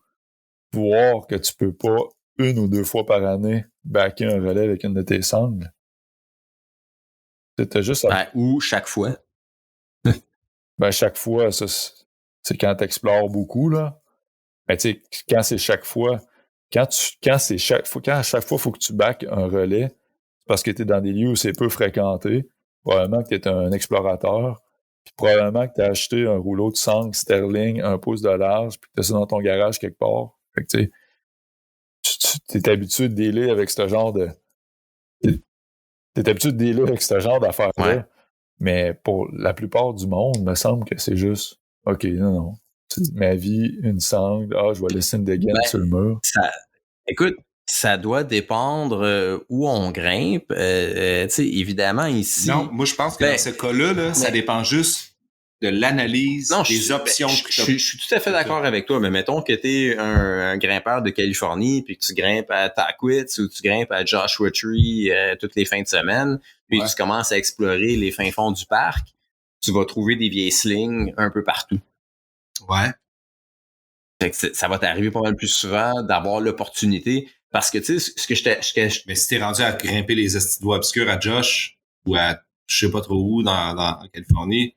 voir que tu peux pas une ou deux fois par année backer un relais avec une de tes sangles. T'as juste à... ou chaque fois. Ben, chaque fois, ça, c'est quand t'explores beaucoup, là. Mais tu sais, quand c'est chaque fois, quand à chaque fois, faut que tu backes un relais, c'est parce que t'es dans des lieux où c'est peu fréquenté. Probablement que t'es un explorateur. Puis probablement que t'as acheté un rouleau de sangle Sterling, 1 pouce de large, puis que t'as ça dans ton garage quelque part. Fait que tu sais, t'es habitué de dealer avec ce genre de... T'es habitué de dealer avec ce genre d'affaires-là. Ouais. Mais pour la plupart du monde, il me semble que c'est juste OK, non. Ma vie, une sangle, je vais laisser une dégaine sur le mur. Écoute, ça doit dépendre où on grimpe. Tu sais, évidemment, ici... Non, moi, je pense que dans ce cas-là, ça dépend juste de l'analyse des options que tu as. Je suis tout à fait d'accord avec toi, mais mettons que tu es un grimpeur de Californie puis que tu grimpes à Tackwitz ou tu grimpes à Joshua Tree toutes les fins de semaine, puis tu commences à explorer les fins fonds du parc, tu vas trouver des vieilles slings un peu partout. Ouais. Fait que ça va t'arriver pas mal plus souvent d'avoir l'opportunité parce que, tu sais, Mais si t'es rendu à grimper les voies obscures à Josh ou à je sais pas trop où dans Californie,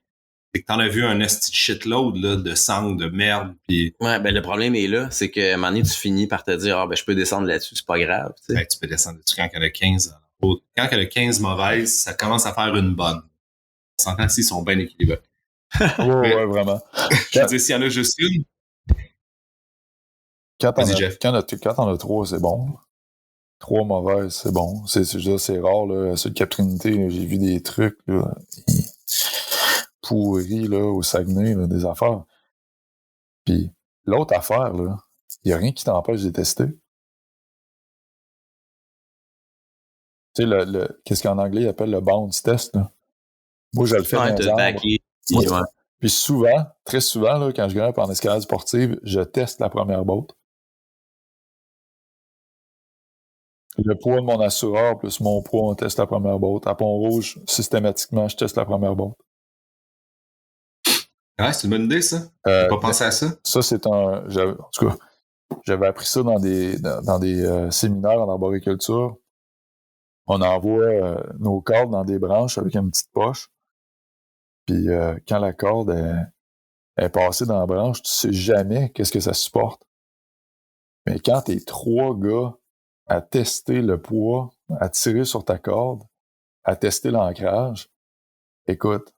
c'est que t'en as vu un esti shitload là, de sang, de merde. Pis... Ouais, ben le problème est là, c'est que à un moment donné, tu finis par te dire je peux descendre là-dessus, c'est pas grave. Tu sais. Ben, tu peux descendre là-dessus quand il y a 15. Quand il y a 15 mauvaises, ça commence à faire une bonne. On s'entend s'ils sont bien équilibrés. Ouais, vraiment. Je veux dire, s'il y en a juste une. Quand t'en as 3, c'est bon. 3 mauvaises, c'est bon. C'est rare, là. Sur le Cap Trinité, là, j'ai vu des trucs, là, pourris, là, au Saguenay, là, des affaires. Puis, l'autre affaire, là, il n'y a rien qui t'empêche de tester. Tu sais, qu'est-ce qu'en anglais, ils appellent le bounce test, là. Moi, je le fais dans les arbres. Puis souvent, très souvent, là, quand je grimpe en escalade sportive, je teste la première botte. Le poids de mon assureur plus mon poids, on teste la première botte. À Pont-Rouge, systématiquement, je teste la première botte. Ouais, c'est une bonne idée, ça. J'ai pas pensé à ça. Ça, c'est en tout cas, J'avais appris ça dans des séminaires en arboriculture. On envoie nos cordes dans des branches avec une petite poche. Puis quand la corde est passée dans la branche, tu sais jamais qu'est-ce que ça supporte. Mais quand t'es 3 gars à tester le poids, à tirer sur ta corde, à tester l'ancrage, écoute,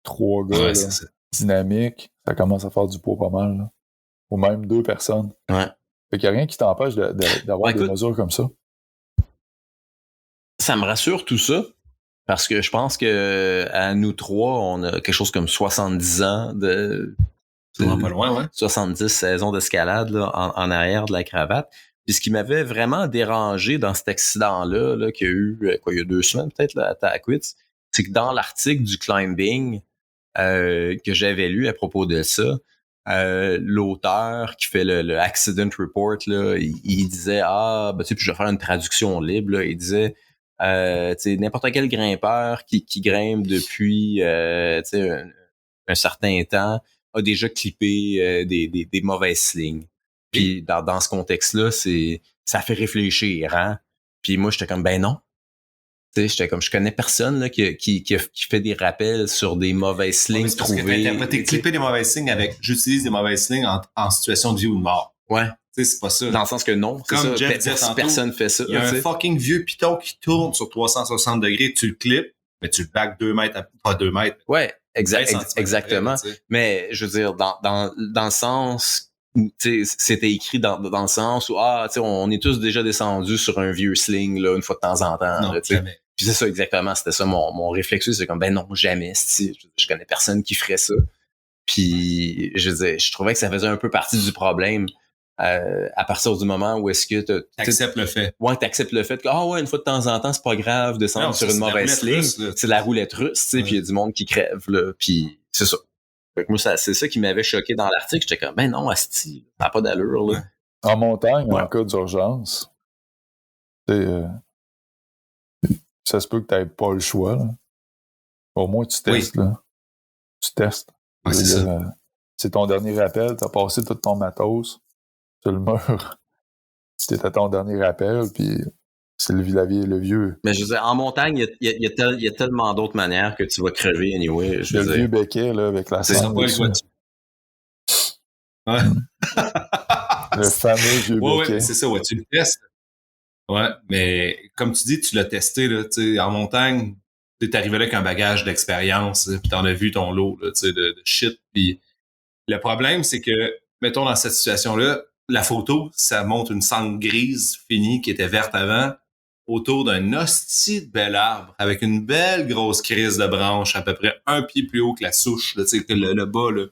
3 gars Ouais, là, dynamiques, ça commence à faire du poids pas mal. Là. Ou même 2 personnes. Ouais. Fait qu'il n'y a rien qui t'empêche d'avoir des mesures comme ça. Ça me rassure tout ça, parce que je pense que à nous 3, on a quelque chose comme 70 ans de... C'est vraiment pas loin, ouais. 70 saisons d'escalade là, en arrière de la cravate. Puis ce qui m'avait vraiment dérangé dans cet accident-là, là, qu'il y a eu, il y a 2 semaines peut-être, là, à Taquitz, c'est que dans l'article du climbing que j'avais lu à propos de ça, l'auteur qui fait le accident report, là, il disait, tu sais, puis je vais faire une traduction libre, là, il disait, tu sais, n'importe quel grimpeur qui grimpe depuis, tu sais, un certain temps a déjà clippé des mauvaises slings. Puis dans ce contexte-là, ça fait réfléchir, hein. Puis moi, j'étais comme, ben non. Tu sais, j'étais comme, je connais personne là, qui fait des rappels sur des mauvaises slings c'est parce que trouvées. t'as interprété clipper des mauvaises slings avec j'utilise des mauvaises slings en situation de vie ou de mort. Ouais. Tu sais, c'est pas ça. Dans le sens que non, c'est Comme ça. Jeff disait tantôt, Personne fait ça. Il y a un fucking vieux piton qui tourne sur 360 degrés, tu le clips, mais tu le back 2 mètres, pas 2 mètres. Ouais, exactement. Après, mais je veux dire, dans le sens où, tu sais, c'était écrit dans le sens où, tu sais, on est tous déjà descendus sur un vieux sling, là, une fois de temps en temps. Non, là, tu sais. jamais. Puis c'est ça, exactement. C'était ça mon réflexe. C'est comme, ben non, jamais. Je connais personne qui ferait ça. Puis, je veux dire, je trouvais que ça faisait un peu partie du problème. À partir du moment où est-ce que t'acceptes le fait. Ouais, t'acceptes le fait que une fois de temps en temps, c'est pas grave de descendre sur une mauvaise ligne. C'est la roulette russe, tu sais, puis il y a du monde qui crève, là, puis c'est ça. Fait que moi, c'est ça qui m'avait choqué dans l'article. J'étais comme, ben non, asti, ça n'a pas d'allure, là. En montagne, en cas d'urgence, ça se peut que tu n'aies pas le choix, là. Au moins, tu testes, là. Tu testes. Ouais, c'est ça. C'est ton dernier rappel, tu as passé tout ton matos sur le mur. C'était ton dernier rappel, puis c'est la vie et le vieux. Mais je veux dire, en montagne, il y a tellement d'autres manières que tu vas crever, anyway. Le vieux béquet, là, avec la cendre dessus. Ouais. Le fameux vieux béquet. Ouais, c'est ça, tu le testes. Ouais, mais comme tu dis, tu l'as testé, là, tu sais, en montagne, tu es arrivé là avec un bagage d'expérience, puis t'en as vu ton lot, là, tu sais, de shit. Puis le problème, c'est que, mettons, dans cette situation-là, la photo, ça montre une cendre grise finie qui était verte avant, autour d'un hostie de bel arbre, avec une belle grosse crise de branche, à peu près 1 pied plus haut que la souche, là, tu sais, que le bas, là.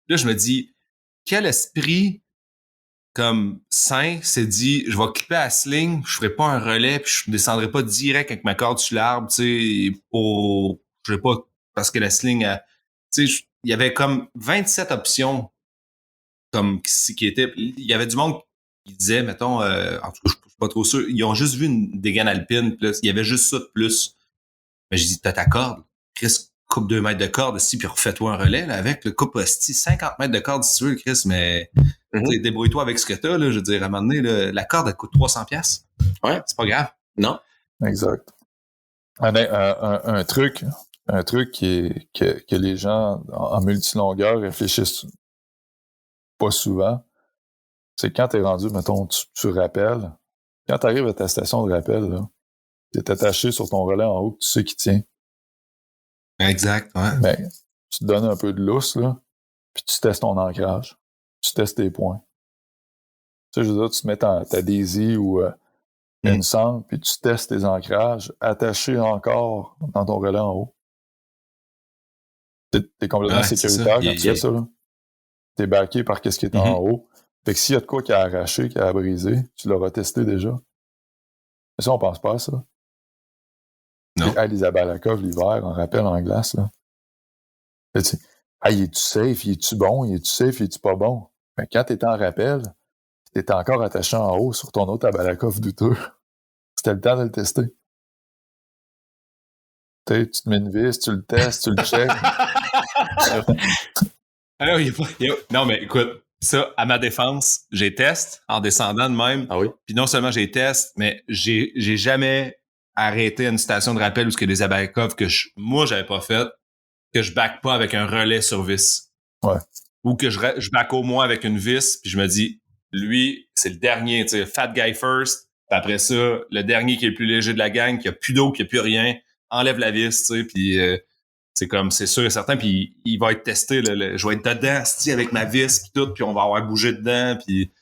Là, je me dis, quel esprit comme sain s'est dit, je vais clipper à la sling, je ferai pas un relais, puis je descendrai pas direct avec ma corde sur l'arbre, tu sais, je sais pas, parce que la sling, tu sais, il y avait comme 27 options, comme, qui étaient, il y avait du monde qui disait, mettons, en tout cas, je suis pas trop sûr, ils ont juste vu une dégaine alpine, puis là, il y avait juste ça de plus. Mais j'ai dit, t'as ta corde, Chris, coupe 2 mètres de corde, ici, puis refais-toi un relais, là, avec, le coupe, 50 mètres de corde, si tu veux, Chris, mais, débrouille-toi avec ce que t'as, là, je veux dire, à un moment donné, là, la corde, elle coûte 300$. Ouais. C'est pas grave. Non. Exact. Un truc que les gens en multilongueur réfléchissent pas souvent, c'est quand t'es rendu, mettons, tu rappelles, quand t'arrives à ta station de rappel, là, t'es attaché sur ton relais en haut, tu sais qui tient. Exact, ouais. Ben, tu te donnes un peu de lousse, là, puis tu testes ton ancrage. Tu testes tes points. Tu sais, je veux dire, tu te mets ta Daisy ou une sangle, puis tu testes tes ancrages attachés encore dans ton relais en haut. T'es complètement sécuritaire quand tu fais ça, là. T'es backé par qu'est-ce qui est en haut. Fait que s'il y a de quoi qui a arraché, qui a brisé, tu l'auras testé déjà. Mais ça, on pense pas à ça. Non. Les Abalakov l'hiver, en rappel en glace, là. Il est-tu safe? Il est-tu bon? Il est-tu safe? Il est-tu pas bon? Mais quand t'es en rappel, t'es encore attaché en haut sur ton autre Abalakov douteux. C'était le temps de le tester. Tu te mets une vis, tu le testes, tu le checkes. Alors, non, mais écoute, Ça, à ma défense, j'ai test en descendant de même. Ah oui? Puis non seulement j'ai test, mais j'ai jamais arrêté à une station de rappel où il y a des Abalakov que moi, j'avais pas fait, que je back pas avec un relais sur vis. Ouais. Ou que je back au moins avec une vis, puis je me dis, lui, c'est le dernier, tu sais, fat guy first. Puis après ça, le dernier qui est le plus léger de la gang, qui a plus d'eau, qui a plus rien, enlève la vis, tu sais, puis c'est comme, c'est sûr et certain, puis il va être testé, je vais être dedans, avec ma vis, puis tout, puis on va avoir bougé dedans, puis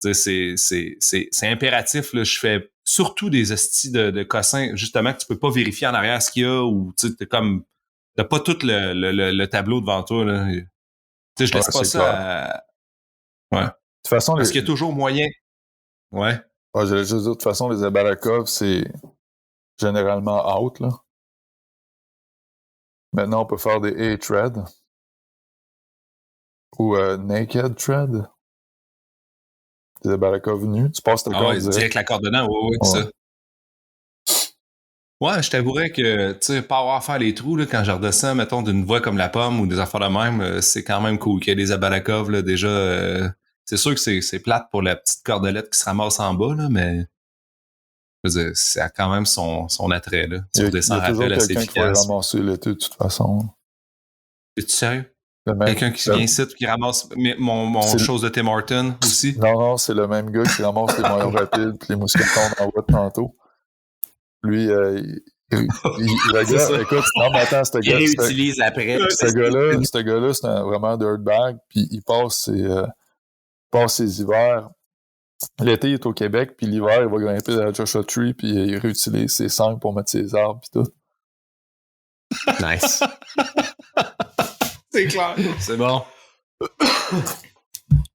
tu sais, c'est impératif, là, je fais surtout des estis de cossins, justement, que tu peux pas vérifier en arrière ce qu'il y a, ou tu sais, t'as pas tout le tableau devant toi, là. Tu sais, je laisse pas ça ouais. De toute façon, parce qu'il y a toujours moyen. Ouais. Ouais, j'allais juste dire, de toute façon, les Abalakov, c'est généralement out, là. Maintenant, on peut faire des A-thread ou naked thread. Des Abalakov nus. Tu passes ta corde direct la corde dedans, ouais, c'est ça. Ouais, je t'avouerais que, tu sais, pas avoir à faire les trous, là, quand je redescends, mettons, d'une voie comme la pomme ou des affaires de même, c'est quand même cool qu'il y ait des Abalakov, là, déjà. C'est sûr que c'est plate pour la petite cordelette qui se ramasse en bas, là, mais je veux dire, ça a quand même son attrait, là. Il y a toujours quelqu'un qui va ramasser l'été, de toute façon. Es-tu sérieux? Quelqu'un qui vient ici qui ramasse mon chose de Tim Horton aussi? Non, c'est le même gars qui ramasse les moyens rapides et les mousquetons en haut de tantôt. Lui, il regarde, écoute, non, mais attends, il réutilise après. Ce gars-là, c'est vraiment un dirtbag, puis il passe ses hivers. L'été, il est au Québec, puis l'hiver, il va grimper dans la Joshua Tree, puis il réutilise ses sangles pour mettre ses arbres, puis tout. Nice. C'est clair. C'est bon.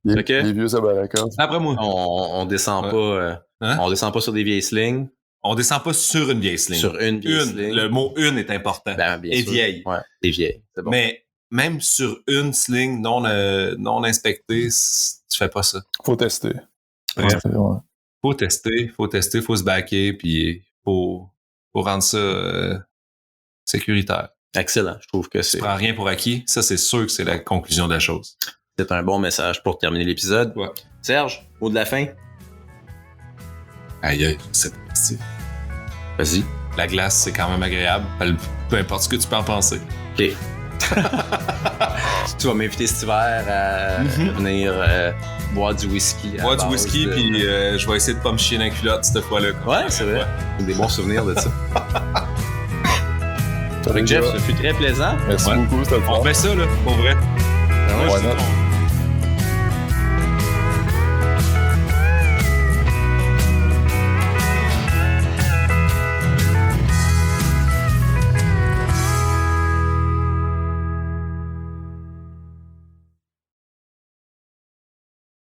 Les vieux Abalakov. Après moi. On descend pas. On descend pas sur des vieilles slings. On descend pas sur une vieille sling. Sur une vieille sling. Le mot une est important. Ben, bien sûr. Vieille. Ouais, et vieille. C'est bon. Mais même sur une sling non inspectée, tu fais pas ça. Faut tester. Ouais. Faut tester, faut se backer, puis faut rendre ça sécuritaire. Excellent. Je trouve que c'est. Tu prends rien pour acquis. Ça, c'est sûr que c'est la conclusion de la chose. C'est un bon message pour terminer l'épisode. Ouais. Serge, mot de la fin? Aïe, c'est parti. Vas-y. La glace, c'est quand même agréable. Peu importe ce que tu peux en penser. OK. Tu vas m'inviter cet hiver à venir boire du whisky. Boire du whisky, puis je vais essayer de pas me chier dans la culotte cette fois-là. Ouais, c'est vrai. Ouais. Des bons souvenirs de ça. Jeff, ce fut très plaisant. Merci beaucoup, c'était le fun. On fait ça, là, pour vrai. Ouais,